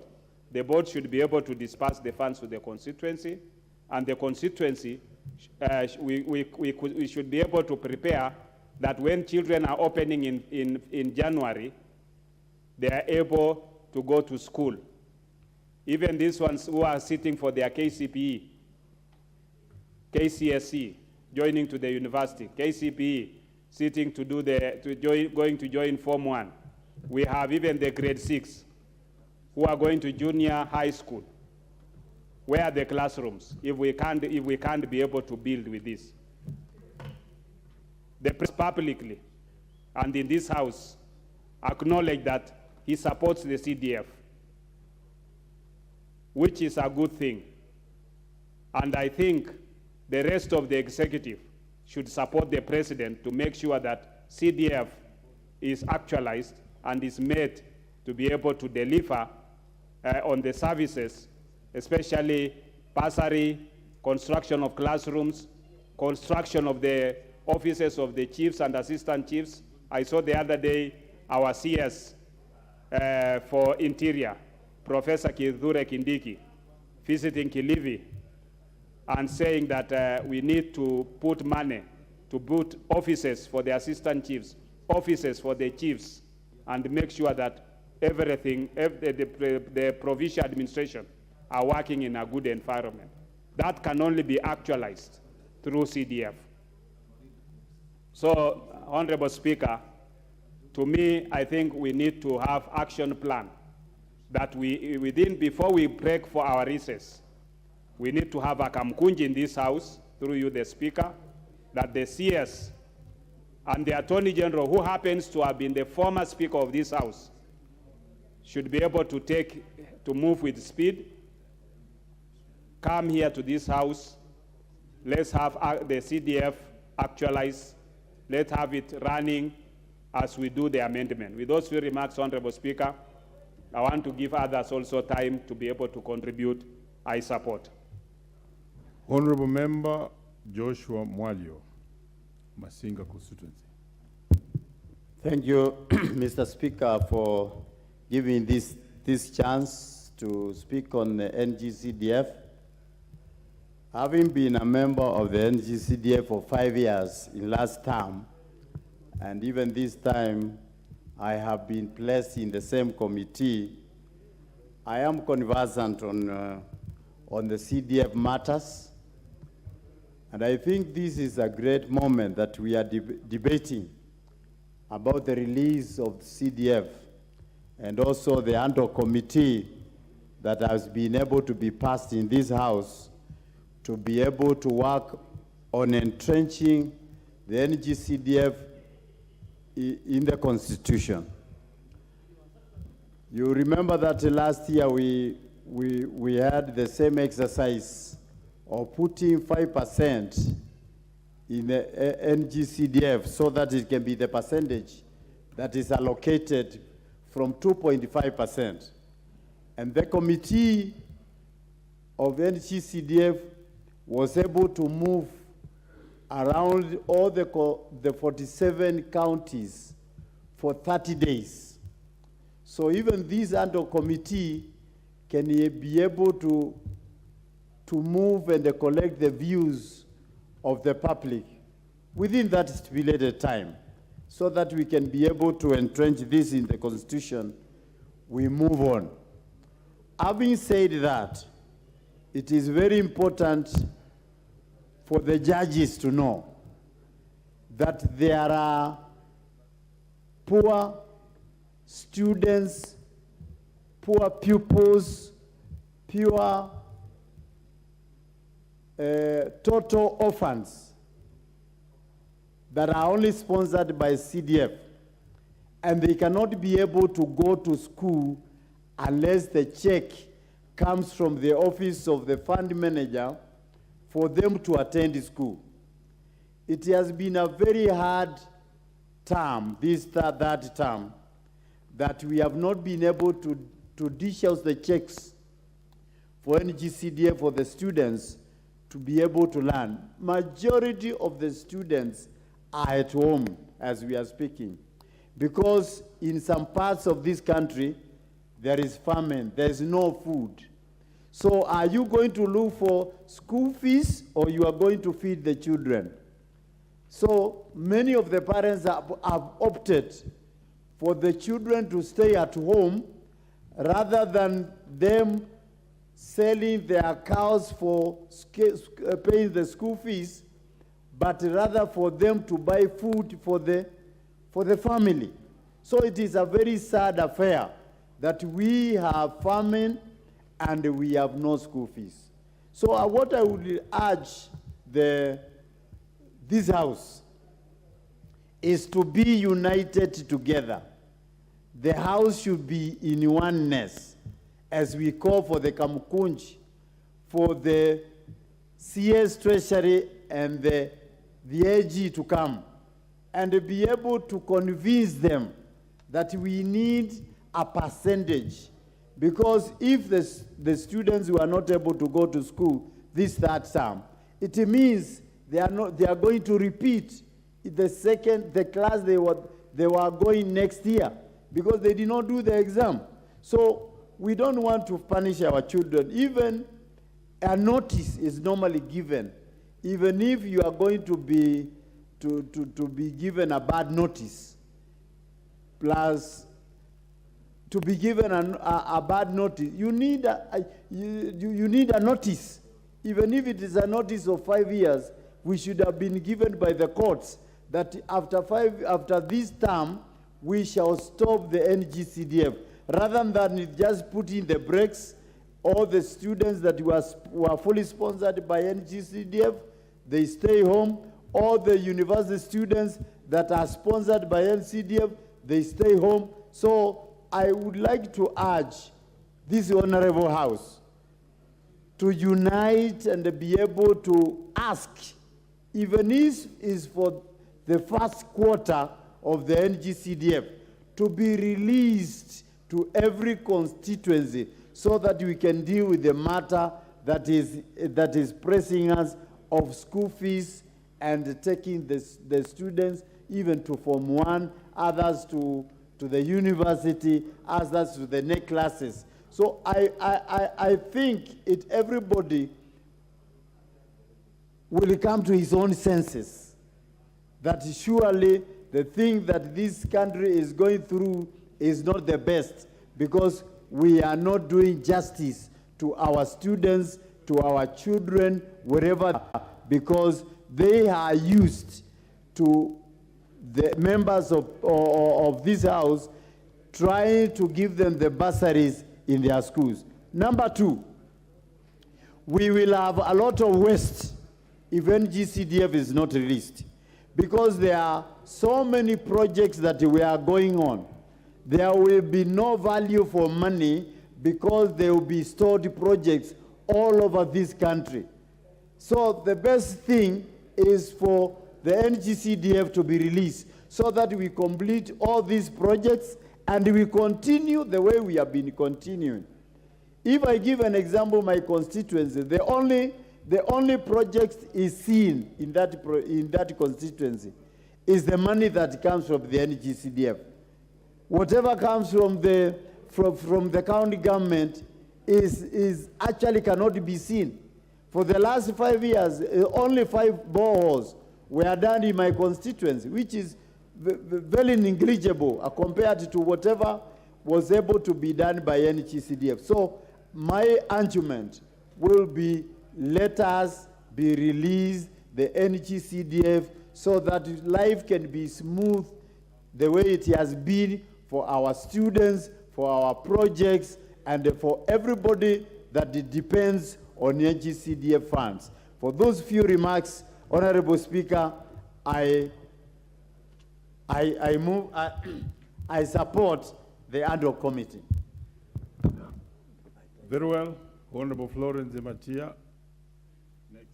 The board should be able to disperse the funds to the constituency. And the constituency, we should be able to prepare that when children are opening in January, they are able to go to school. Even these ones who are sitting for their KCPE, KCSE, joining to the university, KCPE, sitting to do going to join Form 1. We have even the grade 6 who are going to junior high school. Where are the classrooms if we can't be able to build with this? The press publicly and in this House acknowledge that he supports the CDF, which is a good thing. And I think the rest of the executive should support the president to make sure that CDF is actualized and is made to be able to deliver on the services, especially bursary, construction of classrooms, construction of the offices of the chiefs and assistant chiefs. I saw the other day our CS for Interior, Professor Kithure Kindiki, visiting Kilifi and saying that we need to put money to put offices for the assistant chiefs, offices for the chiefs, and make sure that everything, the provincial administration are working in a good environment. That can only be actualized through CDF. So, Honorable Speaker, to me, I think we need to have action plan that before we break for our recess, we need to have a kamkunji in this House, through you, the Speaker, that the CS and the Attorney General, who happens to have been the former Speaker of this House, should be able to move with speed, come here to this House, let's have the CDF actualized, let's have it running as we do the amendment. With those few remarks, Honorable Speaker, I want to give others also time to be able to contribute. I support. Honorable Member Joshua Mwalio, Masinga constituency. Thank you, Mr. Speaker, for giving this chance to speak on the NGCDF. Having been a member of the NGCDF for 5 years in last term, and even this time I have been placed in the same committee, I am conversant on the CDF matters. And I think this is a great moment that we are debating about the release of the CDF and also the Ando committee that has been able to be passed in this House to be able to work on entrenching the NGCDF in the Constitution. You remember that last year we had the same exercise of putting 5% in the NGCDF so that it can be the percentage that is allocated from 2.5%. And the committee of NGCDF was able to move around all the 47 counties for 30 days. So even this Ando committee can be able to move and collect the views of the public within that stipulated time. so that we can be able to entrench this in the Constitution, we move on. Having said that, it is very important for the judges to know that there are poor students, poor pupils, poor total orphans that are only sponsored by CDF, and they cannot be able to go to school unless the check comes from the office of the fund manager for them to attend school. It has been a very hard term, this third term, that we have not been able to dish out the checks for NGCDF for the students to be able to learn. Majority of the students are at home as we are speaking, because in some parts of this country, there is famine, there is no food. So are you going to look for school fees, or you are going to feed the children? So many of the parents have opted for the children to stay at home rather than them selling their cows for paying the school fees, but rather for them to buy food for the family. So it is a very sad affair that we have famine and we have no school fees. So what I would urge this House is to be united together. The House should be in oneness as we call for the Kamukunji, for the CS Treasury and the AG to come and be able to convince them that we need a percentage, because if the students who are not able to go to school this third term, it means they are going to repeat the class they were going next year, because they did not do the exam. So we don't want to punish our children. Even a notice is normally given, even if you are going to be given a bad notice, plus to be given a bad notice, you need a notice. Even if it is a notice of 5 years, we should have been given by the courts that after this term, we shall stop the NGCDF, rather than just putting the brakes. All the students that were fully sponsored by NGCDF, they stay home. All the university students that are sponsored by NCDF, they stay home. So I would like to urge this honorable House to unite and be able to ask, even if it's for the first quarter of the NGCDF, to be released to every constituency so that we can deal with the matter that is pressing us of school fees and taking the students even to Form 1, others to the university, others to the next classes. So I think everybody will come to his own senses that surely the thing that this country is going through is not the best, because we are not doing justice to our students, to our children, wherever, because they are used to the members of this House trying to give them the bursaries in their schools. Number two, we will have a lot of waste if NGCDF is not released, because there are so many projects that we are going on. There will be no value for money because there will be stored projects all over this country. So the best thing is for the NGCDF to be released so that we complete all these projects and we continue the way we have been continuing. If I give an example, my constituency, the only project is seen in that constituency is the money that comes from the NGCDF. Whatever comes from the county government is actually cannot be seen. For the last 5 years, only 5 boreholes were done in my constituency, which is very negligible compared to whatever was able to be done by NGCDF. So my argument will be, let us be released the NGCDF so that life can be smooth the way it has been for our students, for our projects, and for everybody that depends on NGCDF funds. For those few remarks, Honorable Speaker, I support the ad hoc committee. Very well. Honorable Florence Zematia. Next.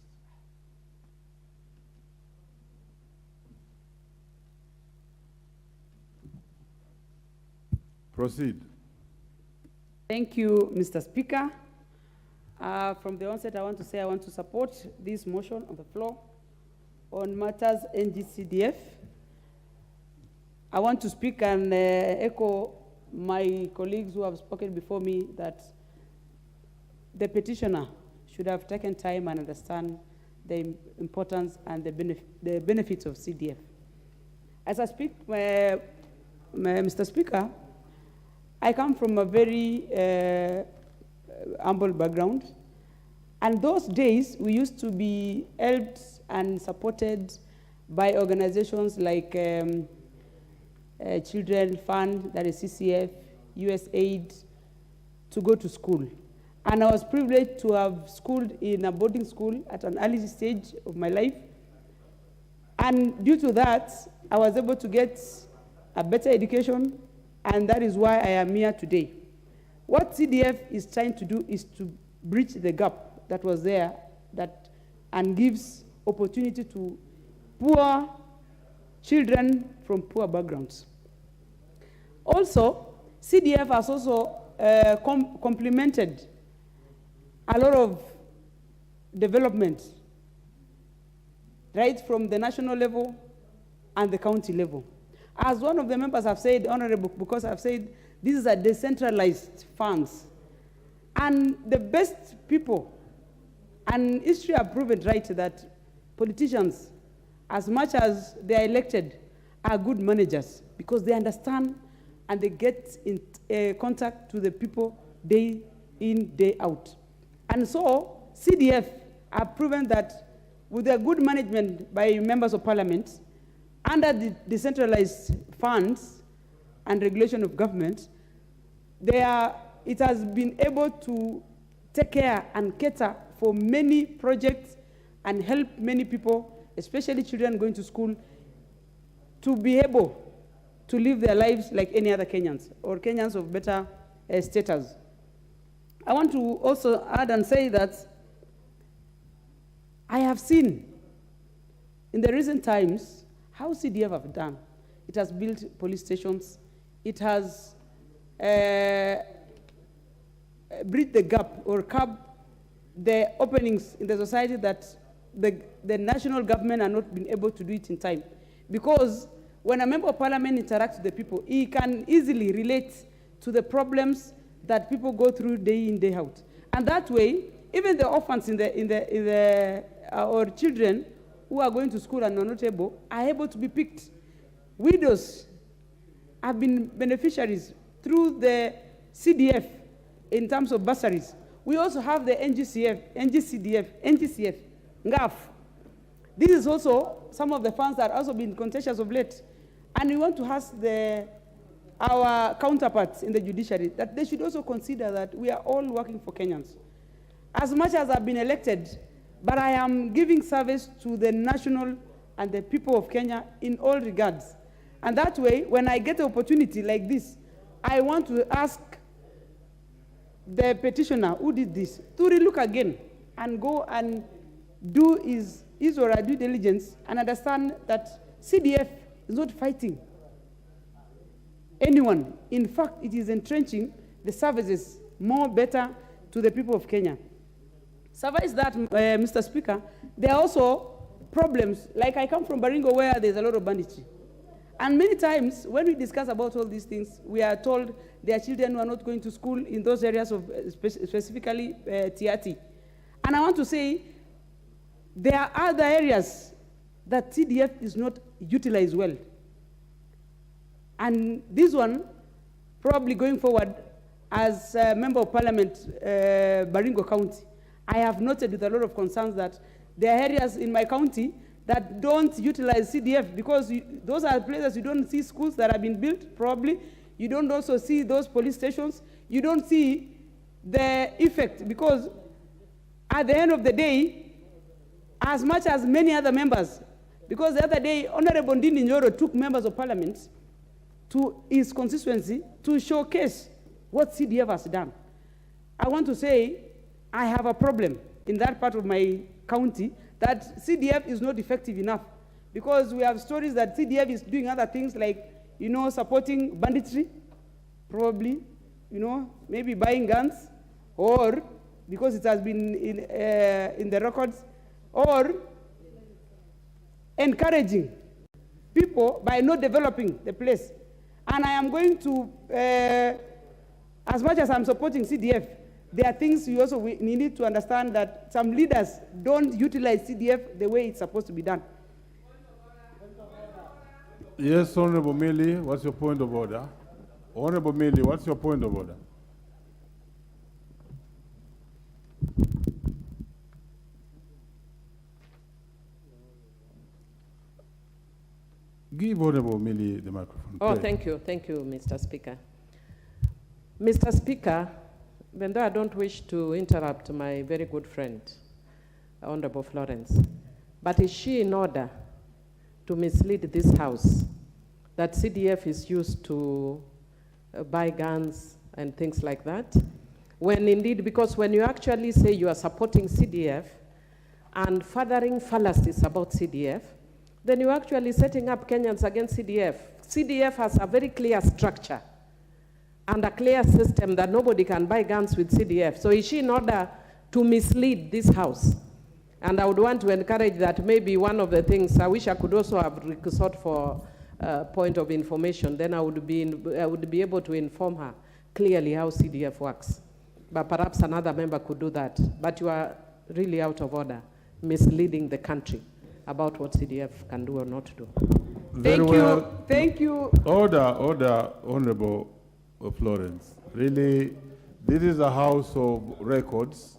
Proceed. Thank you, Mr. Speaker. From the onset, I want to say I want to support this motion on the floor on matters NGCDF. I want to speak and echo my colleagues who have spoken before me that the petitioner should have taken time and understand the importance and the benefits of CDF. As I speak, Mr. Speaker, I come from a very humble background. And those days, we used to be helped and supported by organizations like Children Fund, that is CCF, USAID, to go to school. And I was privileged to have schooled in a boarding school at an early stage of my life. And due to that, I was able to get a better education, and that is why I am here today. What CDF is trying to do is to bridge the gap that was there and gives opportunity to poor children from poor backgrounds. Also, CDF has also complemented a lot of development, right from the national level and the county level. As one of the members have said, Honorable, because I've said these are decentralized funds. And the best people, and history have proven right that politicians, as much as they are elected, are good managers because they understand and they get in contact with the people day in, day out. And so CDF have proven that with their good management by members of parliament, under the decentralized funds and regulation of government, it has been able to take care and cater for many projects and help many people, especially children going to school, to be able to live their lives like any other Kenyans or Kenyans of better status. I want to also add and say that I have seen in the recent times how CDF have done. It has built police stations. It has bridged the gap or curb the openings in the society that the national government are not been able to do it in time. Because when a member of parliament interacts with the people, he can easily relate to the problems that people go through day in, day out. And that way, even the orphans or children who are going to school and are not able, are able to be picked. Widows have been beneficiaries through the CDF in terms of bursaries. We also have the NGCF, NGAF. This is also some of the funds that have also been contentious of late. And we want to ask our counterparts in the judiciary that they should also consider that we are all working for Kenyans. As much as I've been elected, but I am giving service to the national and the people of Kenya in all regards. And that way, when I get an opportunity like this, I want to ask the petitioner who did this to relook again and go and do his or her due diligence and understand that CDF is not fighting anyone. In fact, it is entrenching the services more better to the people of Kenya. Suffice that, Mr. Speaker, there are also problems. Like I come from Baringo where there's a lot of banditry. And many times when we discuss about all these things, we are told there are children who are not going to school in those areas of specifically Tiati. And I want to say there are other areas that CDF is not utilized well. And this one, probably going forward, as a Member of Parliament, Baringo County, I have noted with a lot of concerns that there are areas in my county that don't utilize CDF because those are places you don't see schools that have been built, probably. You don't also see those police stations. You don't see the effect because at the end of the day, as much as many other members, because the other day, Honorable Ndindi Nyoro took members of parliament to his constituency to showcase what CDF has done. I want to say I have a problem in that part of my county that CDF is not effective enough because we have stories that CDF is doing other things like, you know, supporting banditry, probably, you know, maybe buying guns, or because it has been in the records, or encouraging people by not developing the place. And I am going to, as much as I'm supporting CDF, there are things we also need to understand that some leaders don't utilize CDF the way it's supposed to be done. Yes, Honorable Millie, what's your point of order? Honorable Millie, what's your point of order? Give Honorable Millie the microphone. Oh, please. thank you, Mr. Speaker. Mr. Speaker, even though I don't wish to interrupt my very good friend, Honorable Florence, but is she in order to mislead this House that CDF is used to buy guns and things like that? When indeed, because when you actually say you are supporting CDF and furthering fallacies about CDF, then you're actually setting up Kenyans against CDF. CDF has a very clear structure and a clear system that nobody can buy guns with CDF. So is she in order to mislead this House? And I would want to encourage that maybe one of the things, I wish I could also have sought for a point of information, then I would be able to inform her clearly how CDF works. But perhaps another member could do that. But you are really out of order, misleading the country about what CDF can do or not do. Thank you. Order, Honorable Florence. Really, this is a house of records,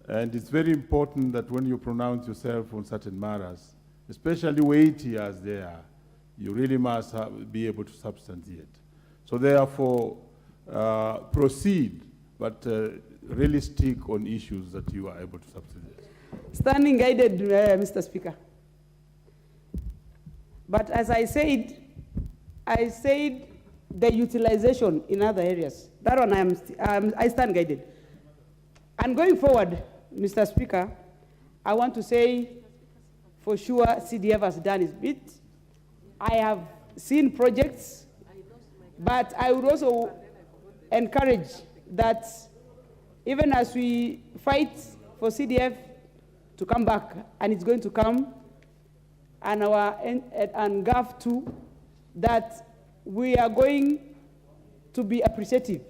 and it's very important that when you pronounce yourself on certain matters, especially weighty as they are, you really must be able to substantiate. So therefore, proceed, but really stick on issues that you are able to substantiate. Standing guided, Mr. Speaker. But as I said the utilization in other areas. That one I stand guided. And going forward, Mr. Speaker, I want to say for sure CDF has done its bit. I have seen projects, but I would also encourage that even as we fight for CDF to come back, and it's going to come, and and GAF too, that we are going to be appreciative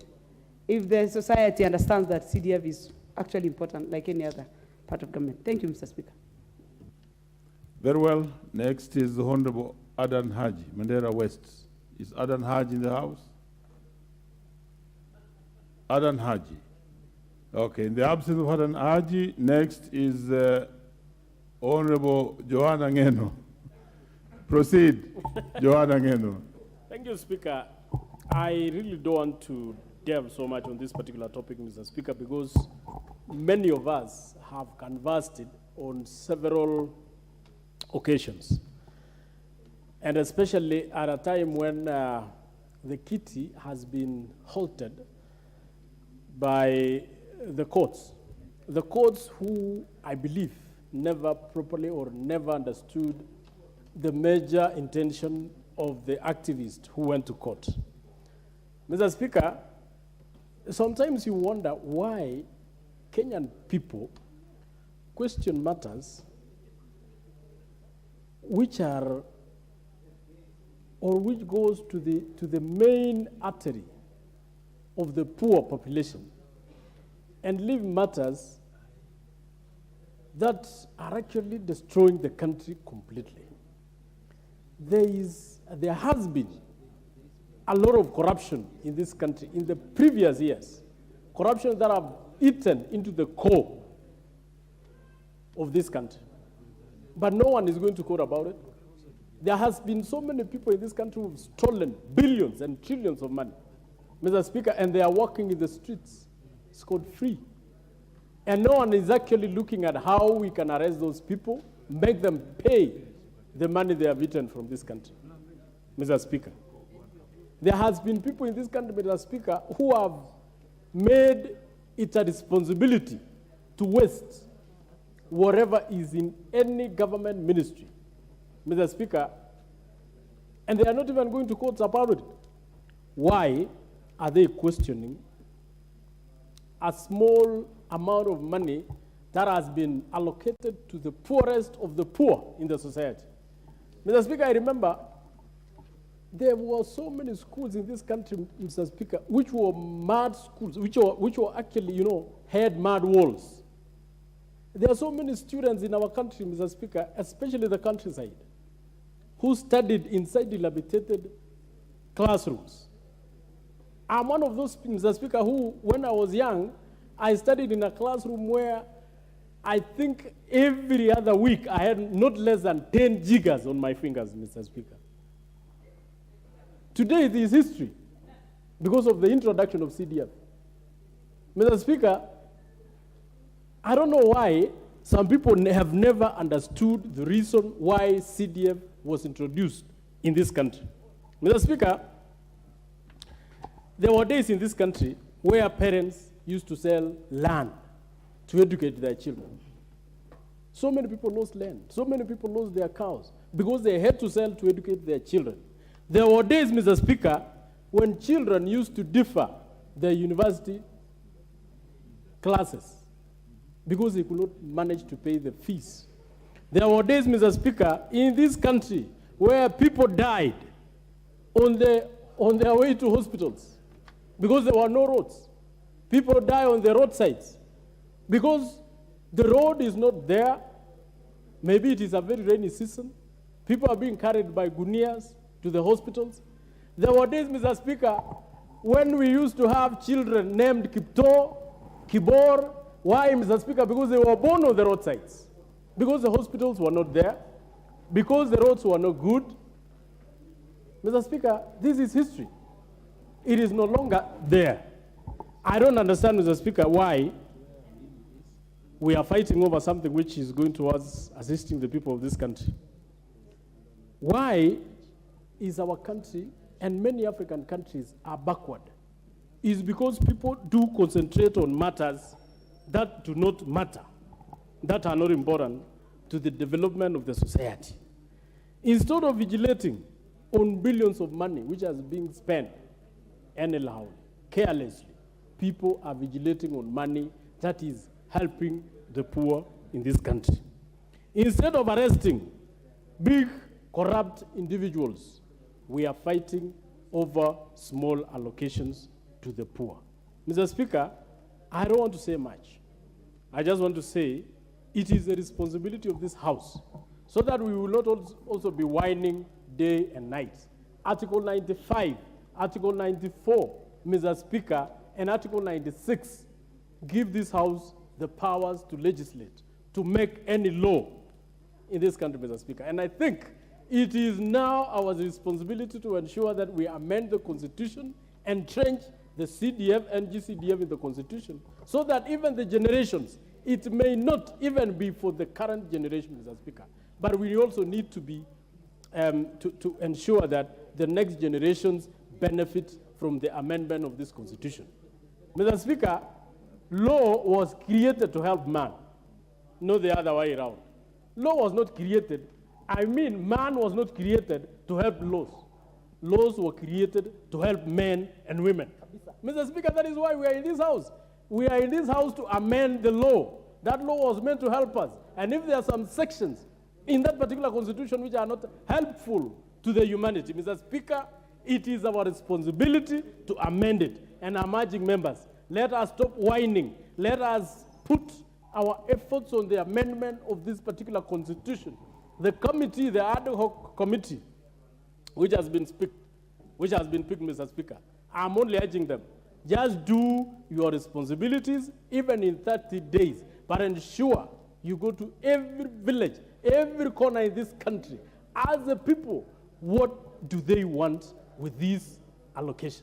if the society understands that CDF is actually important like any other part of government. Thank you, Mr. Speaker. Very well. Next is the Honorable Adan Haji, Mandera West. Is Adan Haji in the house? Adan Haji. Okay, in the absence of Adan Haji, next is Honorable Joanna Ngeno. Proceed, Joanna Ngeno. Thank you, Speaker. I really don't want to delve so much on this particular topic, Mr. Speaker, because many of us have conversed it on several occasions. And especially at a time when the kitty has been halted by the courts. The courts who, I believe, never properly or never understood the major intention of the activists who went to court. Mr. Speaker, sometimes you wonder why Kenyan people question matters which are, or which goes to the main artery of the poor population, and leave matters that are actually destroying the country completely. There has been a lot of corruption in this country in the previous years. Corruption that have eaten into the core of this country. But no one is going to court about it. There has been so many people in this country who have stolen billions and trillions of money, Mr. Speaker, and they are walking in the streets scot-free. And no one is actually looking at how we can arrest those people, make them pay the money they have eaten from this country, Mr. Speaker. There has been people in this country, Mr. Speaker, who have made it a responsibility to waste whatever is in any government ministry, Mr. Speaker, and they are not even going to court about it. Why are they questioning a small amount of money that has been allocated to the poorest of the poor in the society? Mr. Speaker, I remember there were so many schools in this country, Mr. Speaker, which were mad schools, which were actually, had mad walls. There are so many students in our country, Mr. Speaker, especially the countryside, who studied inside dilapidated classrooms. I'm one of those, Mr. Speaker, who, when I was young, I studied in a classroom where I think every other week I had not less than 10 jiggers on my fingers, Mr. Speaker. Today it is history because of the introduction of CDF. Mr. Speaker, I don't know why some people have never understood the reason why CDF was introduced in this country. Mr. Speaker, there were days in this country where parents used to sell land to educate their children. So many people lost land. So many people lost their cows because they had to sell to educate their children. There were days, Mr. Speaker, when children used to defer their university classes because they could not manage to pay the fees. There were days, Mr. Speaker, in this country where people died on their way to hospitals because there were no roads. People die on the roadsides because the road is not there. Maybe it is a very rainy season. People are being carried by gunias to the hospitals. There were days, Mr. Speaker, when we used to have children named Kipto, Kibor. Why, Mr. Speaker? Because they were born on the roadsides. Because the hospitals were not there. Because the roads were not good. Mr. Speaker, this is history. It is no longer there. I don't understand, Mr. Speaker, why we are fighting over something which is going towards assisting the people of this country. Why is our country and many African countries are backward? Is because people do concentrate on matters that do not matter, that are not important to the development of the society. Instead of vigilating on billions of money which has been spent anyhow, carelessly, people are vigilating on money that is helping the poor in this country. Instead of arresting big corrupt individuals, we are fighting over small allocations to the poor. Mr. Speaker, I don't want to say much. I just want to say it is the responsibility of this House so that we will not also be whining day and night. Article 95, Article 94, Mr. Speaker, and Article 96 give this House the powers to legislate, to make any law in this country, Mr. Speaker. And I think it is now our responsibility to ensure that we amend the Constitution, entrench the CDF and GCDF in the Constitution, so that even the generations, it may not even be for the current generation, Mr. Speaker, but we also need to be, to ensure that the next generations benefit from the amendment of this Constitution. Mr. Speaker, law was created to help man, not the other way around. Law was not created, man was not created to help laws. Laws were created to help men and women. Mr. Speaker, that is why we are in this House. We are in this House to amend the law. That law was meant to help us. And if there are some sections in that particular constitution which are not helpful to the humanity, Mr. Speaker, it is our responsibility to amend it. And I'm urging members, let us stop whining. Let us put our efforts on the amendment of this particular constitution. The committee, the ad hoc committee, which has been which has been picked, Mr. Speaker. I'm only urging them, just do your responsibilities, even in 30 days, but ensure you go to every village, every corner in this country. Ask the people, what do they want with this allocation?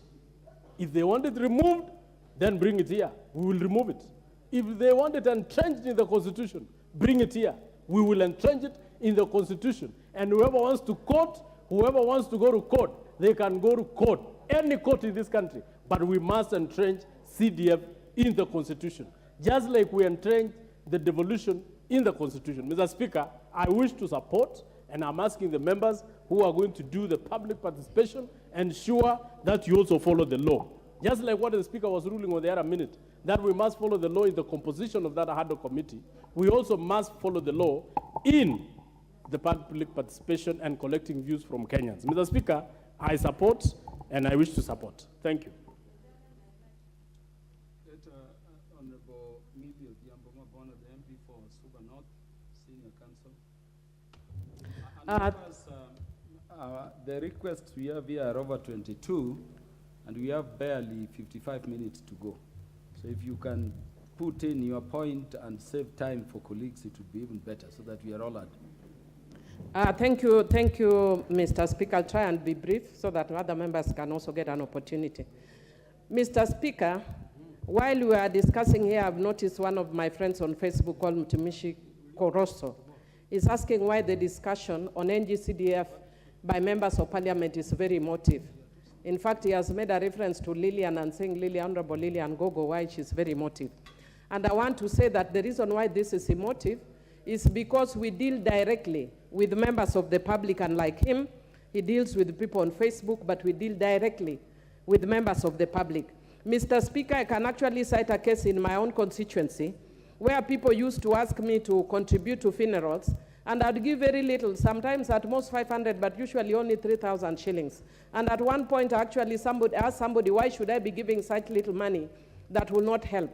If they want it removed, then bring it here. We will remove it. If they want it entrenched in the Constitution, bring it here. We will entrench it in the Constitution. And whoever wants to court, whoever wants to go to court, they can go to court, any court in this country. But we must entrench CDF in the Constitution, just like we entrench the devolution in the Constitution. Mr. Speaker, I wish to support, and I'm asking the members who are going to do the public participation, ensure that you also follow the law. Just like what the Speaker was ruling on the other minute, that we must follow the law in the composition of that ad hoc committee. We also must follow the law in the public participation and collecting views from Kenyans. Mr. Speaker, I support and I wish to support. Thank you. Honorable Midi Odhiambo Mabona, the MP for Suba North, Senior Counsel. The requests we have here are over 22, and we have barely 55 minutes to go. So if you can put in your point and save time for colleagues, it would be even better so that we are all at. Thank you, Mr. Speaker. I'll try and be brief so that other members can also get an opportunity. Mr. Speaker, while we are discussing here, I've noticed one of my friends on Facebook called Mtumishi Koroso is asking why the discussion on NGCDF by members of parliament is very emotive. In fact, he has made a reference to Lillian and saying Honorable Lillian Gogo, why she's very emotive. And I want to say that the reason why this is emotive is because we deal directly with members of the public, and like him, he deals with people on Facebook, but we deal directly with members of the public. Mr. Speaker, I can actually cite a case in my own constituency where people used to ask me to contribute to funerals, and I'd give very little, sometimes at most 500, but usually only 3,000 shillings. And at one point, actually, somebody asked somebody, why should I be giving such little money that will not help?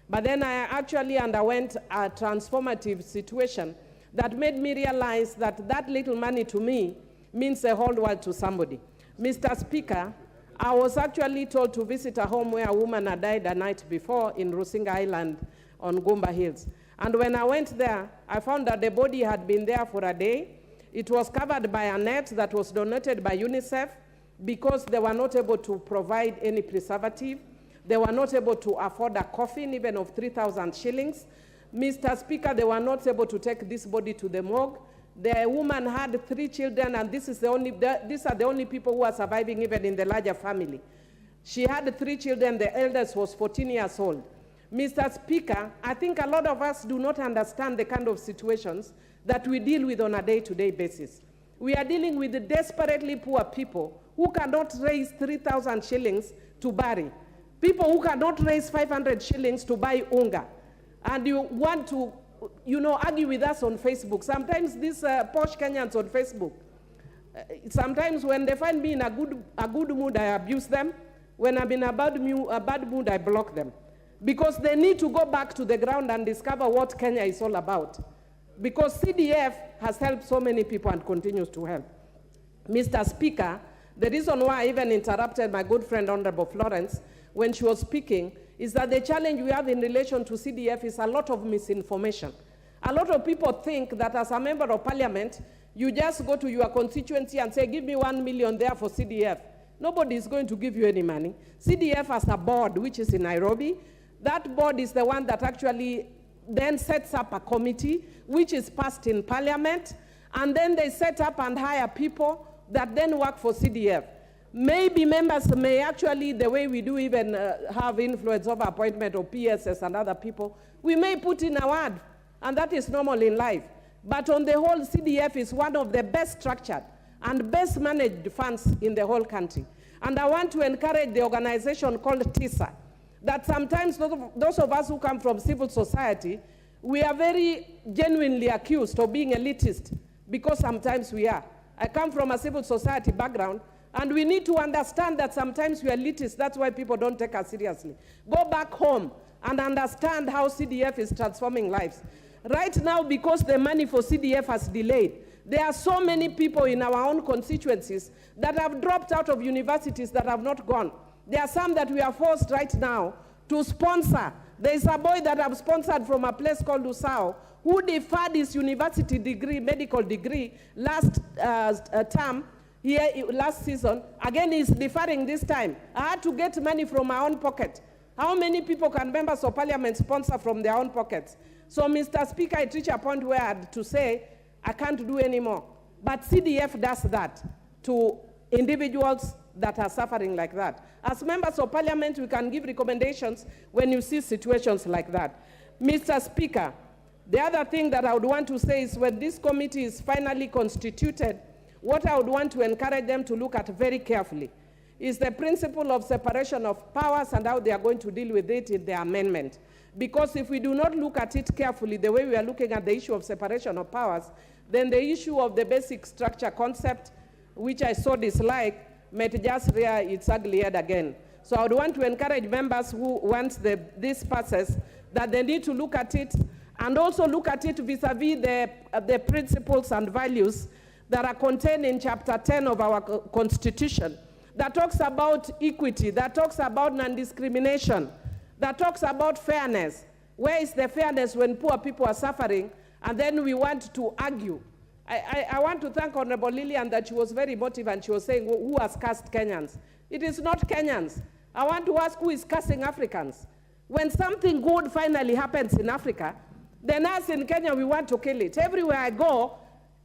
But then I actually underwent a transformative situation that made me realize that that little money to me means the whole world to somebody. Mr. Speaker, I was actually told to visit a home where a woman had died the night before in Rusinga Island on Gumba Hills. And when I went there, I found that the body had been there for a day. It was covered by a net that was donated by UNICEF because they were not able to provide any preservative. They were not able to afford a coffin, even of 3,000 shillings. Mr. Speaker, they were not able to take this body to the morgue. The woman had 3 children, and these are the only people who are surviving even in the larger family. She had 3 children. The eldest was 14 years old. Mr. Speaker, I think a lot of us do not understand the kind of situations that we deal with on a day-to-day basis. We are dealing with the desperately poor people who cannot raise 3,000 shillings to bury. People who cannot raise 500 shillings to buy unga. And you want to, argue with us on Facebook. Sometimes these posh Kenyans on Facebook, sometimes when they find me in a good mood, I abuse them. When I'm in a bad mood, I block them. Because they need to go back to the ground and discover what Kenya is all about. Because CDF has helped so many people and continues to help. Mr. Speaker, the reason why I even interrupted my good friend, Honorable Florence, when she was speaking, is that the challenge we have in relation to CDF is a lot of misinformation. A lot of people think that as a member of parliament, you just go to your constituency and say, give me 1 million there for CDF. Nobody is going to give you any money. CDF has a board, which is in Nairobi. That board is the one that actually then sets up a committee, which is passed in parliament, and then they set up and hire people that then work for CDF. Maybe members may actually, the way we do even have influence over appointment of PSS and other people, we may put in a word, and that is normal in life. But on the whole, CDF is one of the best structured and best managed funds in the whole country. And I want to encourage the organization called TISA, that sometimes those of us who come from civil society, we are very genuinely accused of being elitist, because sometimes we are. I come from a civil society background, and we need to understand that sometimes we are elitist. That's why people don't take us seriously. Go back home and understand how CDF is transforming lives. Right now, because the money for CDF has delayed, There are so many people in our own constituencies that have dropped out of universities that have not gone. There are some that we are forced right now to sponsor. There is a boy that I've sponsored from a place called Usao who deferred his university degree, medical degree, last term, here last season. Again, he's deferring this time. I had to get money from my own pocket. How many people can members of parliament sponsor from their own pockets? So, Mr. Speaker, it reached a point where I had to say, I can't do anymore. But CDF does that to individuals that are suffering like that. As members of parliament, we can give recommendations when you see situations like that. Mr. Speaker, the other thing that I would want to say is when this committee is finally constituted, what I would want to encourage them to look at very carefully is the principle of separation of powers and how they are going to deal with it in their amendment. Because if we do not look at it carefully, the way we are looking at the issue of separation of powers, then the issue of the basic structure concept, which I so dislike, might just rear its ugly head again. So I would want to encourage members who, once this passes, that they need to look at it and also look at it vis-a-vis the principles and values that are contained in Chapter 10 of our Constitution, that talks about equity, that talks about non-discrimination, that talks about fairness. Where is the fairness when poor people are suffering? And then we want to argue. I want to thank Honorable Lillian that she was very emotive and she was saying, who has cursed Kenyans? It is not Kenyans. I want to ask who is cursing Africans. When something good finally happens in Africa, then us in Kenya, we want to kill it. Everywhere I go,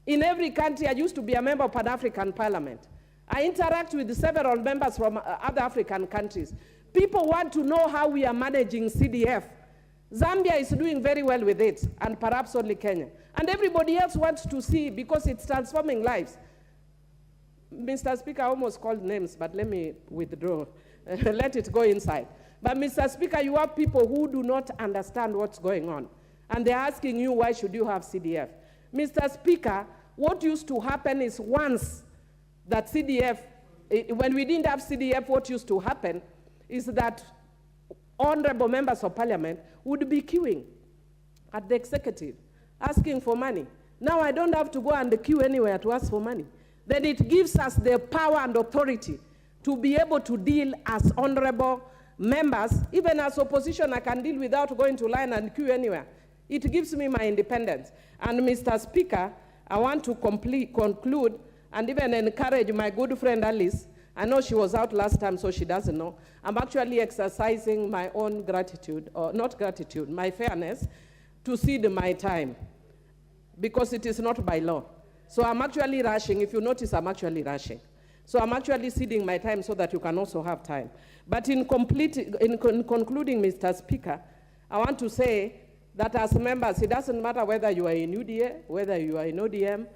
in every country, I used to be a member of Pan-African Parliament. I interact with several members from other African countries. People want to know how we are managing CDF. Zambia is doing very well with it, and perhaps only Kenya. And everybody else wants to see because it's transforming lives. Mr. Speaker, I almost called names, but let me withdraw. Let it go inside. But Mr. Speaker, you have people who do not understand what's going on. And they're asking you, why should you have CDF? Mr. Speaker, what used to happen is once that CDF, when we didn't have CDF, what used to happen is that honorable members of parliament would be queuing at the executive, asking for money. Now I don't have to go and queue anywhere to ask for money. Then it gives us the power and authority to be able to deal as honorable members. Even as opposition, I can deal without going to line and queue anywhere. It gives me my independence. And Mr. Speaker, I want to conclude and even encourage my good friend Alice. I know she was out last time, so she doesn't know. I'm actually exercising my own gratitude, or not gratitude, my fairness, to cede my time, because it is not by law. So I'm actually rushing. If you notice, I'm actually rushing. So I'm actually ceding my time so that you can also have time. But in concluding, Mr. Speaker, I want to say that as members, it doesn't matter whether you are in UDA, whether you are in ODM.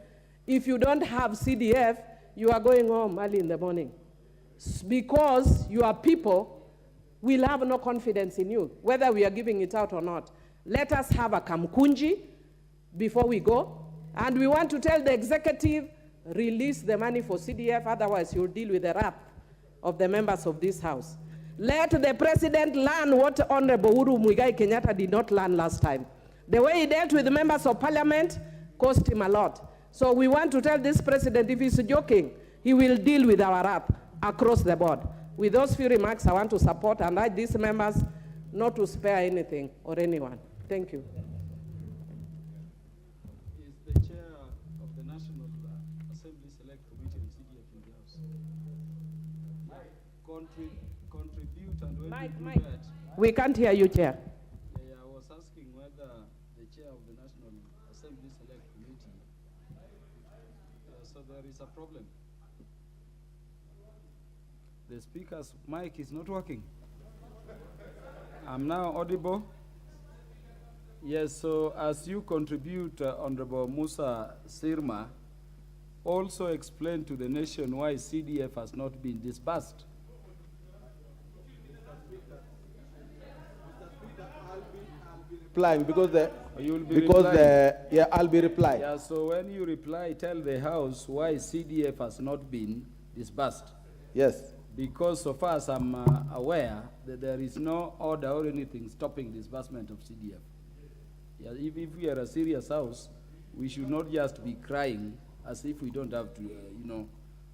If you don't have CDF, you are going home early in the morning. Because your people will have no confidence in you, whether we are giving it out or not. Let us have a kamkunji before we go. And we want to tell the executive, release the money for CDF, otherwise you'll deal with the wrath of the members of this house. Let the president learn what Honorable Uhuru Muigai Kenyatta did not learn last time. The way he dealt with the members of parliament cost him a lot. So we want to tell this president, if he's joking, he will deal with our wrath across the board. With those few remarks, I want to support and urge these members not to spare anything or anyone. Thank you. Is the chair of the National Assembly Select Committee on CDF in the House? Contribute and when Mike, you do Mike. that. We can't hear you, Chair. Yeah, I was asking whether the chair of the National Assembly Select Committee, so there is a problem. The speaker's mic is not working. I'm now audible. Yes, so as you contribute, Honorable Musa Sirma, also explain to the nation why CDF has not been disbursed. Replying because I'll be replying. Yeah, so when you reply, tell the House why CDF has not been disbursed. Yes. Because so far as I'm aware, that there is no order or anything stopping disbursement of CDF. Yeah, if we are a serious house, we should not just be crying as if we don't have to, you know,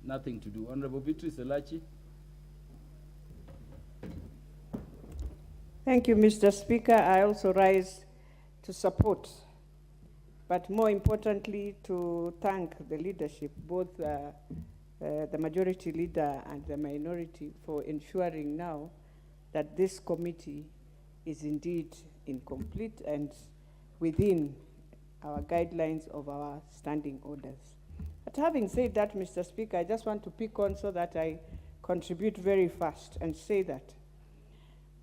nothing to do. Honorable Beatrice Elachi. Thank you, Mr. Speaker. I also rise to support, but more importantly, to thank the leadership, both the majority leader and the minority, for ensuring now that this committee is indeed incomplete and within our guidelines of our standing orders. But having said that, Mr. Speaker, I just want to pick on so that I contribute very fast and say that,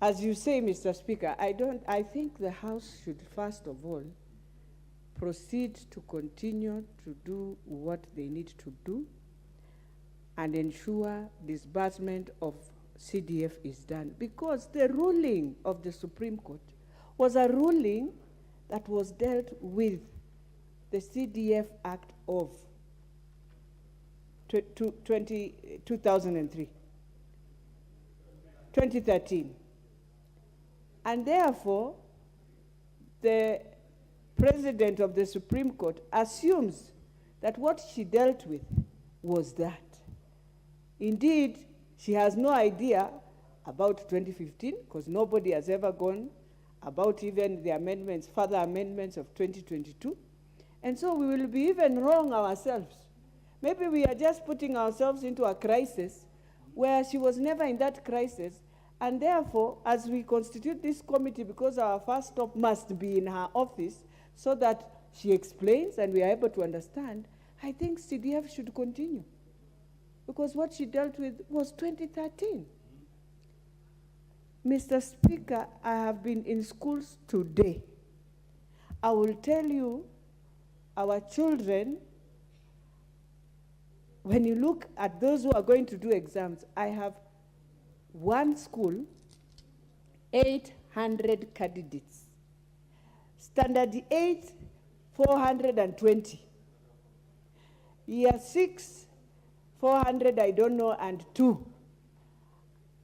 as you say, Mr. Speaker, I think the House should first of all proceed to continue to do what they need to do and ensure disbursement of CDF is done, because the ruling of the Supreme Court was a ruling that was dealt with the CDF Act of 2013. And therefore, the President of the Supreme Court assumes that what she dealt with was that. Indeed, she has no idea about 2015, because nobody has ever gone about even the amendments, further amendments of 2022. And so we will be even wrong ourselves. Maybe we are just putting ourselves into a crisis where she was never in that crisis. And therefore, as we constitute this committee, because our first stop must be in her office so that she explains and we are able to understand, I think CDF should continue. Because what she dealt with was 2013. Mr. Speaker, I have been in schools today. I will tell you, our children, when you look at those who are going to do exams, I have one school, 800 candidates. Standard 8, 420. Year 6, 400, I don't know, and 2.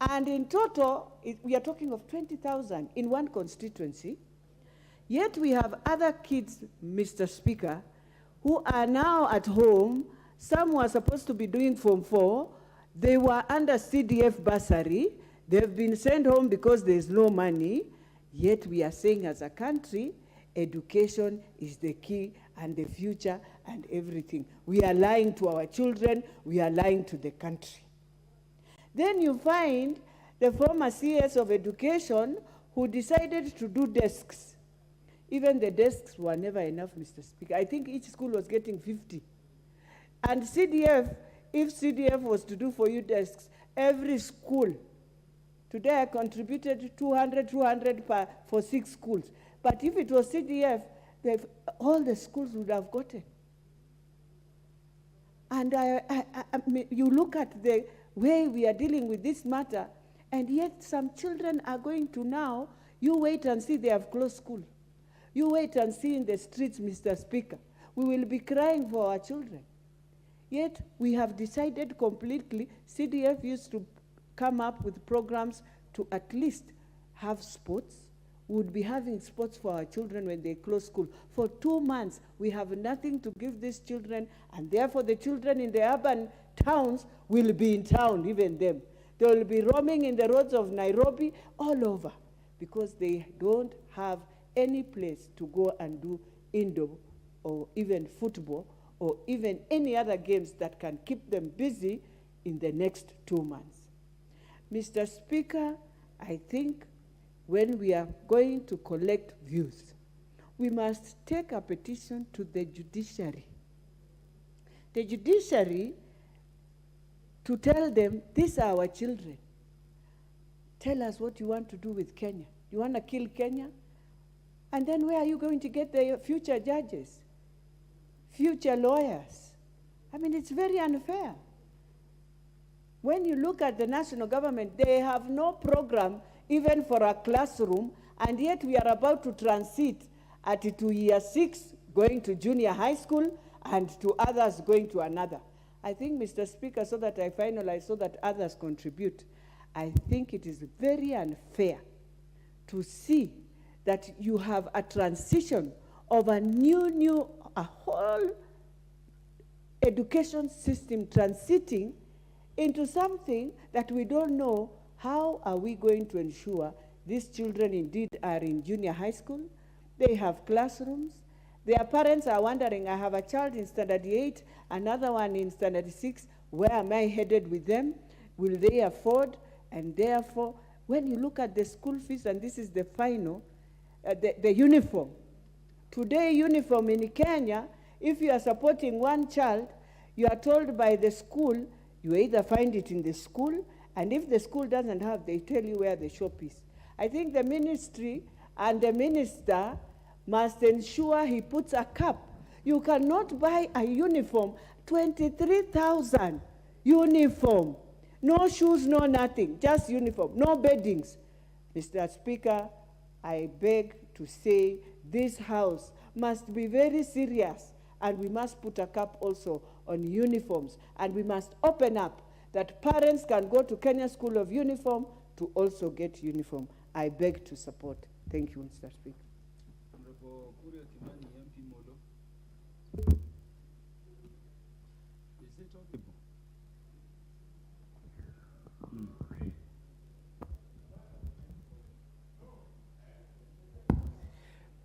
And in total, we are talking of 20,000 in one constituency. Yet we have other kids, Mr. Speaker, who are now at home. Some were supposed to be doing Form 4. They were under CDF bursary. They've been sent home because there's no money. Yet we are saying as a country, education is the key and the future and everything. We are lying to our children. We are lying to the country. Then you find the former CS of education who decided to do desks. Even the desks were never enough, Mr. Speaker. I think each school was getting 50. And CDF, if CDF was to do for you desks, every school, today I contributed 200 for 6 schools. But if it was CDF, all the schools would have gotten. And you look at the way we are dealing with this matter, and yet some children are going to now, you wait and see, they have closed school. You wait and see in the streets, Mr. Speaker. We will be crying for our children. Yet we have decided completely, CDF used to come up with programs to at least have sports. We would be having sports for our children when they close school. For 2 months, we have nothing to give these children, and therefore the children in the urban towns will be in town, even them. They will be roaming in the roads of Nairobi all over because they don't have any place to go and do indoor or even football or even any other games that can keep them busy in the next 2 months. Mr. Speaker, I think when we are going to collect views, we must take a petition to the judiciary. The judiciary to tell them, these are our children. Tell us what you want to do with Kenya. You want to kill Kenya? And then where are you going to get the future judges, future lawyers? I mean, it's very unfair. When you look at the national government, they have no program even for a classroom, and yet we are about to transit to year 6, going to junior high school, and to others going to another. I think, Mr. Speaker, so that I finalize, so that others contribute, I think it is very unfair to see that you have a transition of a whole education system transiting into something that we don't know how are we going to ensure these children indeed are in junior high school, they have classrooms, their parents are wondering, I have a child in standard 8, another one in standard 6, where am I headed with them? Will they afford? And therefore, when you look at the school fees, and this is the final, the uniform. Today, uniform in Kenya, if you are supporting one child, you are told by the school, you either find it in the school, and if the school doesn't have, they tell you where the shop is. I think the ministry and the minister must ensure he puts a cap. You cannot buy a uniform, 23,000 uniform. No shoes, no nothing, just uniform, no beddings. Mr. Speaker, I beg to say this House must be very serious, and we must put a cap also on uniforms, and we must open up that parents can go to Kenya School of Uniform to also get uniform. I beg to support. Thank you, Mr. Speaker.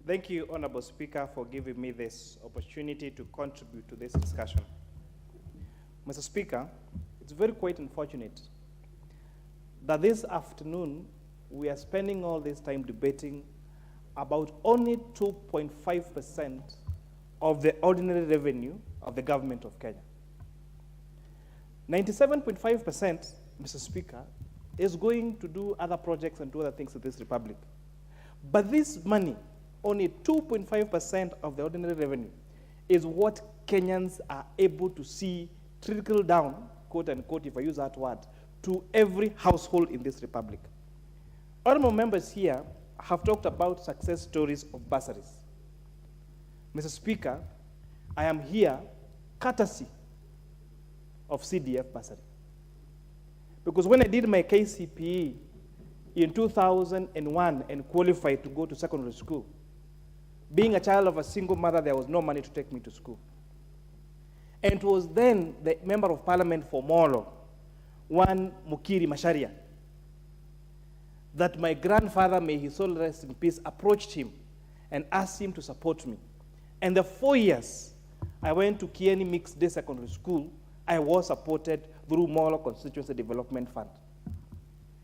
Thank you, Honorable Speaker, for giving me this opportunity to contribute to this discussion. Mr. Speaker, it's very quite unfortunate that this afternoon we are spending all this time debating about only 2.5% of the ordinary revenue of the government of Kenya. 97.5%, Mr. Speaker, is going to do other projects and do other things in this republic. But this money, only 2.5% of the ordinary revenue, is what Kenyans are able to see trickle down, quote unquote, if I use that word, to every household in this republic. Honorable members here have talked about success stories of bursaries. Mr. Speaker, I am here courtesy of CDF bursary. Because when I did my KCPE in 2001 and qualified to go to secondary school, being a child of a single mother, there was no money to take me to school. And it was then the Member of Parliament for Molo, one Mukiri Masharia, that my grandfather, may his soul rest in peace, approached him and asked him to support me. And the 4 years I went to Kieni Mixed Day Secondary School, I was supported through Molo Constituency Development Fund.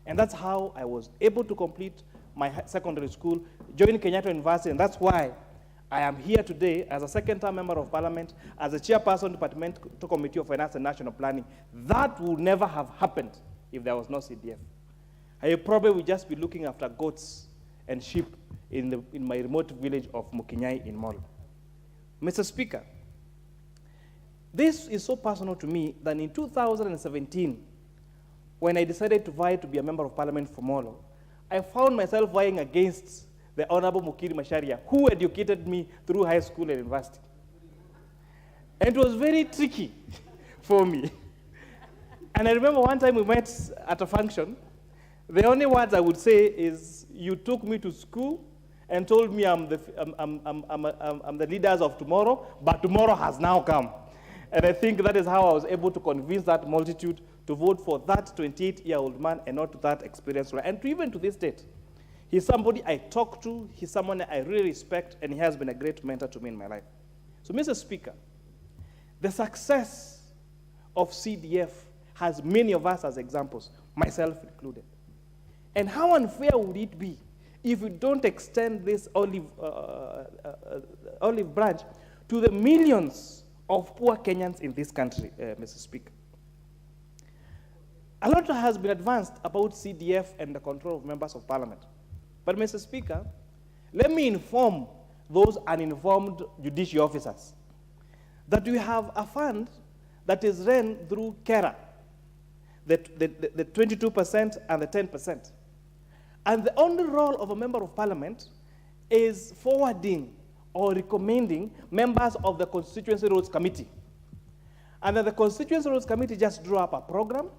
And that's how I was able to complete my secondary school, join Kenyatta University, and that's why I am here today as a second-term Member of Parliament, as a chairperson, Departmental Committee of Finance and National Planning. That would never have happened if there was no CDF. I probably would just be looking after goats and sheep in my remote village of Mukinyai in Molo. Mr. Speaker, this is so personal to me that in 2017, when I decided to vie to be a Member of Parliament for Molo, I found myself vying against the Honorable Mukiri Masharia, who educated me through high school and university. And it was very tricky for me. And I remember one time we met at a function. The only words I would say is, you took me to school and told me I'm the leaders of tomorrow, but tomorrow has now come. And I think that is how I was able to convince that multitude to vote for that 28-year-old man and not to that experienced one. And even to this date, he's somebody I talk to, he's someone I really respect, and he has been a great mentor to me in my life. So, Mr. Speaker, the success of CDF has many of us as examples, myself included. And how unfair would it be if we don't extend this olive branch to the millions of poor Kenyans in this country, Mr. Speaker? A lot has been advanced about CDF and the control of members of Parliament. But, Mr. Speaker, let me inform those uninformed judicial officers that we have a fund that is run through KERA, the 22% and the 10%. And the only role of a Member of Parliament is forwarding or recommending members of the Constituency Roads Committee. And then the Constituency Roads Committee just drew up a program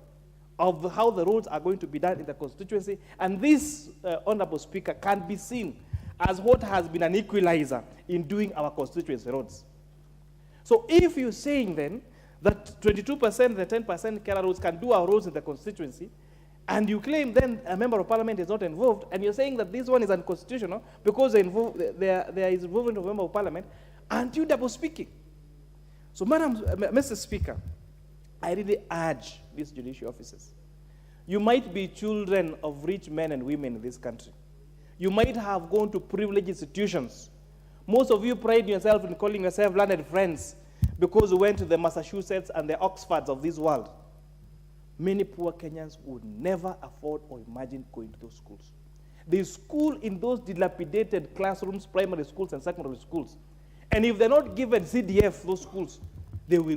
of how the roads are going to be done in the constituency. And this, Honorable Speaker, can be seen as what has been an equalizer in doing our constituency roads. So if you're saying then that 22%, the 10% carer roles can do our roles in the constituency, and you claim then a member of parliament is not involved, and you're saying that this one is unconstitutional because there is involvement of a member of parliament, aren't you double speaking? So, Mr. Speaker, I really urge these judicial officers. You might be children of rich men and women in this country. You might have gone to privileged institutions. Most of you pride yourself in calling yourself learned friends because you went to the Massachusetts and the Oxfords of this world. Many poor Kenyans would never afford or imagine going to those schools. They school in those dilapidated classrooms, primary schools and secondary schools. And if they're not given CDF,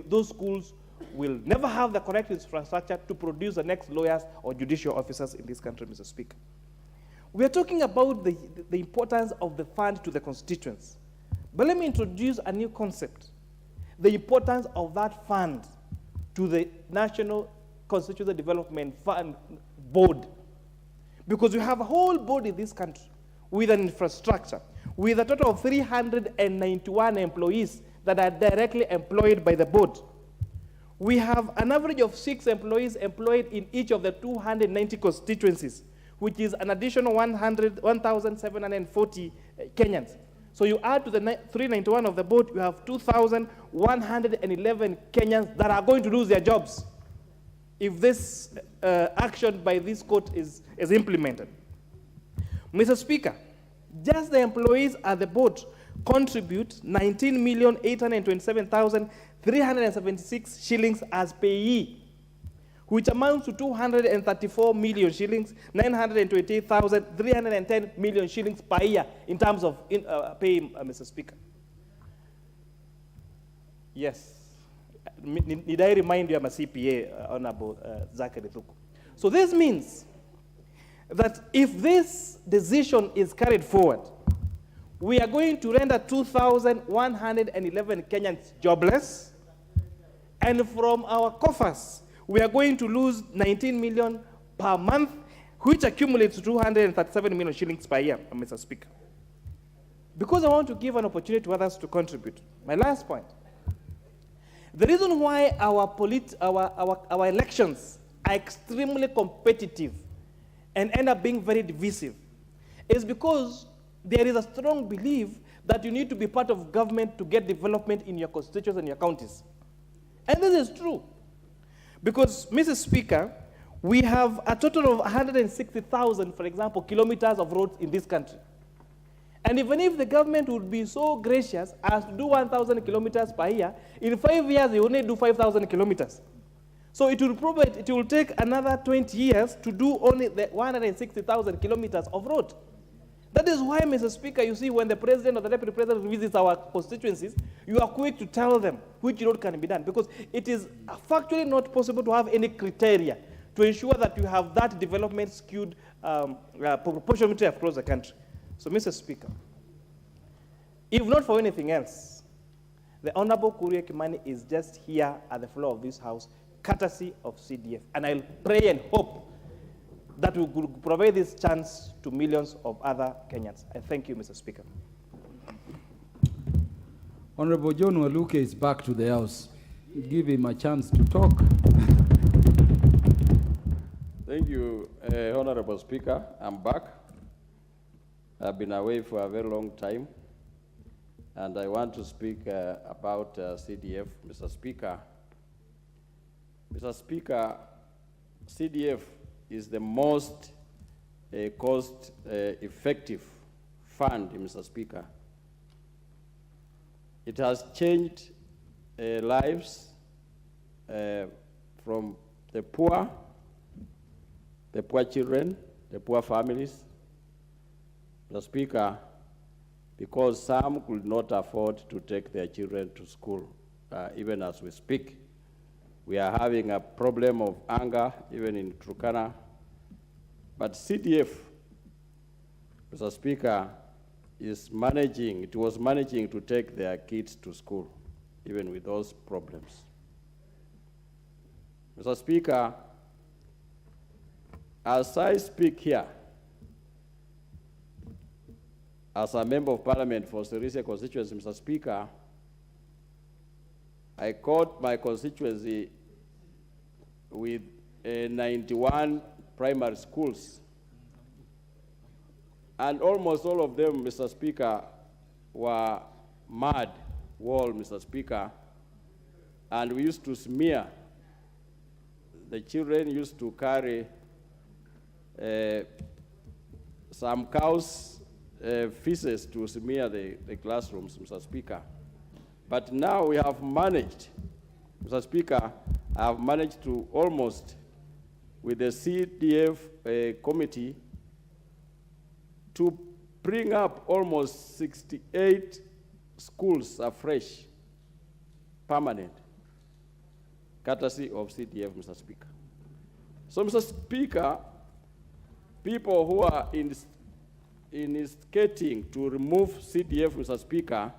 those schools will never have the correct infrastructure to produce the next lawyers or judicial officers in this country, Mr. Speaker. We are talking about the importance of the fund to the constituents. But let me introduce a new concept, the importance of that fund to the National Constituency Development Fund Board. Because we have a whole board in this country with an infrastructure, with a total of 391 employees that are directly employed by the board. We have an average of 6 employees employed in each of the 290 constituencies, which is an additional 1,740 Kenyans. So you add to the 391 of the board, you have 2,111 Kenyans that are going to lose their jobs if this action by this court is implemented. Mr. Speaker, just the employees at the board contribute 19,827,376 shillings as payee, which amounts to 234 million shillings, 928,310 million shillings per year in terms of pay, Mr. Speaker. Yes. Need I remind you I'm a CPA, Honorable Zachary Thuku. So this means that if this decision is carried forward, we are going to render 2,111 Kenyans jobless, and from our coffers, we are going to lose 19 million per month, which accumulates to 237 million shillings per year, Mr. Speaker. Because I want to give an opportunity to others to contribute. My last point. The reason why our elections are extremely competitive and end up being very divisive is because there is a strong belief that you need to be part of government to get development in your constituencies and your counties. And this is true. Because, Mr. Speaker, we have a total of 160,000, for example, kilometers of roads in this country. And even if the government would be so gracious as to do 1,000 kilometers per year, in 5 years, they only do 5,000 kilometers. So it will take another 20 years to do only the 160,000 kilometers of road. That is why, Mr. Speaker, you see, when the president or the deputy president visits our constituencies, you are quick to tell them which road can be done, because it is factually not possible to have any criteria to ensure that you have that development skewed proportionally across the country. So, Mr. Speaker, if not for anything else, the Honorable Kuria Kimani is just here at the floor of this House, courtesy of CDF. And I'll pray and hope that we will provide this chance to millions of other Kenyans. I thank you, Mr. Speaker. Honorable John Waluke is back to the House. Give him a chance to talk. Thank you, Honorable Speaker. I'm back. I've been away for a very long time, and I want to speak about CDF, Mr. Speaker. Mr. Speaker, CDF is the most cost-effective fund, Mr. Speaker. It has changed lives from the poor children, the poor families, Mr. Speaker, because some could not afford to take their children to school, even as we speak. We are having a problem of hunger, even in Turkana. But CDF, Mr. Speaker, was managing to take their kids to school, even with those problems. Mr. Speaker, as I speak here, as a member of parliament for Sirisia constituency, Mr. Speaker, I caught my constituency with 91 primary schools. And almost all of them, Mr. Speaker, were mud wall, Mr. Speaker. And we used to smear. The children used to carry some cows' feces to smear the classrooms, Mr. Speaker. But now we have managed, Mr. Speaker, I have managed to almost, with the CDF committee, to bring up almost 68 schools afresh, permanent, courtesy of CDF, Mr. Speaker. So, Mr. Speaker, people who are instigating to remove CDF, Mr. Speaker,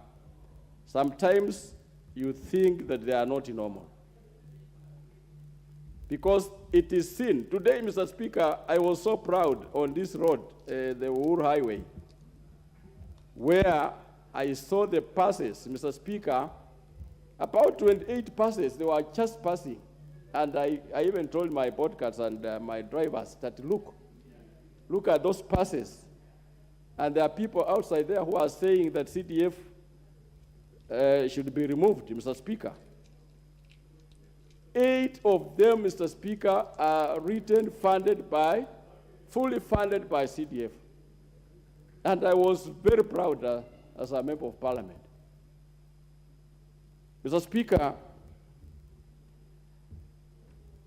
sometimes you think that they are not normal. Because it is seen. Today, Mr. Speaker, I was so proud on this road, the Uhuru Highway, where I saw the passes, Mr. Speaker, about 28 passes, they were just passing. And I even told my podcasters and my drivers that, look at those passes. And there are people outside there who are saying that CDF should be removed, Mr. Speaker. 8 of them, Mr. Speaker, are fully funded by CDF. And I was very proud as a member of parliament. Mr. Speaker,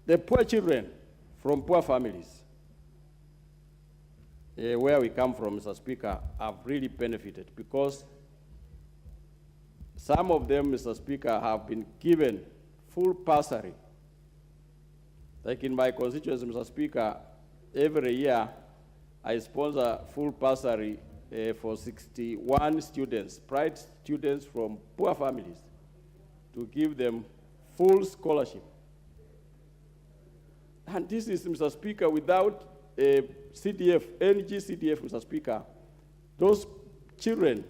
the poor children from poor families, where we come from, Mr. Speaker, have really benefited because some of them, Mr. Speaker, have been given full bursary. Like in my constituency, Mr. Speaker, every year I sponsor full bursary for 61 students, bright students from poor families, to give them full scholarship. And this is, Mr. Speaker, without CDF, NG CDF, Mr. Speaker, those children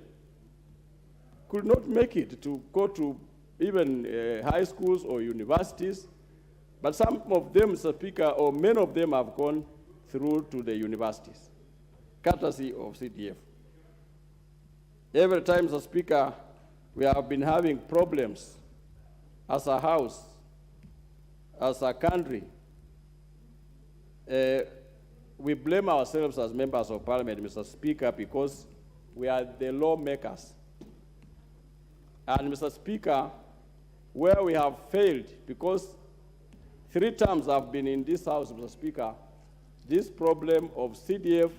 could not make it to go to even high schools or universities. But some of them, Mr. Speaker, or many of them have gone through to the universities, courtesy of CDF. Every time, Mr. Speaker, we have been having problems as a house, as a country. We blame ourselves as members of parliament, Mr. Speaker, because we are the lawmakers. And, Mr. Speaker, where we have failed, because 3 terms I've been in this House, Mr. Speaker, this problem of CDF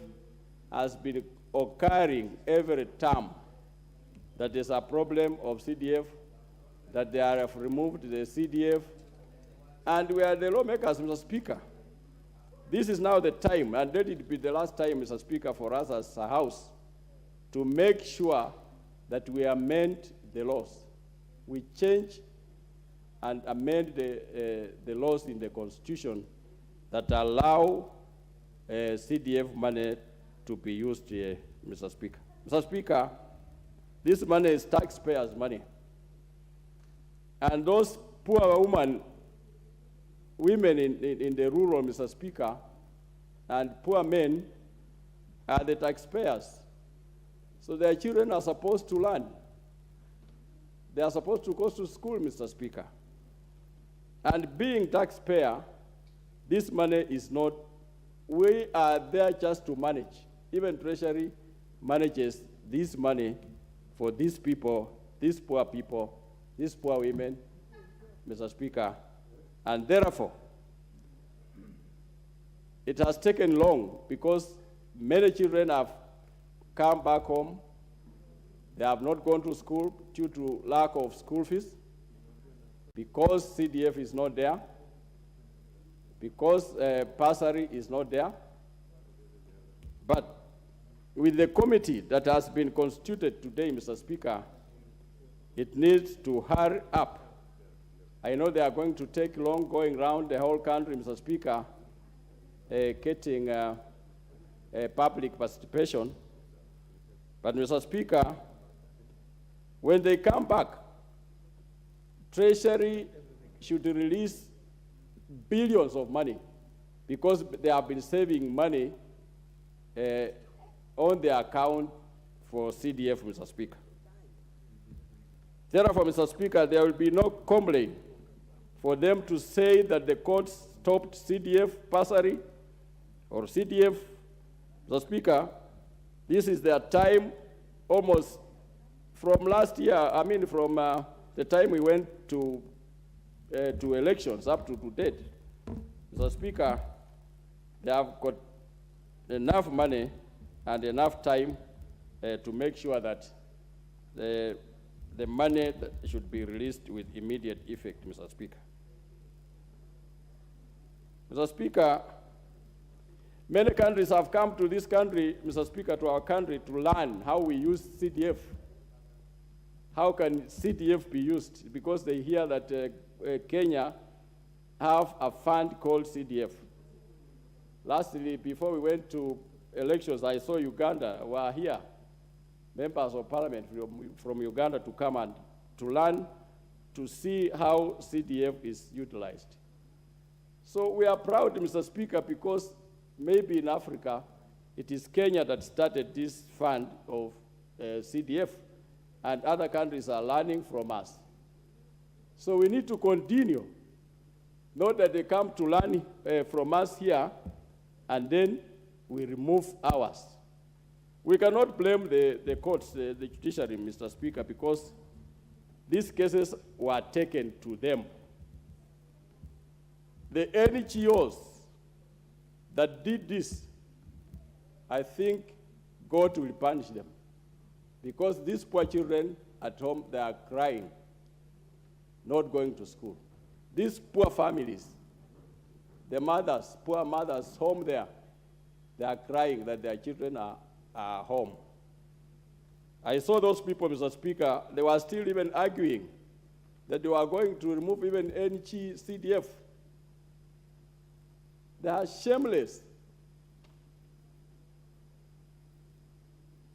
has been occurring every term. That is a problem of CDF, that they have removed the CDF, and we are the lawmakers, Mr. Speaker. This is now the time, and let it be the last time, Mr. Speaker, for us as a House to make sure that we amend the laws. We change and amend the laws in the Constitution that allow CDF money to be used here, Mr. Speaker. Mr. Speaker, this money is taxpayers' money. And those poor women in the rural, Mr. Speaker, and poor men are the taxpayers. So their children are supposed to learn. They are supposed to go to school, Mr. Speaker. And being taxpayer, this money is not, we are there just to manage. Even Treasury manages this money for these people, these poor women, Mr. Speaker. And therefore, it has taken long because many children have come back home. They have not gone to school due to lack of school fees, because CDF is not there, because bursary is not there. But with the committee that has been constituted today, Mr. Speaker, it needs to hurry up. I know they are going to take long going around the whole country, Mr. Speaker, getting public participation. But, Mr. Speaker, when they come back, Treasury should release billions of money because they have been saving money on their account for CDF, Mr. Speaker. Therefore, Mr. Speaker, there will be no complaint for them to say that the court stopped CDF bursary or CDF. Mr. Speaker, this is their time almost from last year, from the time we went to elections up to date. Mr. Speaker, they have got enough money and enough time to make sure that the money that should be released with immediate effect, Mr. Speaker. Mr. Speaker, many countries have come to this country, Mr. Speaker, to our country to learn how we use CDF. How can CDF be used? Because they hear that Kenya have a fund called CDF. Lastly, before we went to elections, I saw Uganda were here, members of parliament from Uganda to come and to learn, to see how CDF is utilized. So we are proud, Mr. Speaker, because maybe in Africa, it is Kenya that started this fund of CDF, and other countries are learning from us. So we need to continue, not that they come to learn from us here, and then we remove ours. We cannot blame the courts, the judiciary, Mr. Speaker, because these cases were taken to them. The NGOs that did this, I think God will punish them. Because these poor children at home, they are crying, not going to school. These poor families, the mothers, poor mothers home there, they are crying that their children are home. I saw those people, Mr. Speaker, they were still even arguing that they were going to remove even CDF. They are shameless.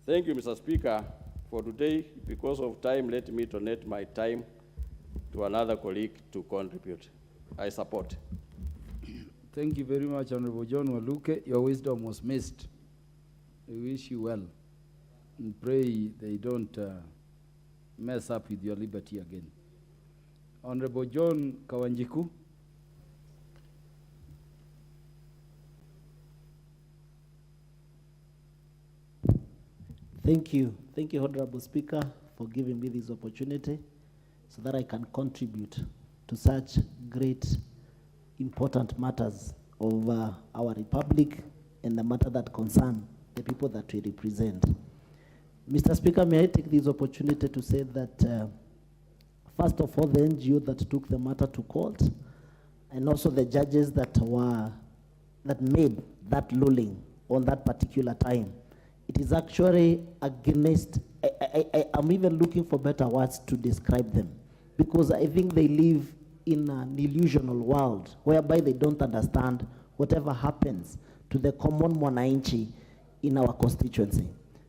Thank you, Mr. Speaker, for today. Because of time, let me donate my time to another colleague to contribute. I support. Thank you very much, Honorable John Waluke. Your wisdom was missed. We wish you well and pray they don't mess up with your liberty again. Honorable John Kawanjiku. Thank you, Honorable Speaker, for giving me this opportunity so that I can contribute to such great, important matters of our republic and the matter that concern the people that we represent. Mr. Speaker, may I take this opportunity to say that, first of all, the NGO that took the matter to court, and also the judges that made that ruling on that particular time. It is actually against, I'm even looking for better words to describe them, because I think they live in an illusional world whereby they don't understand whatever happens to the common mwananchi in our constituency.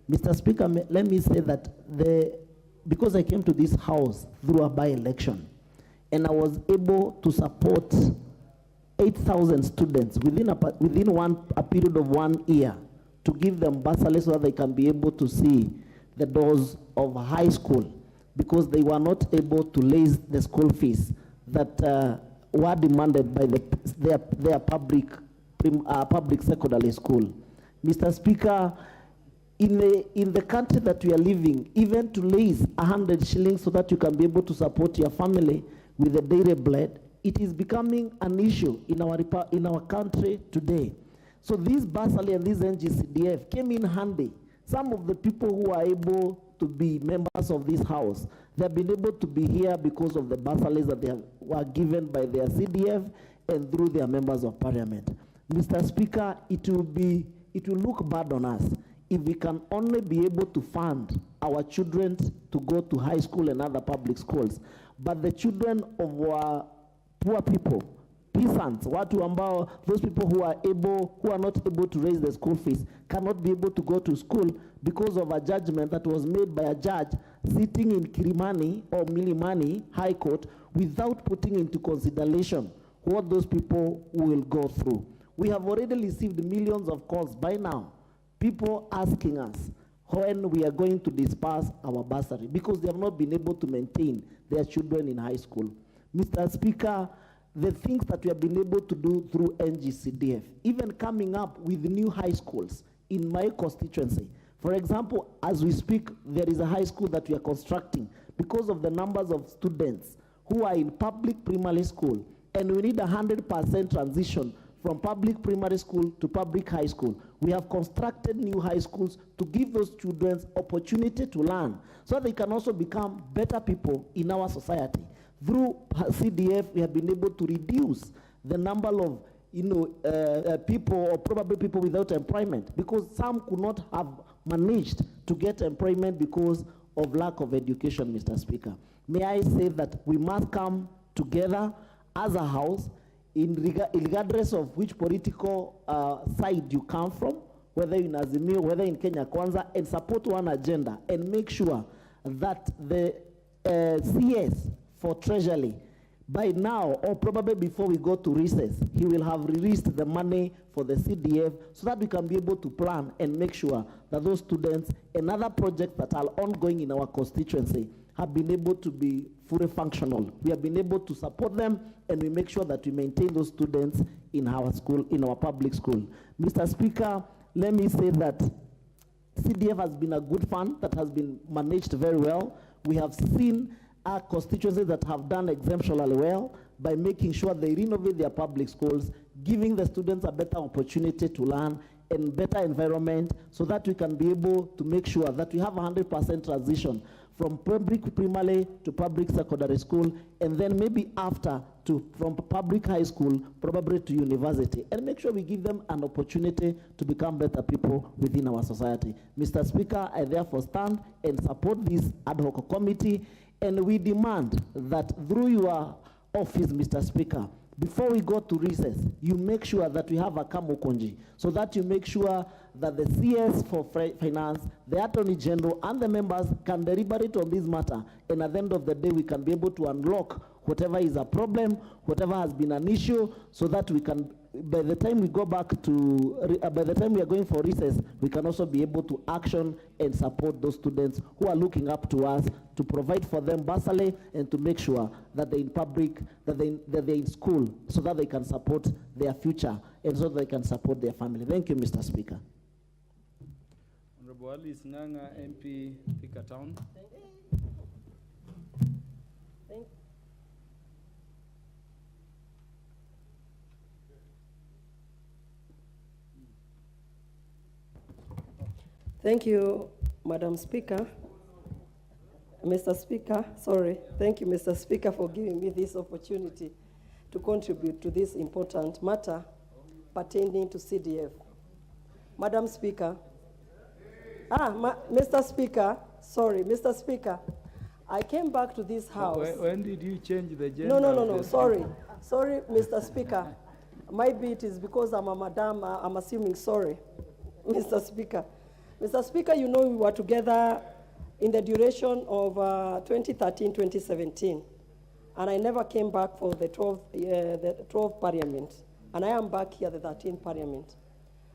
Mr. Speaker, let me say that because I came to this house through a by-election, and I was able to support 8,000 students within a period of 1 year, to give them bursaries so that they can be able to see the doors of high school, because they were not able to raise the school fees that were demanded by their public secondary school. Mr. Speaker, in the country that we are living, even to raise 100 shillings so that you can be able to support your family with a daily bread, it is becoming an issue in our country today. So this bursary and this NGCDF came in handy. Some of the people who are able to be members of this house, they have been able to be here because of the bursaries that were given by their CDF and through their members of parliament. Mr. Speaker, it will look bad on us if we can only be able to fund our children to go to high school and other public schools, but the children of our poor people, peasants, watu ambao, those people who are not able to raise the school fees, cannot be able to go to school because of a judgment that was made by a judge sitting in Kilimani or Milimani High Court, without putting into consideration what those people will go through. We have already received millions of calls by now, people asking us when we are going to disperse our bursary because they have not been able to maintain their children in high school. Mr. Speaker, the things that we have been able to do through NGCDF, even coming up with new high schools in my constituency. For example, as we speak, there is a high school that we are constructing because of the numbers of students who are in public primary school, and we need 100% transition from public primary school to public high school. We have constructed new high schools to give those children opportunity to learn so they can also become better people in our society. Through CDF, we have been able to reduce the number of people, or probably people without employment, because some could not have managed to get employment because of lack of education, Mr. Speaker. May I say that we must come together as a house, regardless of which political side you come from, whether in Azimio, whether in Kenya Kwanza, and support one agenda and make sure that the CS for Treasury, by now, or probably before we go to recess, he will have released the money for the CDF so that we can be able to plan and make sure that those students and other projects that are ongoing in our constituency have been able to be fully functional. We have been able to support them, and we make sure that we maintain those students in our school, in our public school. Mr. Speaker, let me say that CDF has been a good fund that has been managed very well. We have seen our constituencies that have done exceptionally well by making sure they renovate their public schools, giving the students a better opportunity to learn and better environment so that we can be able to make sure that we have 100% transition from public primary to public secondary school, and then maybe after from public high school, probably to university, and make sure we give them an opportunity to become better people within our society. Mr. Speaker, I therefore stand and support this ad hoc committee, and we demand that through your office, Mr. Speaker, before we go to recess, you make sure that we have a Kamukonji, so that you make sure that the CS for Finance, the Attorney General, and the members can deliberate on this matter, and at the end of the day, we can be able to unlock whatever is a problem, whatever has been an issue, so that we can, by the time we go back to, by the time we are going for recess, we can also be able to action and support those students who are looking up to us to provide for them bursary and to make sure that they're in public, that they're in school, so that they can support their future and so that they can support their family. Thank you, Mr. Speaker. Honorable Alice Nganga, MP, Thika Town. Thank you, Madam Speaker. Mr. Speaker, sorry. Thank you, Mr. Speaker, for giving me this opportunity to contribute to this important matter pertaining to CDF. Madam Speaker. Mr. Speaker, sorry, Mr. Speaker. I came back to this house. When did you change the gender? No, sorry. Sorry, Mr. Speaker. Maybe it is because I'm a madam, I'm assuming, sorry, Mr. Speaker. Mr. Speaker, you know we were together in the duration of 2013-2017, and I never came back for the 12th Parliament, and I am back here the 13th Parliament.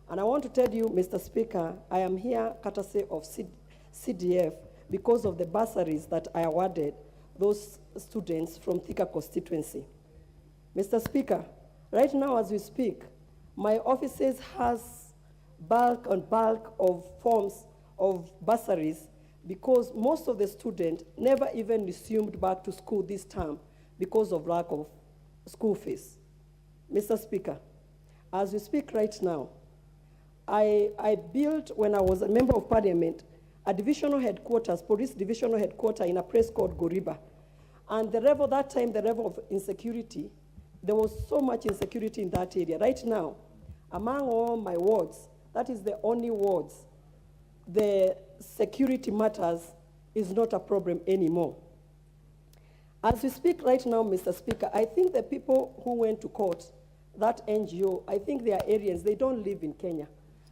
And I want to tell you, Mr. Speaker, I am here courtesy of CDF because of the bursaries that I awarded those students from Thika constituency. Mr. Speaker, right now as we speak, my offices has bulk of forms of bursaries because most of the students never even resumed back to school this term because of lack of school fees. Mr. Speaker, as we speak right now, I built, when I was a member of parliament, a divisional headquarters, police divisional headquarters in a place called Goriba. And the level, that time, the level of insecurity, there was so much insecurity in that area. Right now, among all my wards, that is the only wards, the security matters is not a problem anymore. As we speak right now, Mr. Speaker, I think the people who went to court, that NGO, I think they are Aryans, they don't live in Kenya.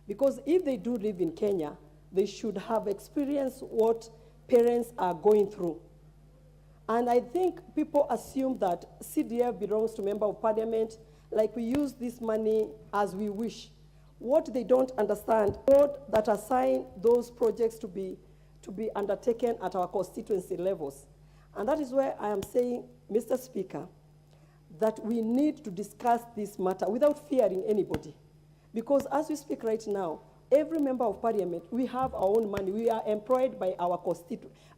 Because if they do live in Kenya, they should have experienced what parents are going through. And I think people assume that CDF belongs to member of parliament, like we use this money as we wish. What they don't understand, board that assign those projects to be undertaken at our constituency levels. And that is where I am saying, Mr. Speaker, that we need to discuss this matter without fearing anybody. Because as we speak right now, every member of parliament, we have our own money. We are employed by our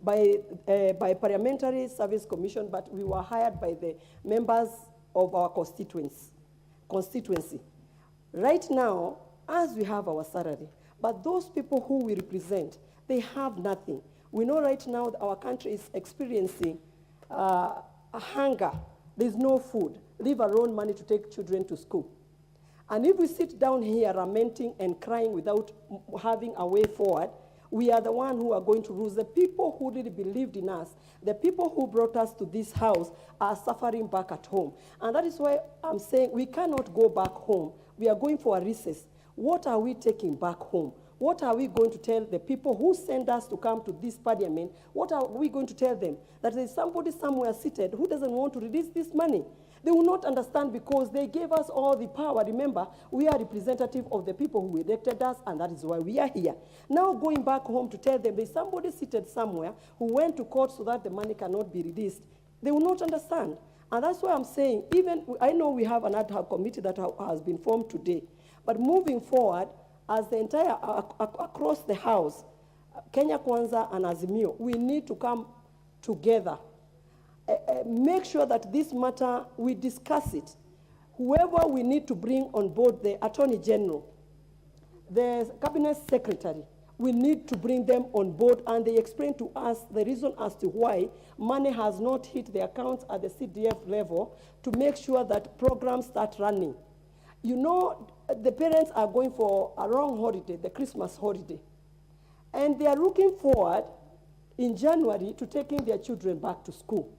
by Parliamentary Service Commission, but we were hired by the members of our constituency. Right now, as we have our salary, but those people who we represent, they have nothing. We know right now that our country is experiencing a hunger. There's no food, leave alone money to take children to school. And if we sit down here lamenting and crying without having a way forward, we are the ones who are going to lose. The people who really believed in us, the people who brought us to this house are suffering back at home. And that is why I'm saying we cannot go back home. We are going for a recess. What are we taking back home? What are we going to tell the people who send us to come to this parliament? What are we going to tell them? That there's somebody somewhere seated who doesn't want to release this money. They will not understand because they gave us all the power. Remember, we are representative of the people who elected us, and that is why we are here. Now going back home to tell them there's somebody seated somewhere who went to court so that the money cannot be released, they will not understand. And that's why I'm saying, even, I know we have an ad hoc committee that has been formed today, but moving forward, as the entire, across the house, Kenya Kwanza and Azimio, we need to come together. Make sure that this matter, we discuss it. Whoever we need to bring on board, the Attorney General, the Cabinet Secretary, we need to bring them on board, and they explain to us the reason as to why money has not hit the accounts at the CDF level to make sure that programs start running. You know, the parents are going for a long holiday, the Christmas holiday, and they are looking forward in January to taking their children back to school.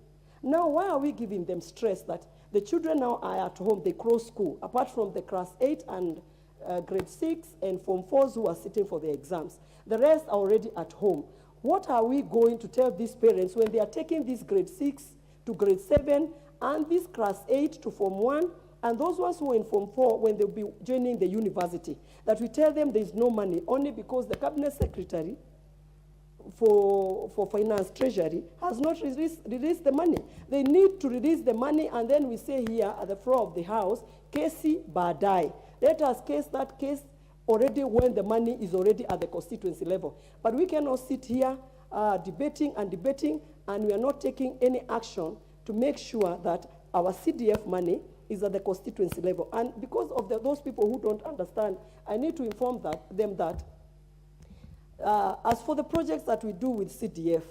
Now, why are we giving them stress that the children now are at home, they close school, apart from the class 8 and grade 6 and Form 4s who are sitting for the exams. The rest are already at home. What are we going to tell these parents when they are taking this grade 6 to grade 7 and this class 8 to Form 1 and those ones who are in Form 4 when they'll be joining the university? That we tell them there's no money only because the Cabinet Secretary for Finance Treasury has not released the money. They need to release the money, and then we say here at the floor of the House, Kesi Badai. Let us case that case already when the money is already at the constituency level. But we cannot sit here debating, and we are not taking any action to make sure that our CDF money is at the constituency level. And because of those people who don't understand, I need to inform them that as for the projects that we do with CDF,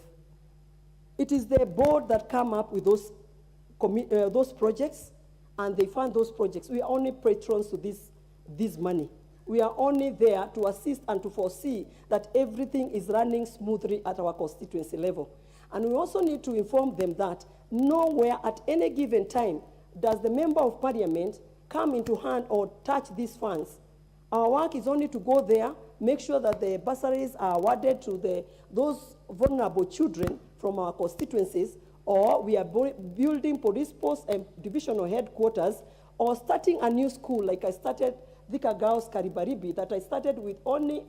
it is the board that come up with those projects, and they fund those projects. We are only patrons to this money. We are only there to assist and to foresee that everything is running smoothly at our constituency level. And we also need to inform them that nowhere at any given time does the member of parliament come into hand or touch these funds. Our work is only to go there, make sure that the bursaries are awarded to those vulnerable children from our constituencies, or we are building police posts and divisional headquarters, or starting a new school like I started Thika Girls Karibaribi, that I started with only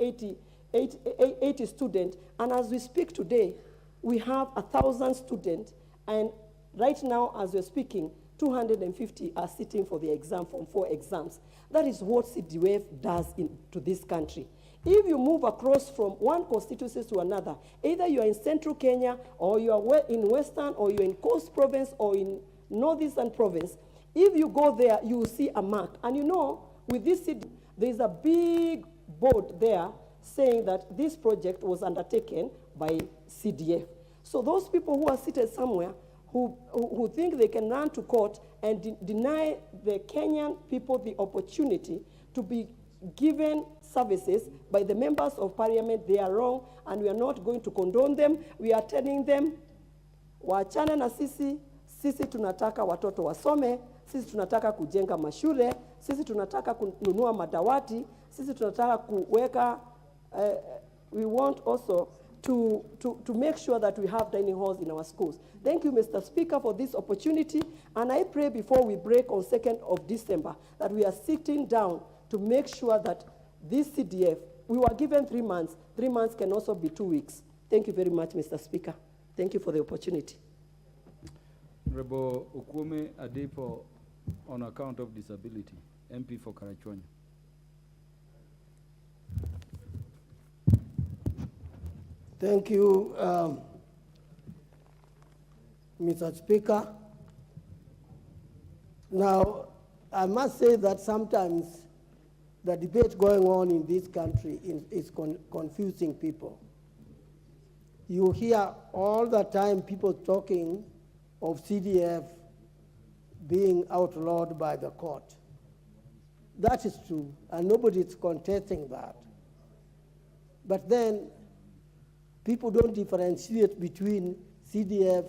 80 students. And as we speak today, we have 1,000 students, and right now as we're speaking, 250 are sitting for the exam, from 4 exams. That is what CDF does to this country. If you move across from one constituency to another, either you are in central Kenya, or you are in western, or you're in Coast Province, or in northeastern province, if you go there, you will see a mark. And you know, with this city, there's a big board there saying that this project was undertaken by CDF. So those people who are seated somewhere, who think they can run to court and deny the Kenyan people the opportunity to be given services by the members of parliament, they are wrong, and we are not going to condone them. We are telling them, waachane na sisi tunataka watoto wasome, sisi tunataka kujenga mashule, sisi tunataka kununua madawati, sisi tunataka kuweka, we want also to make sure that we have dining halls in our schools. Thank you, Mr. Speaker, for this opportunity, and I pray before we break on 2nd of December that we are sitting down to make sure that this CDF, we were given 3 months. 3 months can also be 2 weeks. Thank you very much, Mr. Speaker. Thank you for the opportunity. Honorable Okume Adepo, on account of disability, MP for Karachuonyo. Thank you, Mr. Speaker. Now, I must say that sometimes the debate going on in this country is confusing people. You hear all the time people talking of CDF being outlawed by the court. That is true, and nobody is contesting that. But then people don't differentiate between CDF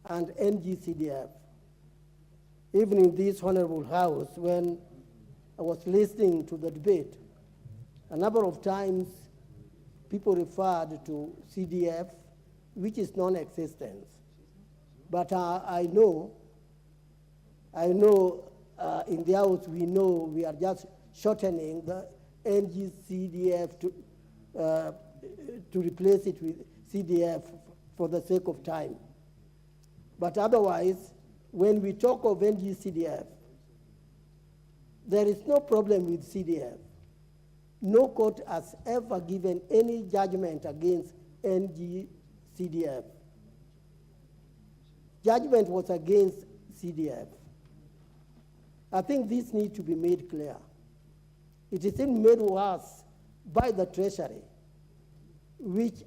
and NGCDF. Even in this honorable house, when I was listening to the debate, a number of times people referred to CDF, which is non-existent. But I know in the house we know we are just shortening the NGCDF to replace it with CDF for the sake of time. But otherwise, when we talk of NGCDF, there is no problem with CDF. No court has ever given any judgment against NGCDF. Judgment was against CDF. I think this needs to be made clear. It is made worse by the Treasury, which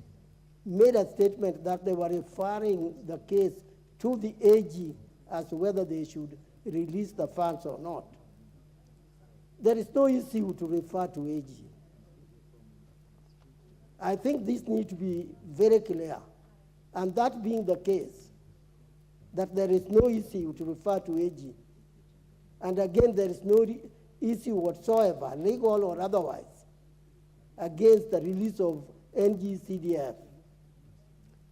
made a statement that they were referring the case to the AG as to whether they should release the funds or not. There is no issue to refer to AG. I think this needs to be very clear. And that being the case, that there is no issue to refer to AG. And again, there is no issue whatsoever, legal or otherwise, against the release of NGCDF.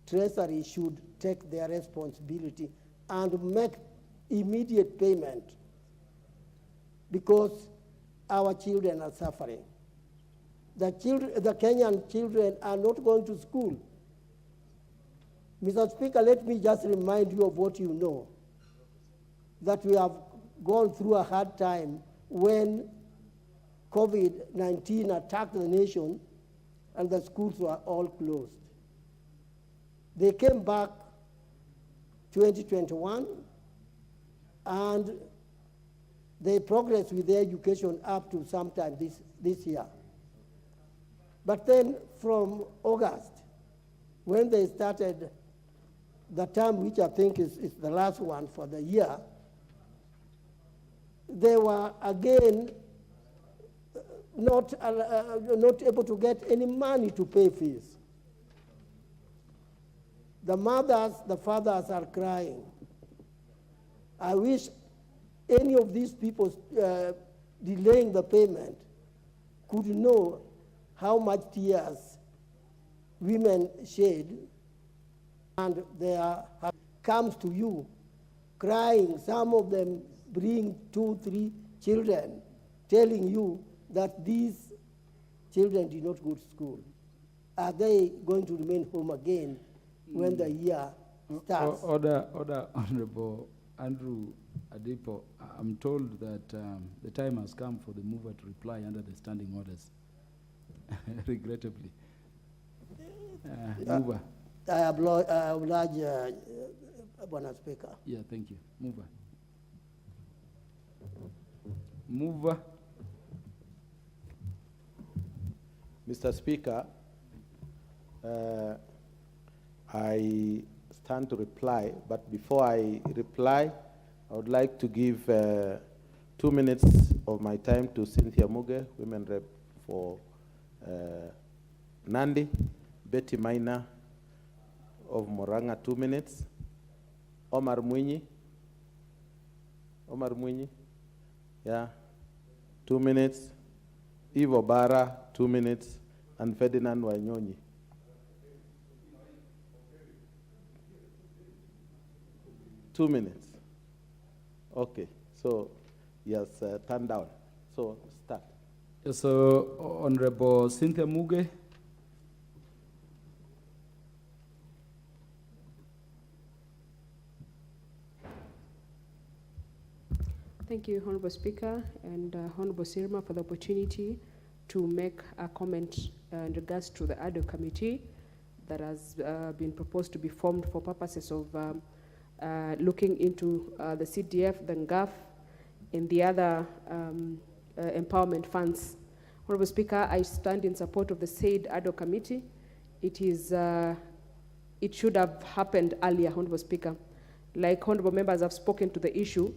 Treasury should take their responsibility and make immediate payment, because our children are suffering. The Kenyan children are not going to school. Mr. Speaker, let me just remind you of what you know, that we have gone through a hard time when COVID-19 attacked the nation and the schools were all closed. They came back 2021 and they progressed with their education up to sometime this year. But then from August, when they started the term, which I think is the last one for the year, they were again not able to get any money to pay fees. The mothers, the fathers are crying. I wish any of these people delaying the payment could know how much tears women shed, and they comes to you crying. Some of them bring 2, 3 children, telling you that these children did not go to school. Are they going to remain home again when the year starts? Order, Honorable Andrew Adepo. I'm told that the time has come for the mover to reply under the standing orders. Regrettably. Mover. I oblige, Bwana Speaker. Yeah, thank you. Mover. Mover. Mr. Speaker, I stand to reply, but before I reply, I would like to give 2 minutes of my time to Cynthia Muge, Women Rep for Nandi, Betty Maina of Moranga, 2 minutes, Omar Mwinyi, yeah, 2 minutes, Ivo Bara, 2 minutes, and Ferdinand Wanyonyi. 2 minutes. Okay, so yes, turn down. So start. Yes, so Honorable Cynthia Muge. Thank you, Honorable Speaker, and Honorable Sirma for the opportunity to make a comment in regards to the ADO committee that has been proposed to be formed for purposes of looking into the CDF, the NGAF, and the other empowerment funds. Honorable Speaker, I stand in support of the said ADO committee. It should have happened earlier, Honorable Speaker. Like honorable members have spoken to the issue,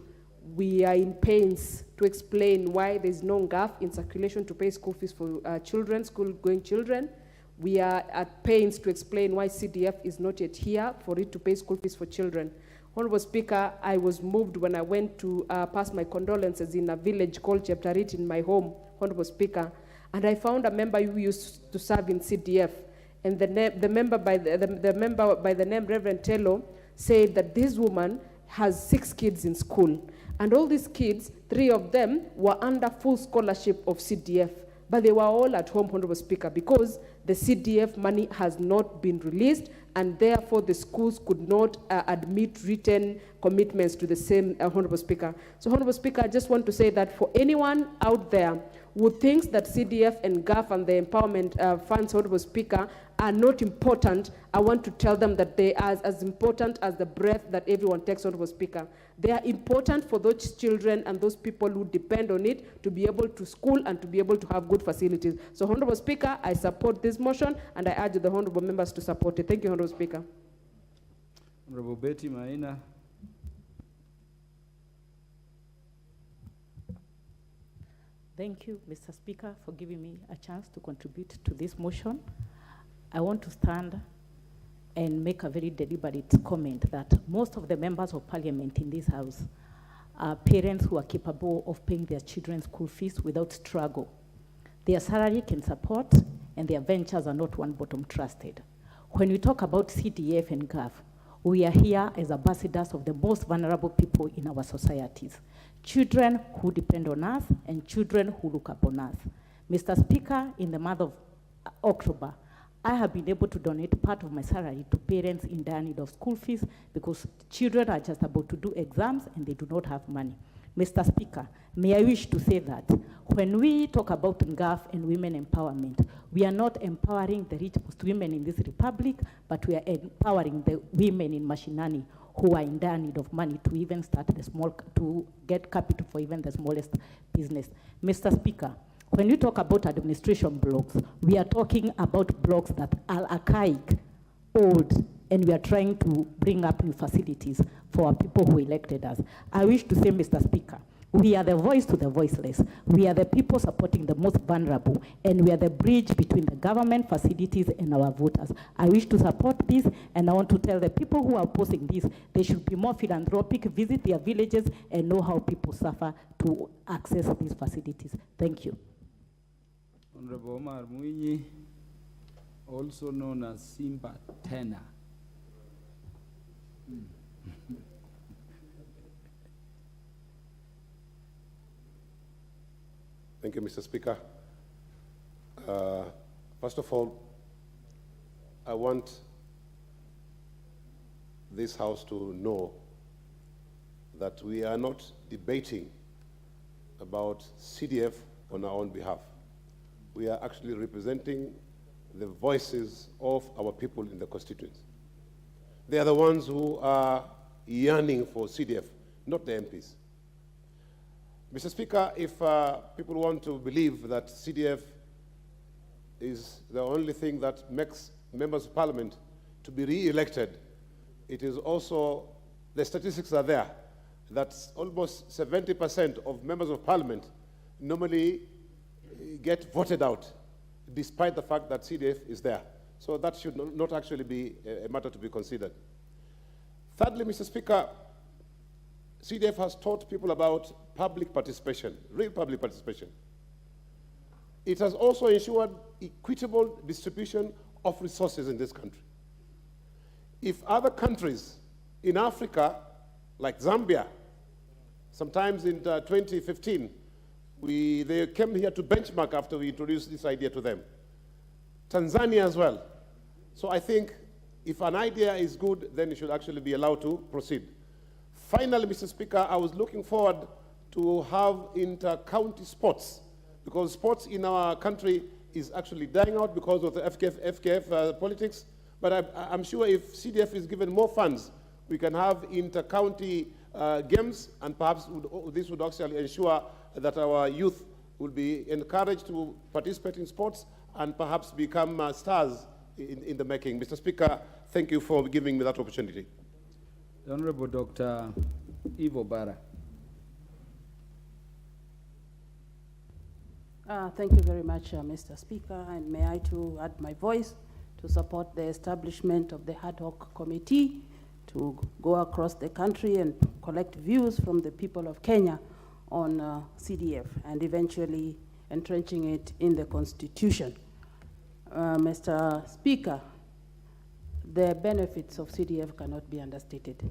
we are in pains to explain why there's no NGAF in circulation to pay school fees for children, school-going children. We are at pains to explain why CDF is not yet here for it to pay school fees for children. Honorable Speaker, I was moved when I went to pass my condolences in a village called Cheptarit in my home, Honorable Speaker, and I found a member who used to serve in CDF, and the member by the name Reverend Tello said that this woman has 6 kids in school. And all these kids, 3 of them were under full scholarship of CDF, but they were all at home, Honorable Speaker, because the CDF money has not been released, and therefore the schools could not admit written commitments to the same, Honorable Speaker. So, Honorable Speaker, I just want to say that for anyone out there who thinks that CDF and GAF and the empowerment funds, Honorable Speaker, are not important, I want to tell them that they are as important as the breath that everyone takes, Honorable Speaker. They are important for those children and those people who depend on it to be able to school and to be able to have good facilities. So, Honorable Speaker, I support this motion and I urge the honorable members to support it. Thank you, Honorable Speaker. Honorable Betty Maina. Thank you, Mr. Speaker, for giving me a chance to contribute to this motion. I want to stand and make a very deliberate comment that most of the members of parliament in this house are parents who are capable of paying their children's school fees without struggle. Their salary can support, and their ventures are not one bottom trusted. When we talk about CDF and GAF, we are here as ambassadors of the most vulnerable people in our societies. Children who depend on us and children who look upon us. Mr. Speaker, in the month of October, I have been able to donate part of my salary to parents in dire need of school fees because children are just about to do exams and they do not have money. Mr. Speaker, may I wish to say that when we talk about NGAF and women empowerment, we are not empowering the richest women in this republic, but we are empowering the women in Mashinani who are in dire need of money to even start to get capital for even the smallest business. Mr. Speaker, when we talk about administration blocks, we are talking about blocks that are archaic, old, and we are trying to bring up new facilities for our people who elected us. I wish to say, Mr. Speaker, we are the voice to the voiceless. We are the people supporting the most vulnerable, and we are the bridge between the government facilities and our voters. I wish to support this, and I want to tell the people who are opposing this, they should be more philanthropic, visit their villages, and know how people suffer to access these facilities. Thank you. Honorable Omar Mwinyi, also known as Simba Tena. Thank you, Mr. Speaker. First of all, I want this House to know that we are not debating about CDF on our own behalf. We are actually representing the voices of our people in the constituency. They are the ones who are yearning for CDF, not the MPs. Mr. Speaker, if people want to believe that CDF is the only thing that makes members of parliament to be re-elected, it is also, the statistics are there, that almost 70% of members of parliament normally get voted out, despite the fact that CDF is there. So that should not actually be a matter to be considered. Thirdly, Mr. Speaker, CDF has taught people about public participation, real public participation. It has also ensured equitable distribution of resources in this country. If other countries in Africa like Zambia. Sometimes in 2015, they came here to benchmark after we introduced this idea to them. Tanzania as well. So I think if an idea is good, then it should actually be allowed to proceed. Finally, Mr. Speaker, I was looking forward to have inter-county sports, because sports in our country is actually dying out because of the FKF politics. But I'm sure if CDF is given more funds, we can have inter-county games, and perhaps this would actually ensure that our youth will be encouraged to participate in sports and perhaps become stars in the making. Mr. Speaker, thank you for giving me that opportunity. The Honorable Dr. Ivo Bara. Thank you very much, Mr. Speaker, and may I too add my voice to support the establishment of the ad hoc committee to go across the country and collect views from the people of Kenya on CDF and eventually entrenching it in the Constitution. Mr. Speaker, the benefits of CDF cannot be understated.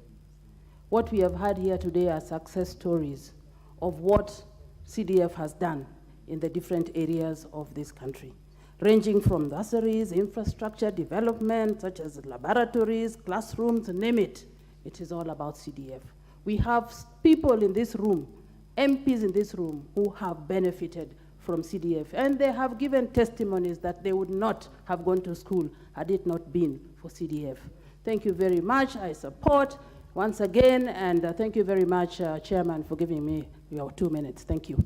What we have had here today are success stories of what CDF has done in the different areas of this country, ranging from nurseries, infrastructure development, such as laboratories, classrooms, name it. It is all about CDF. We have people in this room, MPs in this room, who have benefited from CDF, and they have given testimonies that they would not have gone to school had it not been for CDF. Thank you very much. I support once again, and thank you very much, Chairman, for giving me your 2 minutes. Thank you.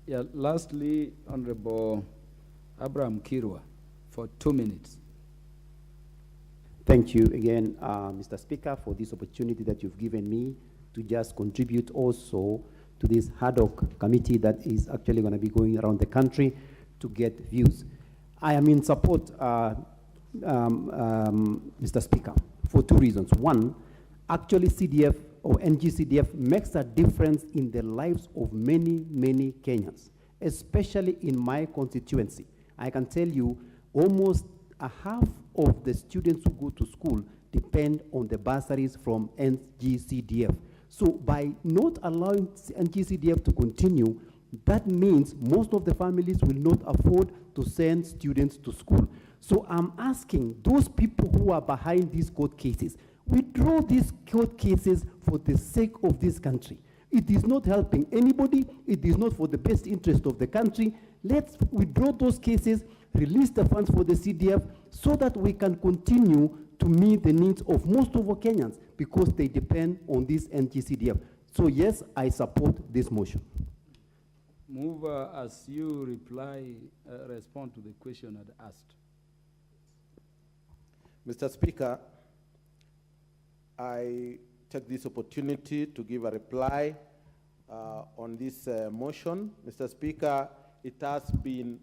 Yeah, lastly, Honorable Abraham Kirwa for 2 minutes. Thank you again, Mr. Speaker, for this opportunity that you've given me to just contribute also to this ad hoc committee that is actually going to be going around the country to get views. I am in support, Mr. Speaker, for 2 reasons. One, actually CDF or NGCDF makes a difference in the lives of many, many Kenyans, especially in my constituency. I can tell you almost a half of the students who go to school depend on the bursaries from NGCDF. So by not allowing NGCDF to continue, that means most of the families will not afford to send students to school. So I'm asking those people who are behind these court cases, withdraw these court cases for the sake of this country. It is not helping anybody. It is not for the best interest of the country. Let's withdraw those cases, release the funds for the CDF so that we can continue to meet the needs of most of our Kenyans because they depend on this NGCDF. So yes, I support this motion. Move as you respond to the question I'd asked. Mr. Speaker, I take this opportunity to give a reply on this motion. Mr. Speaker, it has been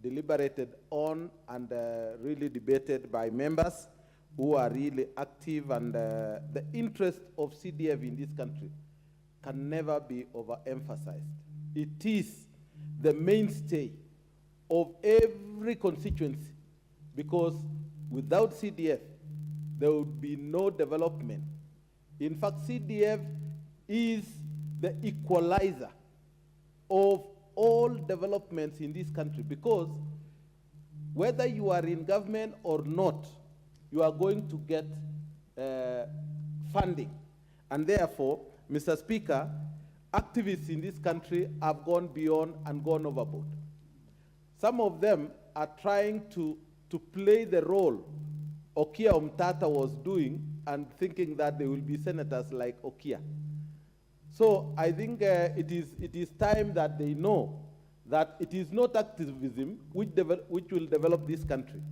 deliberated on and really debated by members who are really active, and the interest of CDF in this country can never be overemphasized. It is the mainstay of every constituency, because without CDF, there would be no development. In fact, CDF is the equalizer of all developments in this country, because whether you are in government or not, you are going to get funding. And therefore, Mr. Speaker, activists in this country have gone beyond and gone overboard. Some of them are trying to play the role Okia Omtata was doing and thinking that they will be senators like Okia. So I think it is time that they know that it is not activism which will develop this country.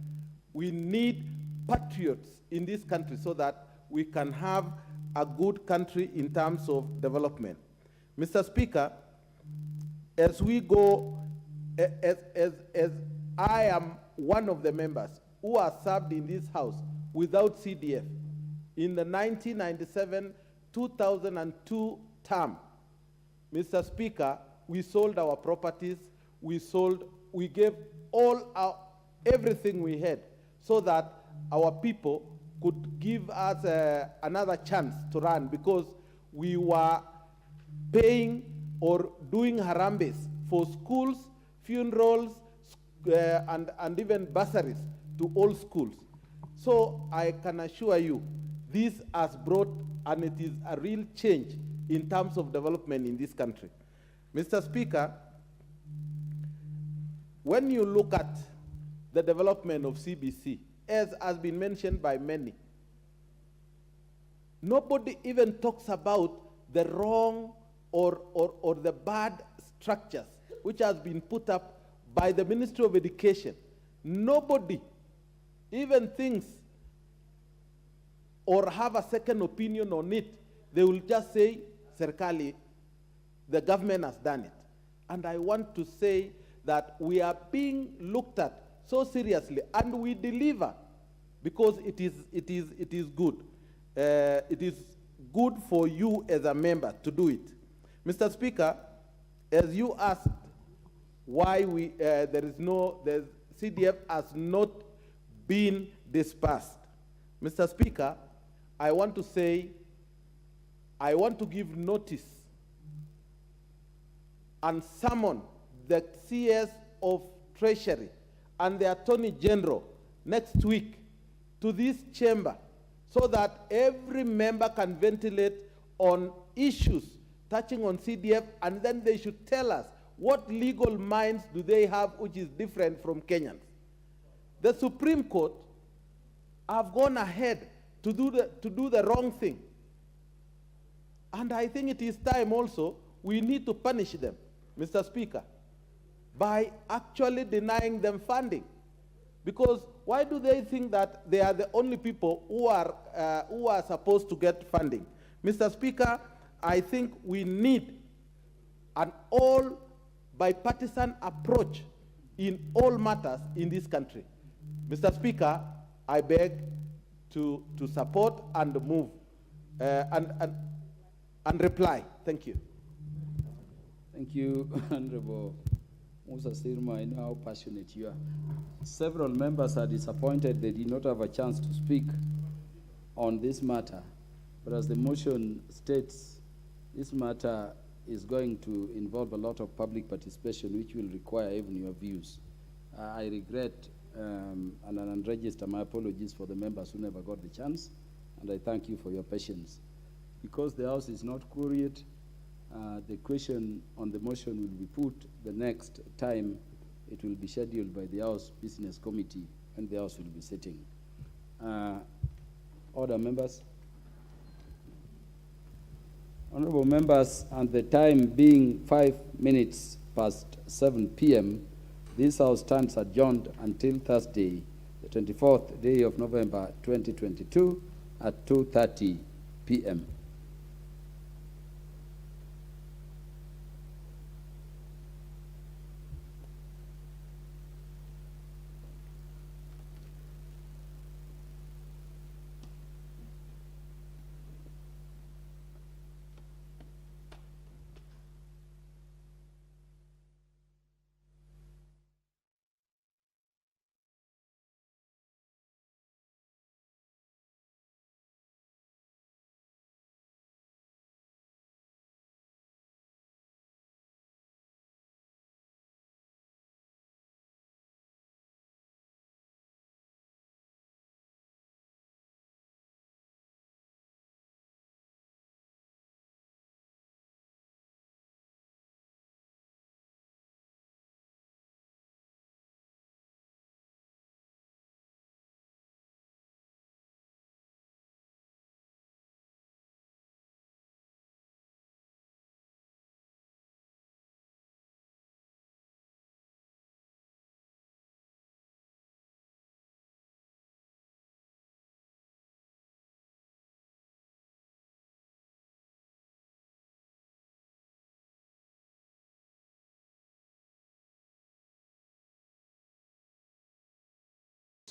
We need patriots in this country so that we can have a good country in terms of development. Mr. Speaker, as we go, as I am one of the members who are served in this house without CDF, in the 1997-2002 term, Mr. Speaker, we sold our properties, we gave everything we had so that our people could give us another chance to run, because we were paying or doing harambes for schools, funerals, and even bursaries to all schools. So I can assure you, this has brought, and it is a real change in terms of development in this country. Mr. Speaker, when you look at the development of CBC, as has been mentioned by many, nobody even talks about the wrong or the bad structures which has been put up by the Ministry of Education. Nobody even thinks or have a second opinion on it. They will just say, Serikali, the government has done it. And I want to say that we are being looked at so seriously, and we deliver, because it is good. It is good for you as a member to do it. Mr. Speaker, as you asked why the CDF has not been dispersed, Mr. Speaker, I want to say, I want to give notice and summon the CS of Treasury and the Attorney General next week to this chamber, so that every member can ventilate on issues touching on CDF, and then they should tell us what legal minds do they have which is different from Kenyans. The Supreme Court have gone ahead to do the wrong thing. And I think it is time also we need to punish them, Mr. Speaker, by actually denying them funding. Because why do they think that they are the only people who are supposed to get funding? Mr. Speaker, I think we need an all bipartisan approach in all matters in this country. Mr. Speaker, I beg to support and move and reply. Thank you. Thank you, Honorable Musa Sirma. I know how passionate you are. Several members are disappointed they did not have a chance to speak on this matter. But as the motion states, this matter is going to involve a lot of public participation, which will require even your views. I regret and register my apologies for the members who never got the chance, and I thank you for your patience. Because the House is not queried, the question on the motion will be put the next time it will be scheduled by the House Business Committee, and the House will be sitting. Order, members. Honorable members, and the time being 5 minutes past 7 p.m., this House stands adjourned until Thursday, the 24th day of November 2022 at 2:30 p.m.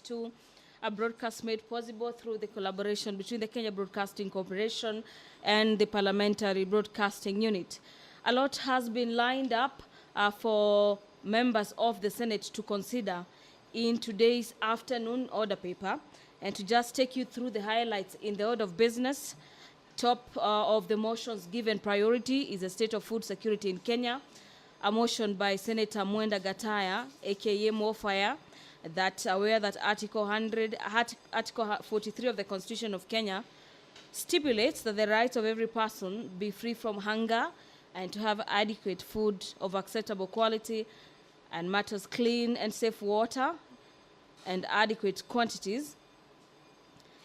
To a broadcast made possible through the collaboration between the Kenya Broadcasting Corporation and the Parliamentary Broadcasting Unit. A lot has been lined up for members of the Senate to consider in today's afternoon order paper. And to just take you through the highlights in the order of business, top of the motions given priority is the state of food security in Kenya, a motion by Senator Mwenda Gataya, aka Mofire, that aware that Article 43 of the Constitution of Kenya stipulates that the rights of every person be free from hunger and to have adequate food of acceptable quality and matters clean and safe water and adequate quantities.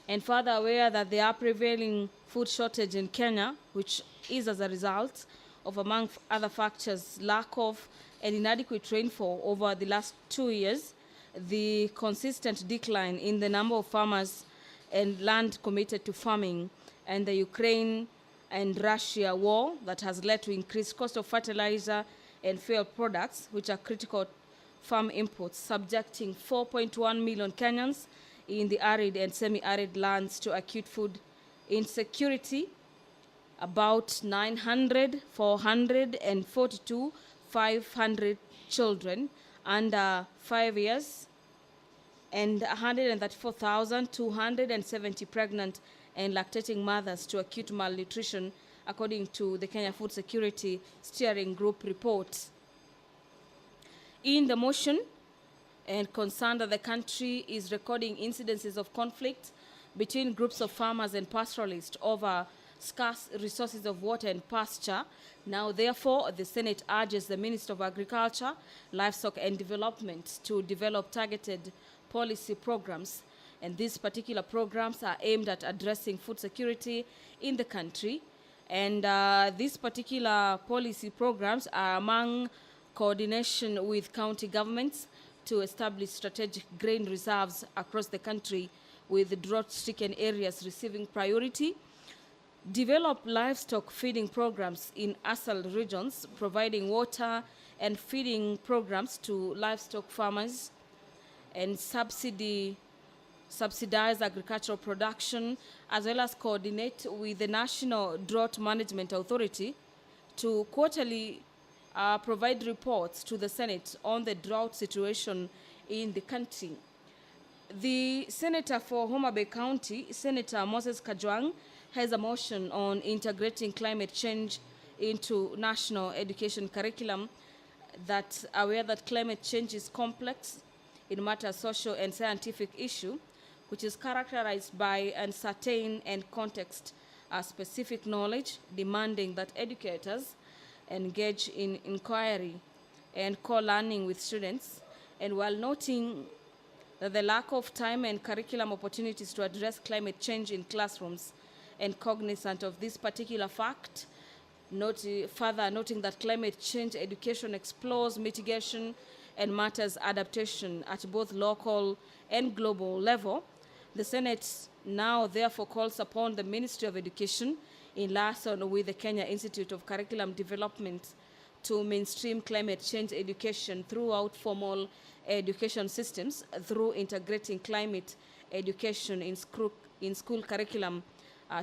And further aware that there are prevailing food shortage in Kenya, which is as a result of, among other factors, lack of and inadequate rainfall over the last 2 years, the consistent decline in the number of farmers and land committed to farming, and the Ukraine and Russia war that has led to increased cost of fertilizer and fuel products, which are critical farm inputs, subjecting 4.1 million Kenyans in the arid and semi-arid lands to acute food insecurity. About 500 children under 5 years and 134,270 pregnant and lactating mothers to acute malnutrition, according to the Kenya Food Security Steering Group report. In the motion, and concerned that the country is recording incidences of conflict between groups of farmers and pastoralists over scarce resources of water and pasture. Now, therefore, the Senate urges the Minister of Agriculture, Livestock and Development to develop targeted policy programs. And these particular programs are aimed at addressing food security in the country. And these particular policy programs are among coordination with county governments to establish strategic grain reserves across the country, with drought-stricken areas receiving priority, develop livestock feeding programs in ASAL regions, providing water and feeding programs to livestock farmers, and subsidize agricultural production, as well as coordinate with the National Drought Management Authority to quarterly provide reports to the Senate on the drought situation in the country. The Senator for Homa Bay County, Senator Moses Kajwang, has a motion on integrating climate change into national education curriculum, that aware that climate change is complex in matter social and scientific issue, which is characterized by uncertain and context-specific knowledge, demanding that educators engage in inquiry and co-learning with students, and while noting that the lack of time and curriculum opportunities to address climate change in classrooms, and cognizant of this particular fact, further noting that climate change education explores mitigation and matters adaptation at both local and global level, the Senate now therefore calls upon the Ministry of Education, in liaison with the Kenya Institute of Curriculum Development, to mainstream climate change education throughout formal education systems through integrating climate education in school curriculum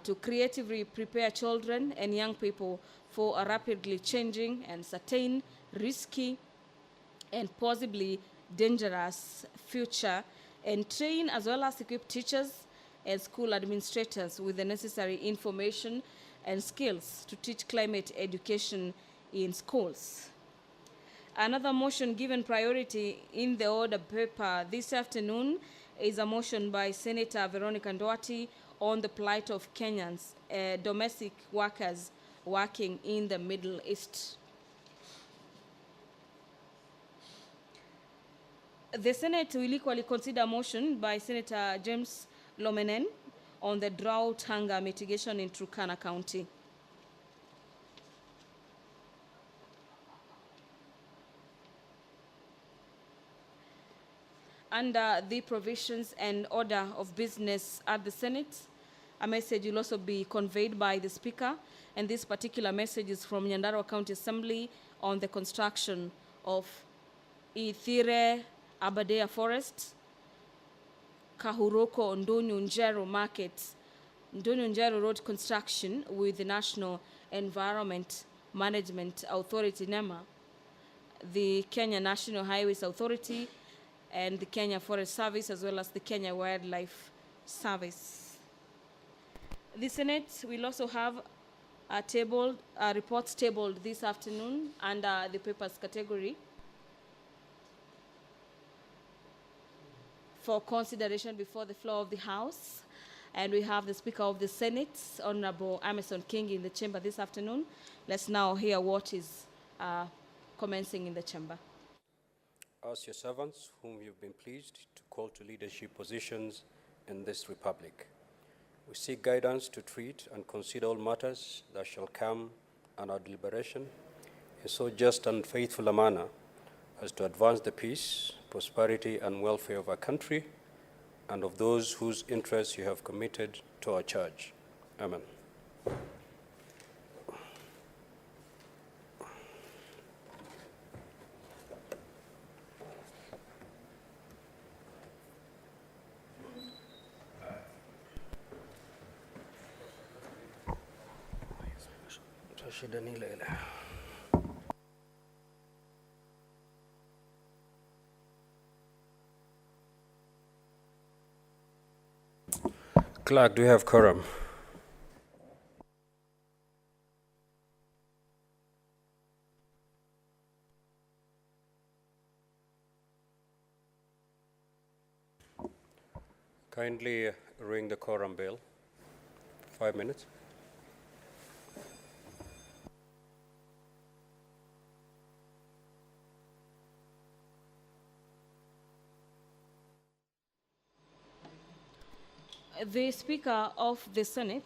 to creatively prepare children and young people for a rapidly changing and certain, risky, and possibly dangerous future, and train as well as equip teachers and school administrators with the necessary information and skills to teach climate education in schools. Another motion given priority in the order paper this afternoon is a motion by Senator Veronica Nduati on the plight of Kenyans, domestic workers working in the Middle East. The Senate will equally consider a motion by Senator James Lomenen on the drought hunger mitigation in Turkana County. Under the provisions and order of business at the Senate, a message will also be conveyed by the Speaker, and this particular message is from Nyandarua County Assembly on the construction of Ithire Aberdare Forest, Kahuroko Ndonyo Njero Market, Ndonyo Njero Road construction with the National Environment Management Authority, NEMA, the Kenya National Highways Authority, and the Kenya Forest Service, as well as the Kenya Wildlife service. The Senate will also have reports tabled this afternoon under the papers category for consideration before the floor of the House. And we have the Speaker of the Senate, Honorable Emerson King, in the chamber this afternoon. Let's now hear what is commencing in the chamber. As your servants, whom you've been pleased to call to leadership positions in this republic, we seek guidance to treat and consider all matters that shall come under our deliberation in so just and faithful a manner as to advance the peace, prosperity, and welfare of our country and of those whose interests you have committed to our charge. Amen. Clerk, do you have quorum? Kindly ring the quorum bell. 5 minutes. The Speaker of the Senate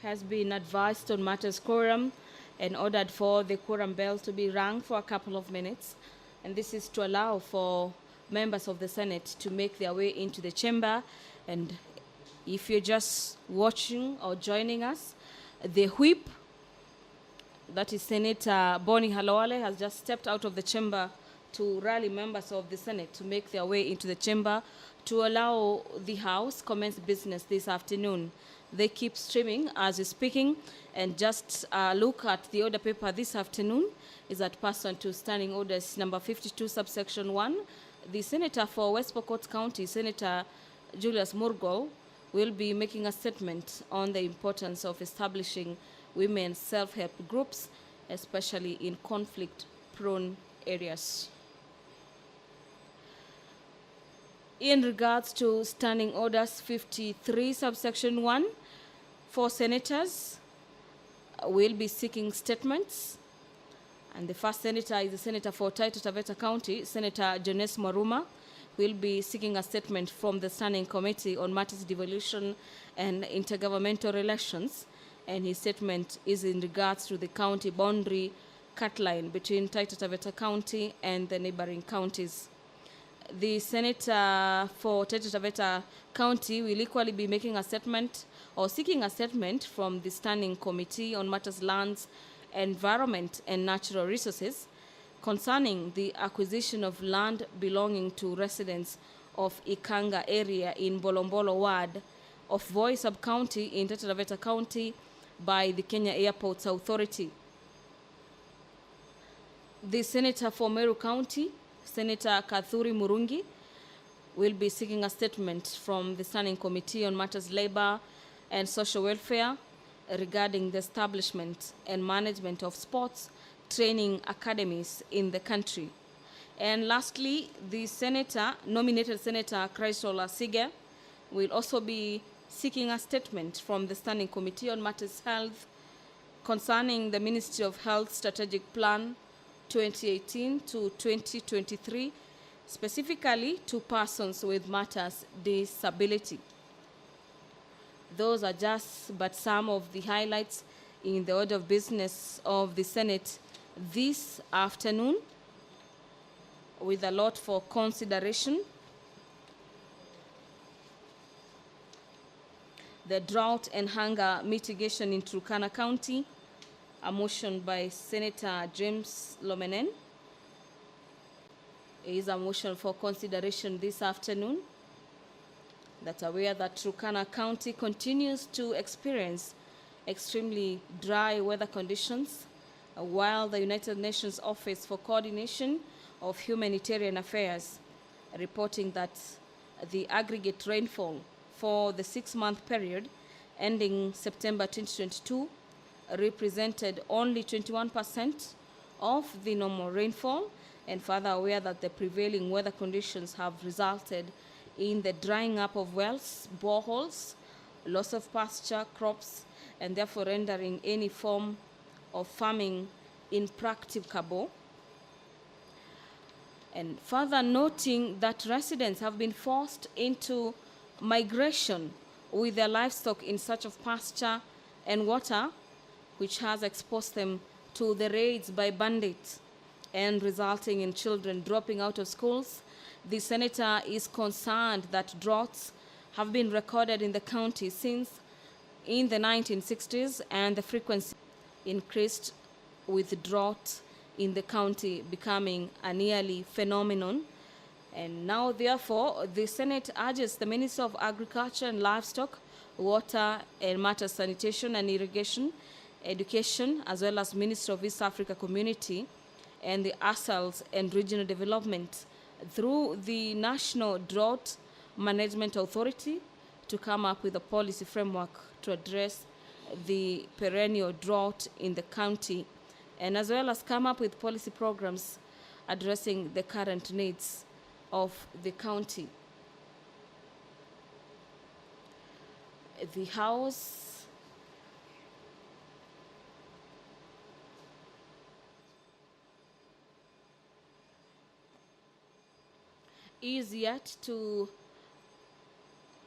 has been advised on matters quorum and ordered for the quorum bell to be rung for a couple of minutes. And this is to allow for members of the Senate to make their way into the chamber. And if you're just watching or joining us, the whip, that is Senator Bonnie Halowale, has just stepped out of the chamber to rally members of the Senate to make their way into the chamber to allow the House commence business this afternoon. They keep streaming as you're speaking, and just look at the order paper this afternoon is that pursuant to Standing Orders number 52, subsection 1, the Senator for West Pokot County, Senator Julius Murgol, will be making a statement on the importance of establishing women's self-help groups, especially in conflict-prone areas. In regards to Standing Orders 53, subsection 1, 4 senators will be seeking statements. And the first senator is the Senator for Taita Taveta County, Senator Jones Maruma, who will be seeking a statement from the Standing Committee on Matters Devolution and Intergovernmental Relations. And his statement is in regards to the county boundary cut line between Taita Taveta County and the neighboring counties. The Senator for Taita Taveta County will equally be making a statement or seeking a statement from the Standing Committee on Matters Lands, Environment and Natural Resources concerning the acquisition of land belonging to residents of Ikanga area in Bolombolo Ward of Voi Sub-County in Taita Taveta County by the Kenya Airports Authority. The Senator for Meru County, Senator Kathuri Murungi, will be seeking a statement from the Standing Committee on Matters Labor and Social Welfare regarding the establishment and management of sports training academies in the country. And lastly, the nominated Senator Chrysol Asige will also be seeking a statement from the Standing Committee on Matters Health concerning the Ministry of Health Strategic Plan 2018 to 2023, specifically to persons with matters disability. Those are just but some of the highlights in the order of business of the Senate this afternoon, with a lot for consideration. The drought and hunger mitigation in Turkana County, a motion by Senator James Lomenen, is a motion for consideration this afternoon. That aware that Turkana County continues to experience extremely dry weather conditions, while the United Nations Office for Coordination of Humanitarian Affairs reporting that the aggregate rainfall for the 6-month period ending September 2022 represented only 21% of the normal rainfall, and further aware that the prevailing weather conditions have resulted in the drying up of wells, boreholes, loss of pasture, crops, and therefore rendering any form of farming impracticable. And further noting that residents have been forced into migration with their livestock in search of pasture and water, which has exposed them to the raids by bandits and resulting in children dropping out of schools. The senator is concerned that droughts have been recorded in the county since in the 1960s, and the frequency increased with drought in the county becoming a yearly phenomenon. And now, therefore, the Senate urges the Minister of Agriculture and Livestock, Water and Matters Sanitation and Irrigation, Education, as well as Minister of East Africa Community and the ASALs and Regional Development through the National Drought Management Authority to come up with a policy framework to address the perennial drought in the county, and as well as come up with policy programs addressing the current needs of the county. The House is yet to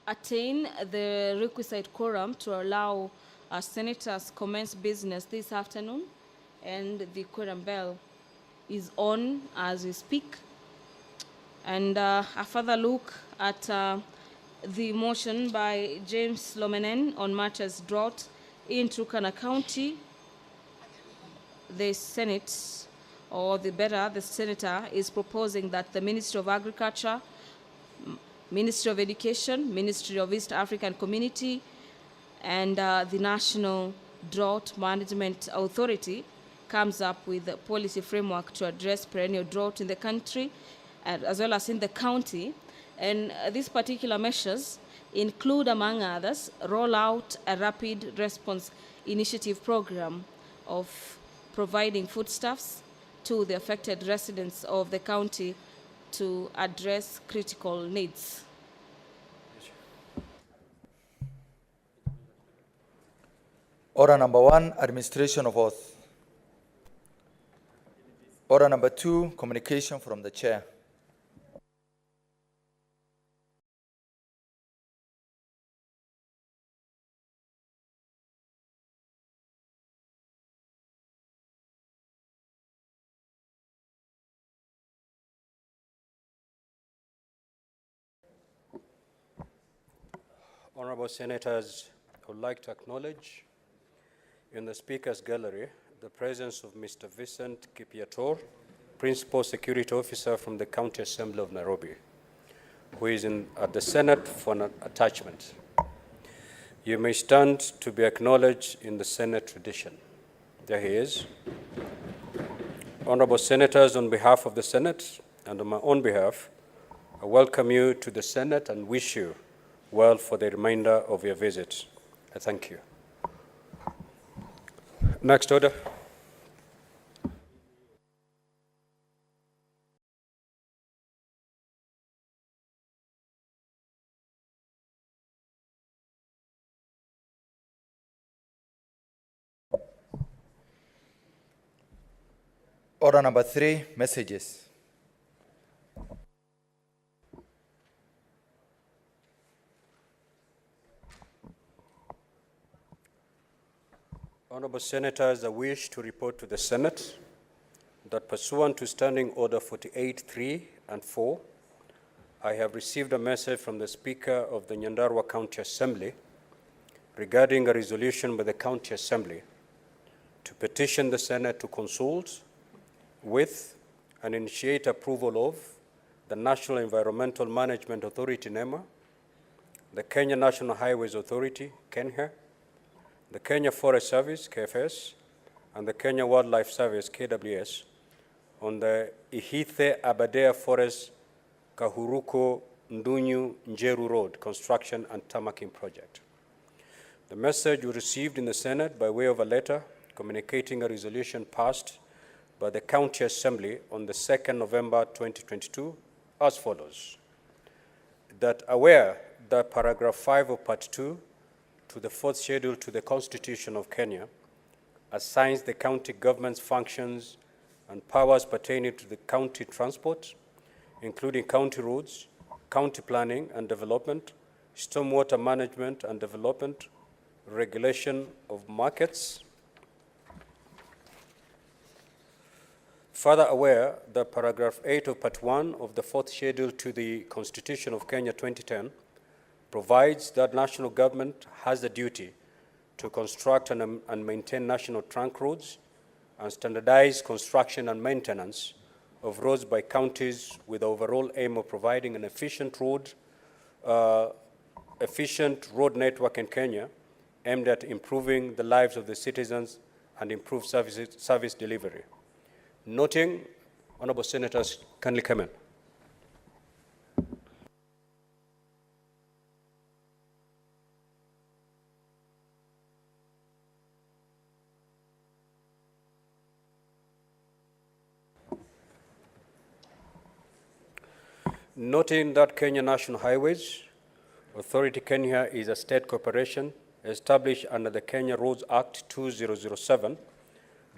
attain the requisite quorum to allow senators commence business this afternoon, and the quorum bell is on as we speak. And a further look at the motion by James Lomenen on matters drought in Turkana County. The Senate, or the senator is proposing that the Ministry of Agriculture, Ministry of Education, Ministry of East African Community, and the National Drought Management Authority comes up with a policy framework to address perennial drought in the country, as well as in the county. And these particular measures include, among others, roll out a rapid response initiative program of providing foodstuffs to the affected residents of the county to address critical needs. Order number 1, administration of oath. Order number 2, communication from the chair. Honorable Senators, I would like to acknowledge in the Speaker's Gallery the presence of Mr. Vincent Kipiator, Principal Security Officer from the County Assembly of Nairobi, who is at the Senate for an attachment. You may stand to be acknowledged in the Senate tradition. There he is. Honorable Senators, on behalf of the Senate and on my own behalf, I welcome you to the Senate and wish you well for the remainder of your visit. I thank you. Next order. Order number 3, messages. Honorable Senators, I wish to report to the Senate that pursuant to Standing Order 48.3 and 4, I have received a message from the Speaker of the Nyandarua County Assembly regarding a resolution by the County Assembly to petition the Senate to consult with and initiate approval of the National Environmental Management Authority, NEMA, the Kenya National Highways Authority, KENHA, the Kenya Forest Service, KFS, and the Kenya Wildlife Service, KWS, on the Ihithe Aberdare Forest Kahuruko Ndunyu Njeru Road construction and tarmacking project. The message we received in the Senate by way of a letter communicating a resolution passed by the County Assembly on the 2nd November 2022 as follows. That aware that paragraph 5 of part 2 to the 4th schedule to the Constitution of Kenya assigns the county government's functions and powers pertaining to the county transport, including county roads, county planning and development, stormwater management and development, regulation of markets. Further aware that paragraph 8 of part 1 of the 4th schedule to the Constitution of Kenya 2010 provides that national government has the duty to construct and maintain national trunk roads and standardize construction and maintenance of roads by counties with the overall aim of providing an efficient road network in Kenya aimed at improving the lives of the citizens and improve service delivery. Noting, Honorable Senators kindly come in. Noting that Kenya National Highways Authority Kenya is a state corporation established under the Kenya Roads Act 2007,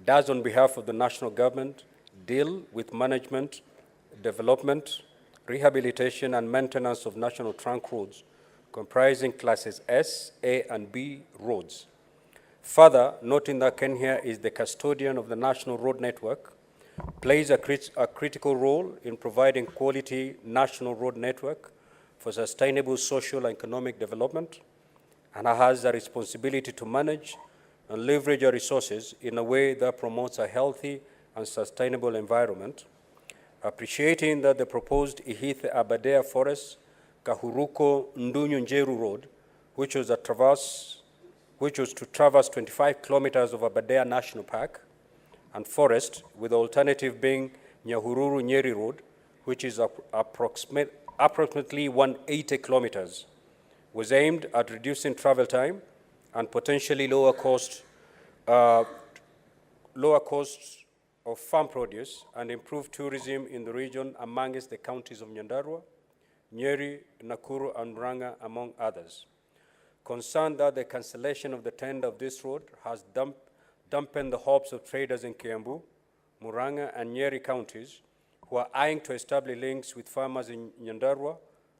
does on behalf of the national government deal with management, development, rehabilitation and maintenance of national trunk roads comprising classes S, A and B roads. Further, noting that Kenya is the custodian of the national road network, plays a critical role in providing quality national road network for sustainable social and economic development, and has a responsibility to manage and leverage our resources in a way that promotes a healthy and sustainable environment. Appreciating that the proposed Ihithe Aberdare Forest Kahuruko Ndunyu Njeru Road, which was to traverse 25 kilometers of Aberdare National Park and forest, with the alternative being Nyahururu Nyeri Road, which is approximately 180 kilometers, was aimed at reducing travel time and potentially lower costs of farm produce and improve tourism in the region amongst the counties of Nyandarua, Nyeri, Nakuru, and Murang'a, among others. Concerned that the cancellation of the tender of this road has dampened the hopes of traders in Kiambu, Murang'a, and Nyeri counties who are eyeing to establish links with farmers in Nyandarua,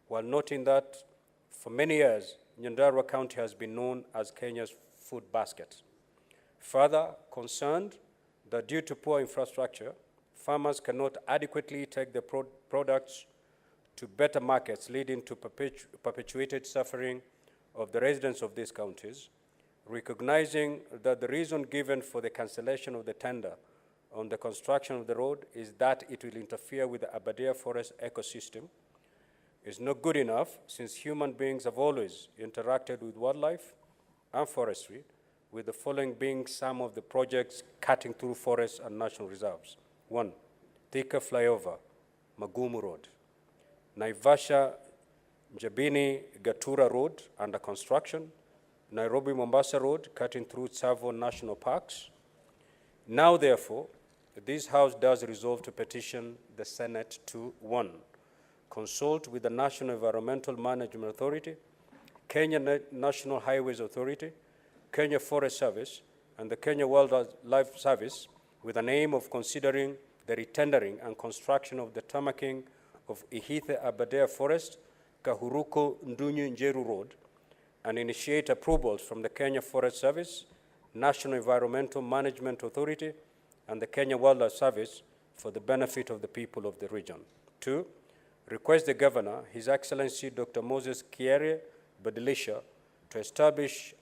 while noting that for many years, Nyandarua County has been known as Kenya's food basket. Further, concerned that due to poor infrastructure, farmers cannot adequately take their products to better markets, leading to perpetuated suffering of the residents of these counties, recognizing that the reason given for the cancellation of the tender on the construction of the road is that it will interfere with the Aberdare forest ecosystem, is not good enough, since human beings have always interacted with wildlife and forestry, with the following being some of the projects cutting through forests and national reserves. 1, Thika Flyover, Magumu Road. Naivasha Njabini Gatura Road, under construction. Nairobi Mombasa Road, cutting through Tsavo National Parks. Now, therefore, this House does resolve to petition the Senate to 1, consult with the National Environmental Management Authority, Kenya National Highways Authority, Kenya Forest Service, and the Kenya Wildlife Service with an aim of considering the retendering and construction of the tarmacking of Ihithe Aberdare Forest, Kahuruko Ndunyu Njeru Road, and initiate approvals from the Kenya Forest Service, National Environmental Management Authority, and the Kenya Wildlife Service for the benefit of the people of the region. 2, request the Governor, His Excellency Dr. Moses Kiere Badilisha, to establish